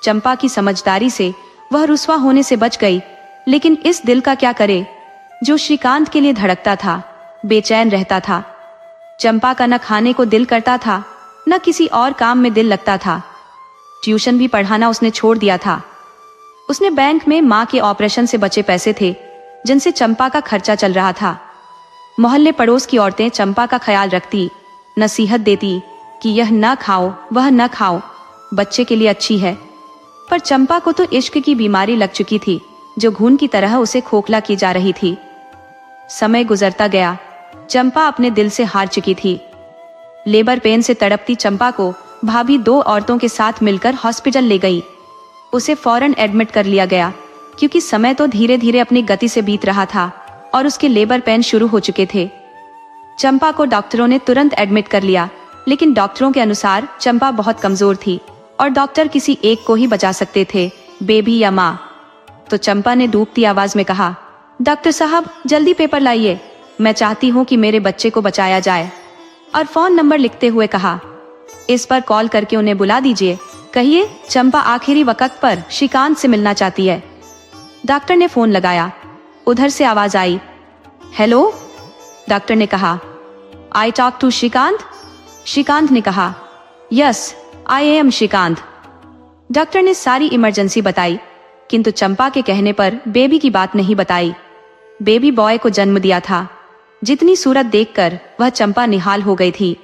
चंपा की समझदारी से वह रुस्वा होने से बच गई। लेकिन इस दिल का क्या करे जो श्रीकांत के लिए धड़कता था, बेचैन रहता था। चंपा का न खाने को दिल करता था, न किसी और काम में दिल लगता था। ट्यूशन भी पढ़ाना उसने छोड़ दिया था। उसने बैंक में माँ के ऑपरेशन से बचे पैसे थे, जिनसे चंपा का खर्चा चल रहा था। मोहल्ले पड़ोस की औरतें चंपा का ख्याल रखती, नसीहत देती कि यह न खाओ, वह न खाओ, बच्चे के लिए अच्छी है। पर चंपा को तो इश्क की बीमारी लग चुकी थी, जो घून की तरह उसे खोखला की जा रही थी। समय गुजरता गया। चंपा अपने दिल से हार चुकी थी। लेबर पेन से तड़पती चंपा को भाभी 2 औरतों के साथ मिलकर हॉस्पिटल ले गई। उसे फौरन एडमिट कर लिया गया, क्योंकि समय तो धीरे धीरे अपनी गति से बीत रहा था और उसके लेबर पेन शुरू हो चुके थे। चंपा को डॉक्टरों ने तुरंत एडमिट कर लिया, लेकिन डॉक्टरों के अनुसार चंपा बहुत कमजोर थी और डॉक्टर किसी एक को ही बचा सकते थे, बेबी या माँ। तो चंपा ने डूबती आवाज में कहा, डॉक्टर साहब जल्दी पेपर लाइए, मैं चाहती हूँ कि मेरे बच्चे को बचाया जाए। और फोन नंबर लिखते हुए कहा, इस पर कॉल करके उन्हें बुला दीजिए, कहिए चंपा आखिरी वक्त पर श्रीकांत से मिलना चाहती है। डॉक्टर ने फोन लगाया। उधर से आवाज आई, हेलो। डॉक्टर ने कहा, I talk to Srikanth. Srikanth ने कहा, yes I am Srikanth. Doctor ने सारी इमरजेंसी बताई, किंतु चंपा के कहने पर बेबी की बात नहीं बताई। बेबी बॉय को जन्म दिया था, जितनी सूरत देखकर वह चंपा निहाल हो गई थी।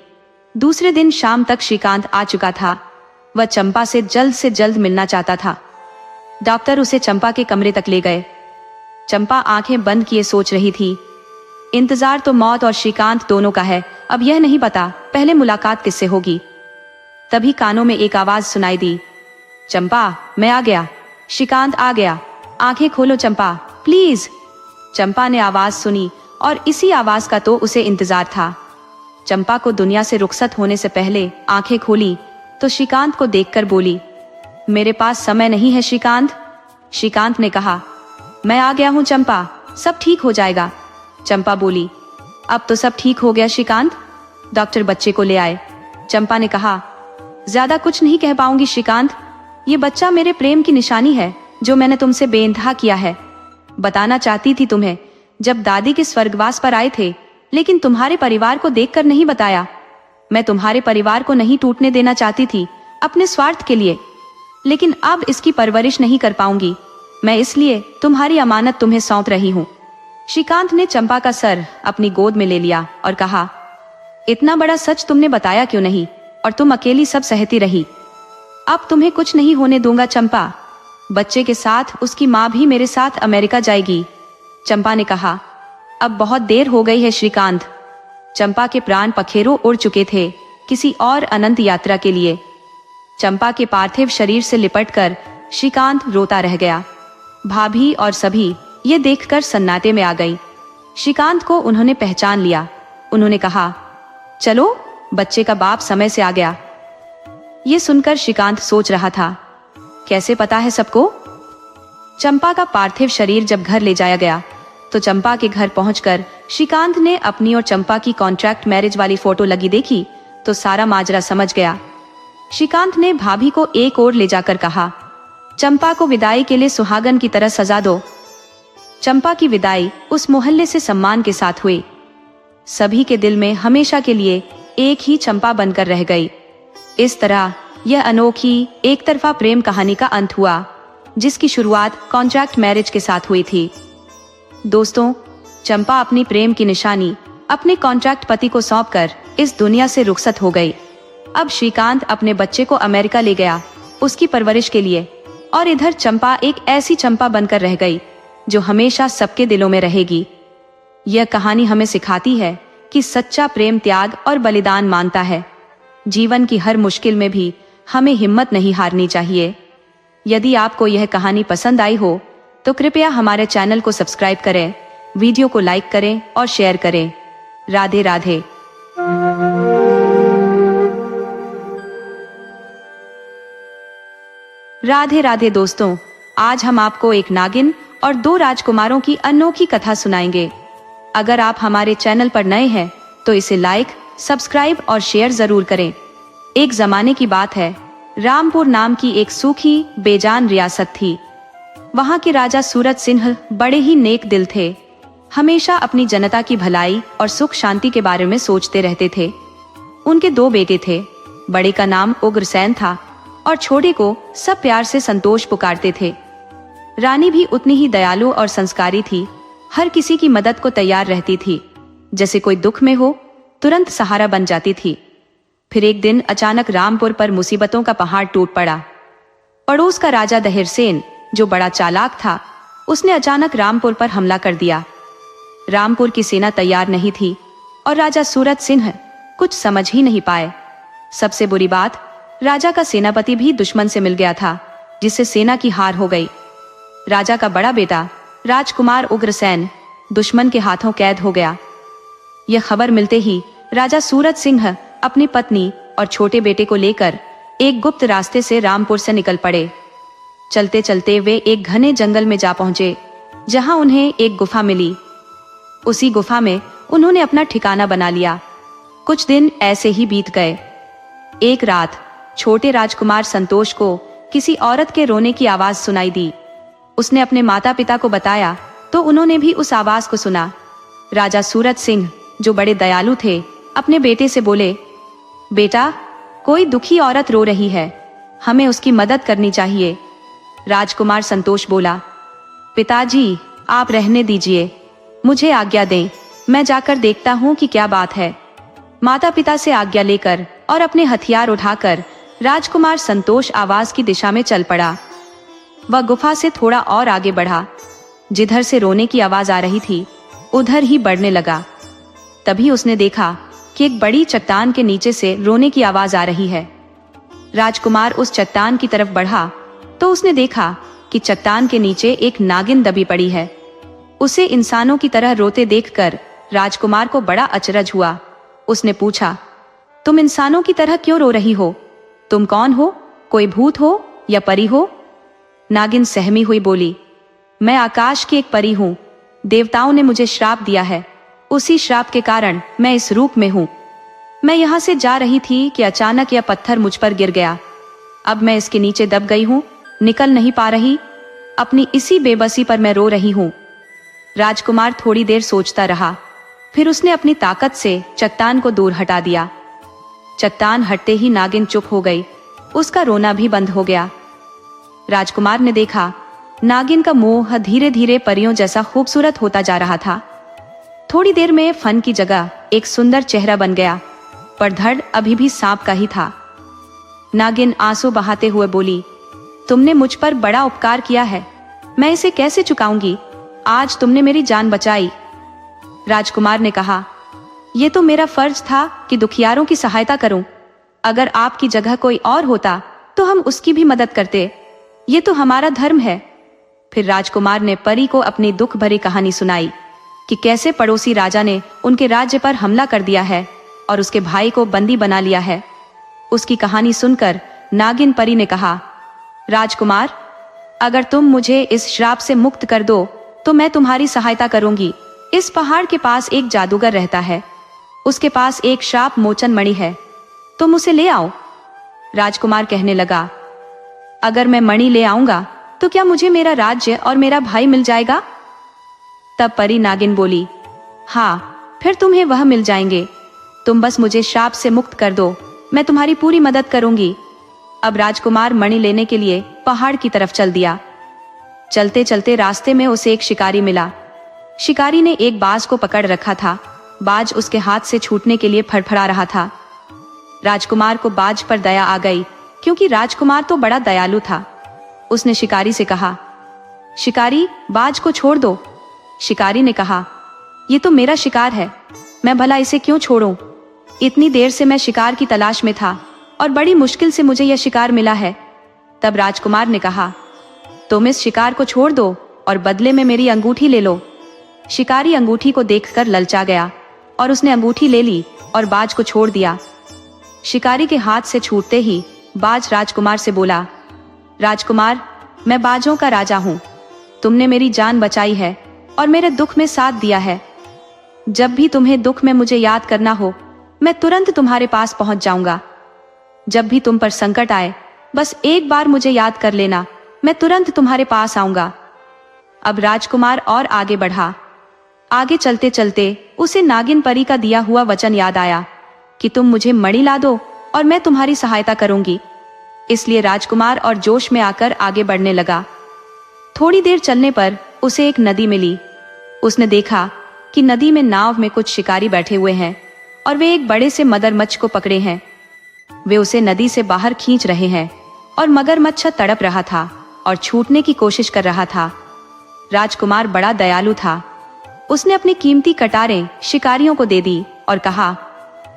दूसरे दिन शाम तक श्रीकांत आ चुका था। वह चंपा से जल्द मिलना चाहता था। डॉक्टर उसे चंपा के कमरे तक ले गए। चंपा आंखें बंद किए सोच रही थी। इंतजार तो मौत और श्रीकांत दोनों का है, अब यह नहीं पता पहले मुलाकात किससे होगी। तभी कानों में एक आवाज सुनाई दी, चंपा मैं आ गया, श्रीकांत आ गया, आंखें खोलो चंपा प्लीज। चंपा ने आवाज सुनी और इसी आवाज का तो उसे इंतजार था। चंपा को दुनिया से रुखसत होने से पहले आंखें खोली तो श्रीकांत को देखकर बोली, मेरे पास समय नहीं है श्रीकांत। श्रीकांत ने कहा, मैं आ गया हूँ चंपा, सब ठीक हो जाएगा। चंपा बोली, अब तो सब ठीक हो गया श्रीकांत। डॉक्टर बच्चे को ले आए। चंपा ने कहा, ज्यादा कुछ नहीं कह पाऊंगी श्रीकांत, ये बच्चा मेरे प्रेम की निशानी है जो मैंने तुमसे बेइंतहा किया है। बताना चाहती थी तुम्हें जब दादी के स्वर्गवास पर आए थे, लेकिन तुम्हारे परिवार को देखकर नहीं बताया। मैं तुम्हारे परिवार को नहीं टूटने देना चाहती थी अपने स्वार्थ के लिए, लेकिन अब इसकी परवरिश नहीं कर पाऊंगी मैं, इसलिए तुम्हारी अमानत तुम्हें सौंप रही हूँ। श्रीकांत ने चंपा का सर अपनी गोद में ले लिया और कहा, इतना बड़ा सच तुमने बताया क्यों नहीं, और तुम अकेली सब सहती रही। अब तुम्हें कुछ नहीं होने दूंगा चंपा, बच्चे के साथ उसकी माँ भी मेरे साथ अमेरिका जाएगी। चंपा ने कहा, अब बहुत देर हो गई है श्रीकांत। चंपा के प्राण पखेरु उड़ चुके थे किसी और अनंत यात्रा के लिए। चंपा के पार्थिव शरीर से लिपटकर श्रीकांत रोता रह गया। भाभी और सभी ये देखकर सन्नाटे में आ गई। श्रीकांत को उन्होंने पहचान लिया। उन्होंने कहा, चलो बच्चे का बाप समय से आ गया। ये सुनकर श्रीकांत सोच रहा था, कैसे पता है सबको। चंपा का पार्थिव शरीर जब घर ले जाया गया तो चंपा के घर पहुंचकर श्रीकांत ने अपनी और चंपा की कॉन्ट्रैक्ट मैरिज वाली फोटो लगी देखी तो सारा माजरा समझ गया। श्रीकांत ने भाभी को एक ओर ले जाकर कहा, चंपा को विदाई के लिए सुहागन की तरह सजा दो। चंपा की विदाई उस मोहल्ले से सम्मान के साथ हुई। सभी के दिल में हमेशा के लिए एक ही चंपा बनकर रह गई। इस तरह यह अनोखी एक तरफा प्रेम कहानी का अंत हुआ, जिसकी शुरुआत कॉन्ट्रैक्ट मैरिज के साथ हुई थी। दोस्तों, चंपा अपनी प्रेम की निशानी अपने कॉन्ट्रैक्ट पति को सौंपकर इस दुनिया से रुखसत हो गई। अब श्रीकांत अपने बच्चे को अमेरिका ले गया उसकी परवरिश के लिए, और इधर चंपा एक ऐसी चंपा बनकर रह गई जो हमेशा सबके दिलों में रहेगी। यह कहानी हमें सिखाती है कि सच्चा प्रेम त्याग और बलिदान मांगता है। जीवन की हर मुश्किल में भी हमें हिम्मत नहीं हारनी चाहिए। यदि आपको यह कहानी पसंद आई हो तो कृपया हमारे चैनल को सब्सक्राइब करें, वीडियो को लाइक करें और शेयर करें। राधे राधे। राधे राधे दोस्तों, आज हम आपको एक नागिन और 2 राजकुमारों की अनोखी कथा सुनाएंगे। अगर आप हमारे चैनल पर नए हैं तो इसे लाइक, सब्सक्राइब और शेयर जरूर करें। एक जमाने की बात है, रामपुर नाम की एक सूखी बेजान रियासत थी। वहां के राजा सूरत सिंह बड़े ही नेक दिल थे। हमेशा अपनी जनता की भलाई और सुख शांति के बारे में सोचते रहते थे। उनके 2 बेटे थे। बड़े का नाम उग्रसेन था और छोटे को सब प्यार से संतोष पुकारते थे। रानी भी उतनी ही दयालु और संस्कारी थी, हर किसी की मदद को तैयार रहती थी। जैसे कोई दुख में हो तुरंत सहारा बन जाती थी। फिर एक दिन अचानक रामपुर पर मुसीबतों का पहाड़ टूट पड़ा। पड़ोस का राजा दहिरसेन, जो बड़ा चालाक था, उसने अचानक रामपुर पर हमला कर दिया। रामपुर की सेना तैयार नहीं थी और राजा सूरत सिंह कुछ समझ ही नहीं पाए। सबसे बुरी बात, राजा का सेनापति भी दुश्मन से मिल गया था, जिससे सेना की हार हो गई। राजा का बड़ा बेटा राजकुमार उग्रसेन दुश्मन के हाथों कैद हो गया। यह खबर मिलते ही राजा सूरत सिंह अपनी पत्नी और छोटे बेटे को लेकर एक गुप्त रास्ते से रामपुर से निकल पड़े। चलते चलते वे एक घने जंगल में जा पहुंचे, जहां उन्हें एक गुफा मिली। उसी गुफा में उन्होंने अपना ठिकाना बना लिया। कुछ दिन ऐसे ही बीत गए। एक रात छोटे राजकुमार संतोष को किसी औरत के रोने की आवाज सुनाई दी। उसने अपने माता पिता को बताया तो उन्होंने भी उस आवाज को सुना। राजा सूरत सिंह, जो बड़े दयालु थे, अपने बेटे से बोले, बेटा, कोई दुखी औरत रो रही है, हमें उसकी मदद करनी चाहिए। राजकुमार संतोष बोला, पिताजी, आप रहने दीजिए, मुझे आज्ञा दें, मैं जाकर देखता हूँ कि क्या बात है। माता पिता से आज्ञा लेकर और अपने हथियार उठाकर राजकुमार संतोष आवाज की दिशा में चल पड़ा। वह गुफा से थोड़ा और आगे बढ़ा। जिधर से रोने की आवाज आ रही थी उधर ही बढ़ने लगा। तभी उसने देखा कि एक बड़ी चट्टान के नीचे से रोने की आवाज आ रही है। राजकुमार उस चट्टान की तरफ बढ़ा तो उसने देखा कि चट्टान के नीचे एक नागिन दबी पड़ी है। उसे इंसानों की तरह रोते देखकर राजकुमार को बड़ा अचरज हुआ। उसने पूछा, तुम इंसानों की तरह क्यों रो रही हो? तुम कौन हो? कोई भूत हो या परी हो? नागिन सहमी हुई बोली, मैं आकाश की एक परी हूँ। देवताओं ने मुझे श्राप दिया है, उसी श्राप के कारण मैं इस रूप में हूँ। मैं यहाँ से जा रही थी कि अचानक यह पत्थर मुझ पर गिर गया। अब मैं इसके नीचे दब गई हूँ, निकल नहीं पा रही। अपनी इसी बेबसी पर मैं रो रही हूँ। राजकुमार थोड़ी देर सोचता रहा, फिर उसने अपनी ताकत से चट्टान को दूर हटा दिया। चट्टान हटते ही नागिन चुप हो गई, उसका रोना भी बंद हो गया। राजकुमार ने देखा नागिन का मुंह धीरे धीरे परियों जैसा खूबसूरत होता जा रहा था। थोड़ी देर में फन की जगह एक सुंदर चेहरा बन गया, पर धड़ अभी भी सांप का ही था। नागिन आंसू बहाते हुए बोली, तुमने मुझ पर बड़ा उपकार किया है, मैं इसे कैसे चुकाऊंगी? आज तुमने मेरी जान बचाई। राजकुमार ने कहा, यह तो मेरा फर्ज था कि दुखियारों की सहायता करूं। अगर आपकी जगह कोई और होता तो हम उसकी भी मदद करते। ये तो हमारा धर्म है। फिर राजकुमार ने परी को अपनी दुख भरी कहानी सुनाई कि कैसे पड़ोसी राजा ने उनके राज्य पर हमला कर दिया है और उसके भाई को बंदी बना लिया है। उसकी कहानी सुनकर नागिन परी ने कहा, राजकुमार, अगर तुम मुझे इस श्राप से मुक्त कर दो तो मैं तुम्हारी सहायता करूंगी। इस पहाड़ के पास एक जादूगर रहता है, उसके पास एक श्राप मोचन मणि है, तुम उसे ले आओ। राजकुमार कहने लगा, अगर मैं मणि ले आऊंगा तो क्या मुझे मेरा राज्य और मेरा भाई मिल जाएगा? तब परी नागिन बोली, हाँ, फिर तुम्हें वह मिल जाएंगे। तुम बस मुझे श्राप से मुक्त कर दो, मैं तुम्हारी पूरी मदद करूंगी। अब राजकुमार मणि लेने के लिए पहाड़ की तरफ चल दिया। चलते चलते रास्ते में उसे एक शिकारी मिला। शिकारी ने एक बाज को पकड़ रखा था। बाज उसके हाथ से छूटने के लिए फड़फड़ा रहा था। राजकुमार को बाज पर दया आ गई, क्योंकि राजकुमार तो बड़ा दयालु था। उसने शिकारी से कहा, शिकारी, बाज को छोड़ दो। शिकारी ने कहा, ये तो मेरा शिकार है, मैं भला इसे क्यों छोड़ूं? इतनी देर से मैं शिकार की तलाश में था और बड़ी मुश्किल से मुझे यह शिकार मिला है। तब राजकुमार ने कहा, तुम इस शिकार को छोड़ दो और बदले में मेरी अंगूठी ले लो। शिकारी अंगूठी को देखकर ललचा गया और उसने अंगूठी ले ली और बाज को छोड़ दिया। शिकारी के हाथ से छूटते ही बाज राजकुमार से बोला, राजकुमार, मैं बाजों का राजा हूं। तुमने मेरी जान बचाई है और मेरे दुख में साथ दिया है। जब भी तुम्हें दुख में मुझे याद करना हो, मैं तुरंत तुम्हारे पास पहुंच जाऊंगा। जब भी तुम पर संकट आए, बस एक बार मुझे याद कर लेना, मैं तुरंत तुम्हारे पास आऊंगा। अब राजकुमार और आगे बढ़ा। आगे चलते चलते उसे नागिन परी का दिया हुआ वचन याद आया कि तुम मुझे मणि ला दो और मैं तुम्हारी सहायता करूंगी। इसलिए राजकुमार और जोश में आकर आगे बढ़ने लगा। थोड़ी देर चलने पर उसे एक नदी मिली। उसने देखा कि नदी में नाव में कुछ शिकारी बैठे हुए हैं और वे एक बड़े से मगरमच्छ को पकड़े हैं। वे उसे नदी से बाहर खींच रहे हैं और मगरमच्छ तड़प रहा था और छूटने की कोशिश कर रहा था। राजकुमार बड़ा दयालु था। उसने अपनी कीमती कटारें शिकारियों को दे दी और कहा,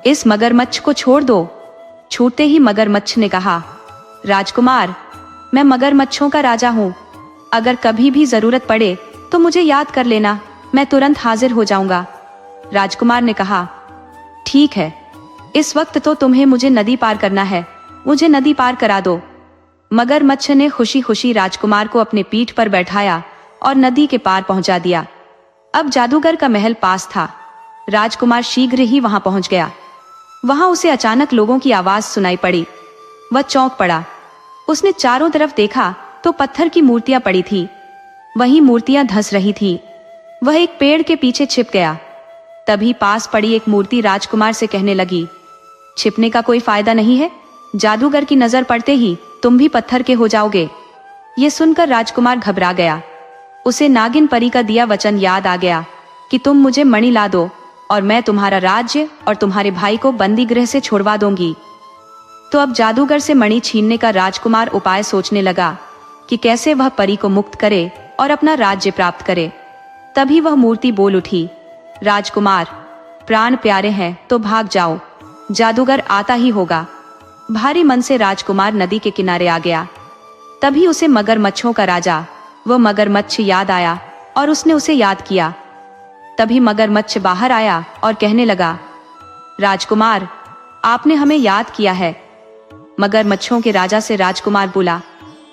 इस मगरमच्छ को छोड़ दो। छूटते ही मगरमच्छ ने कहा, राजकुमार, मैं मगरमच्छों का राजा हूँ। अगर कभी भी जरूरत पड़े तो मुझे याद कर लेना, मैं तुरंत हाजिर हो जाऊंगा। राजकुमार ने कहा, ठीक है, इस वक्त तो तुम्हें मुझे नदी पार करना है, मुझे नदी पार करा दो। मगरमच्छ ने खुशी खुशी राजकुमार को अपने पीठ पर बैठाया और नदी के पार पहुंचा दिया। अब जादूगर का महल पास था। राजकुमार शीघ्र ही वहां पहुंच गया। वहां उसे अचानक लोगों की आवाज सुनाई पड़ी। वह चौंक पड़ा। उसने चारों तरफ देखा तो पत्थर की मूर्तियां पड़ी थी। वहीं मूर्तियां धंस रही थी। वह एक पेड़ के पीछे छिप गया। तभी पास पड़ी एक मूर्ति राजकुमार से कहने लगी, छिपने का कोई फायदा नहीं है, जादूगर की नजर पड़ते ही तुम भी पत्थर के हो जाओगे। ये सुनकर राजकुमार घबरा गया। उसे नागिन परी का दिया वचन याद आ गया कि तुम मुझे मणि ला दो और मैं तुम्हारा राज्य और तुम्हारे भाई को बंदी गृह से छुड़वा दूंगी। तो अब जादूगर से मणि छीनने का राजकुमार उपाय सोचने लगा कि कैसे वह परी को मुक्त करे और अपना राज्य प्राप्त करे। तभी वह मूर्ति बोल उठी, राजकुमार, प्राण प्यारे हैं तो भाग जाओ, जादूगर आता ही होगा। भारी मन से राजकुमार नदी के किनारे आ गया। तभी उसे मगरमच्छों का राजा वह मगरमच्छ याद आया और उसने उसे याद किया। तभी मगरमच्छ बाहर आया और कहने लगा, राजकुमार, आपने हमें याद किया है। मगरमच्छों के राजा से राजकुमार बोला,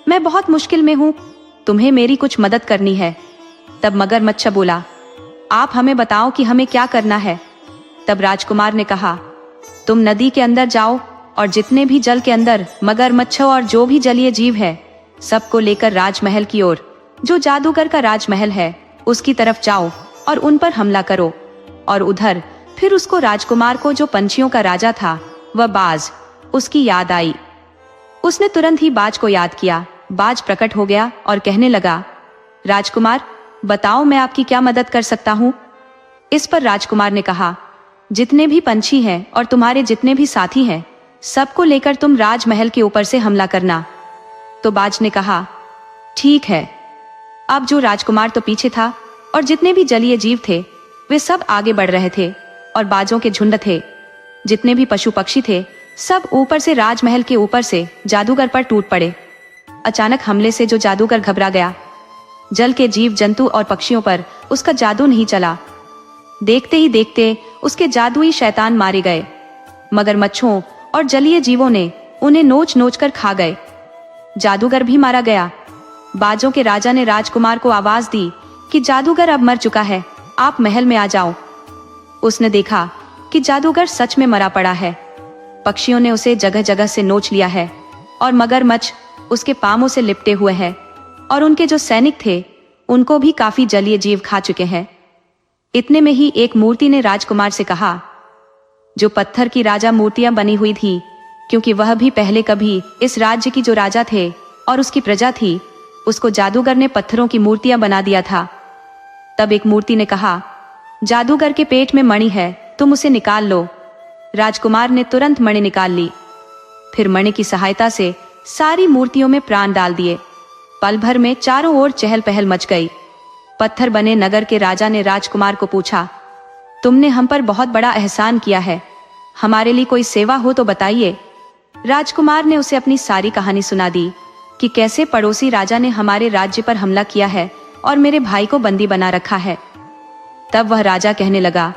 मैं बहुत मुश्किल में हूँ, तुम्हें मेरी कुछ मदद करनी है। तब मगरमच्छ बोला, आप हमें बताओ कि हमें क्या करना है। तब राजकुमार ने कहा, तुम नदी के अंदर जाओ और जितने भी जल के अंदर मगरमच्छ और जो भी जलीय जीव है सबको लेकर राजमहल की ओर, जो जादूगर का राजमहल है, उसकी तरफ जाओ और उन पर हमला करो। और उधर फिर उसको राजकुमार को जो पंछियों का राजा था वह बाज, उसकी याद आई। उसने तुरंत ही बाज को याद किया। बाज प्रकट हो गया और कहने लगा, राजकुमार, बताओ मैं आपकी क्या मदद कर सकता हूँ। इस पर राजकुमार ने कहा, जितने भी पंछी हैं और तुम्हारे जितने भी साथी हैं सबको लेकर तुम राजमहल के ऊपर से हमला करना। तो बाज ने कहा, ठीक है। अब जो राजकुमार तो पीछे था और जितने भी जलीय जीव थे वे सब आगे बढ़ रहे थे और बाजों के झुंड थे। जितने भी पशु पक्षी थे सब ऊपर से राजमहल के ऊपर से जादूगर पर टूट पड़े। अचानक हमले से जो जादूगर घबरा गया। जल के जीव जंतु और पक्षियों पर उसका जादू नहीं चला। देखते ही देखते उसके जादुई शैतान मारे गए। मगरमच्छों और जलीय जीवों ने उन्हें नोच नोच कर खा गए। जादूगर भी मारा गया। बाजों के राजा ने राजकुमार को आवाज दी कि जादूगर अब मर चुका है, आप महल में आ जाओ। उसने देखा कि जादूगर सच में मरा पड़ा है। पक्षियों ने उसे जगह जगह से नोच लिया है और मगरमच्छ उसके पांवों से लिपटे हुए हैं और उनके जो सैनिक थे उनको भी काफी जलीय जीव खा चुके हैं। इतने में ही एक मूर्ति ने राजकुमार से कहा, जो पत्थर की राजा मूर्तियां बनी हुई थी, क्योंकि वह भी पहले कभी इस राज्य की जो राजा थे और उसकी प्रजा थी, उसको जादूगर ने पत्थरों की मूर्तियां बना दिया था। तब एक मूर्ति ने कहा, जादूगर के पेट में मणि है, तुम उसे निकाल लो। राजकुमार ने तुरंत मणि निकाल ली। फिर मणि की सहायता से सारी मूर्तियों में प्राण डाल दिए। पल भर में चारों ओर चहल पहल मच गई। पत्थर बने नगर के राजा ने राजकुमार को पूछा, तुमने हम पर बहुत बड़ा एहसान किया है, हमारे लिए कोई सेवा हो तो बताइए। राजकुमार ने उसे अपनी सारी कहानी सुना दी कि कैसे पड़ोसी राजा ने हमारे राज्य पर हमला किया है और मेरे भाई को बंदी बना रखा है। तब वह राजा कहने लगा,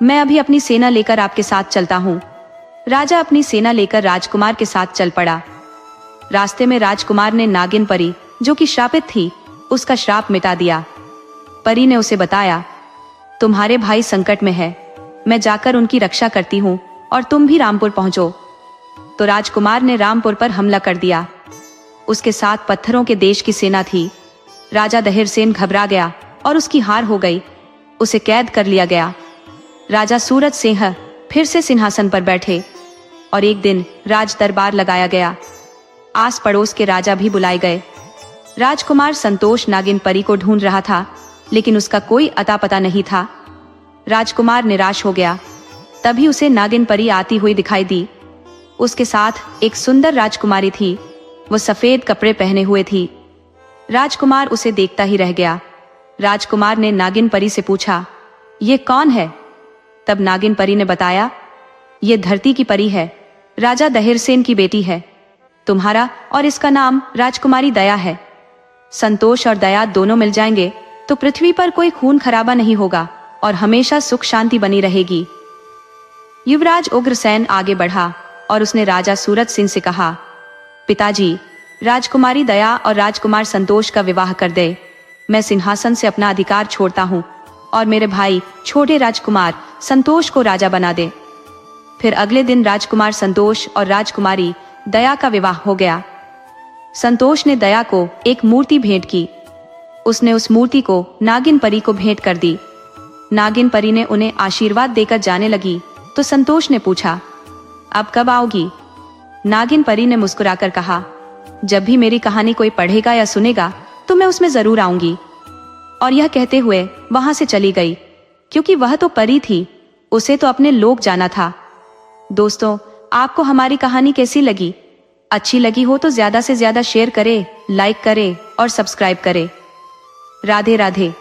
मैं अभी अपनी सेना लेकर आपके साथ चलता हूँ। राजा अपनी सेना लेकर राजकुमार के साथ चल पड़ा। रास्ते में राजकुमार ने नागिन परी, जो कि श्रापित थी, उसका श्राप मिटा दिया। परी ने उसे बताया, तुम्हारे भाई संकट में है, मैं जाकर उनकी रक्षा करती हूँ और तुम भी रामपुर पहुंचो। तो राजकुमार ने रामपुर पर हमला कर दिया। उसके साथ पत्थरों के देश की सेना थी। राजा दहिरसेन घबरा गया और उसकी हार हो गई। उसे कैद कर लिया गया। राजा सूरज सिंह फिर से सिंहासन पर बैठे और एक दिन राज दरबार लगाया गया। आस पड़ोस के राजा भी बुलाए गए। राजकुमार संतोष नागिन परी को ढूंढ रहा था, लेकिन उसका कोई अता पता नहीं था। राजकुमार निराश हो गया। तभी उसे नागिन परी आती हुई दिखाई दी। उसके साथ एक सुंदर राजकुमारी थी। वो सफेद कपड़े पहने हुए थी। राजकुमार उसे देखता ही रह गया। राजकुमार ने नागिन परी से पूछा, ये कौन है? तब नागिन परी ने बताया, ये धरती की परी है, राजा दहिरसेन की बेटी है। तुम्हारा और इसका नाम राजकुमारी दया है। संतोष और दया दोनों मिल जाएंगे तो पृथ्वी पर कोई खून खराबा नहीं होगा और हमेशा सुख शांति बनी रहेगी। युवराज उग्रसेन आगे बढ़ा और उसने राजा सूरज सिंह से कहा, पिताजी, राजकुमारी दया और राजकुमार संतोष का विवाह कर दे। मैं सिंहासन से अपना अधिकार छोड़ता हूँ और मेरे भाई छोटे राजकुमार संतोष को राजा बना दे। फिर अगले दिन राजकुमार संतोष और राजकुमारी दया का विवाह हो गया। संतोष ने दया को एक मूर्ति भेंट की। उसने उस मूर्ति को नागिन परी को भेंट कर दी। नागिन परी ने उन्हें आशीर्वाद देकर जाने लगी तो संतोष ने पूछा, अब कब आओगी? नागिन परी ने मुस्कुराकर कहा, जब भी मेरी कहानी कोई पढ़ेगा या सुनेगा तो मैं उसमें जरूर आऊंगी। और यह कहते हुए वहां से चली गई, क्योंकि वह तो परी थी, उसे तो अपने लोक जाना था। दोस्तों, आपको हमारी कहानी कैसी लगी? अच्छी लगी हो तो ज्यादा से ज्यादा शेयर करें, लाइक करें और सब्सक्राइब करें। राधे राधे।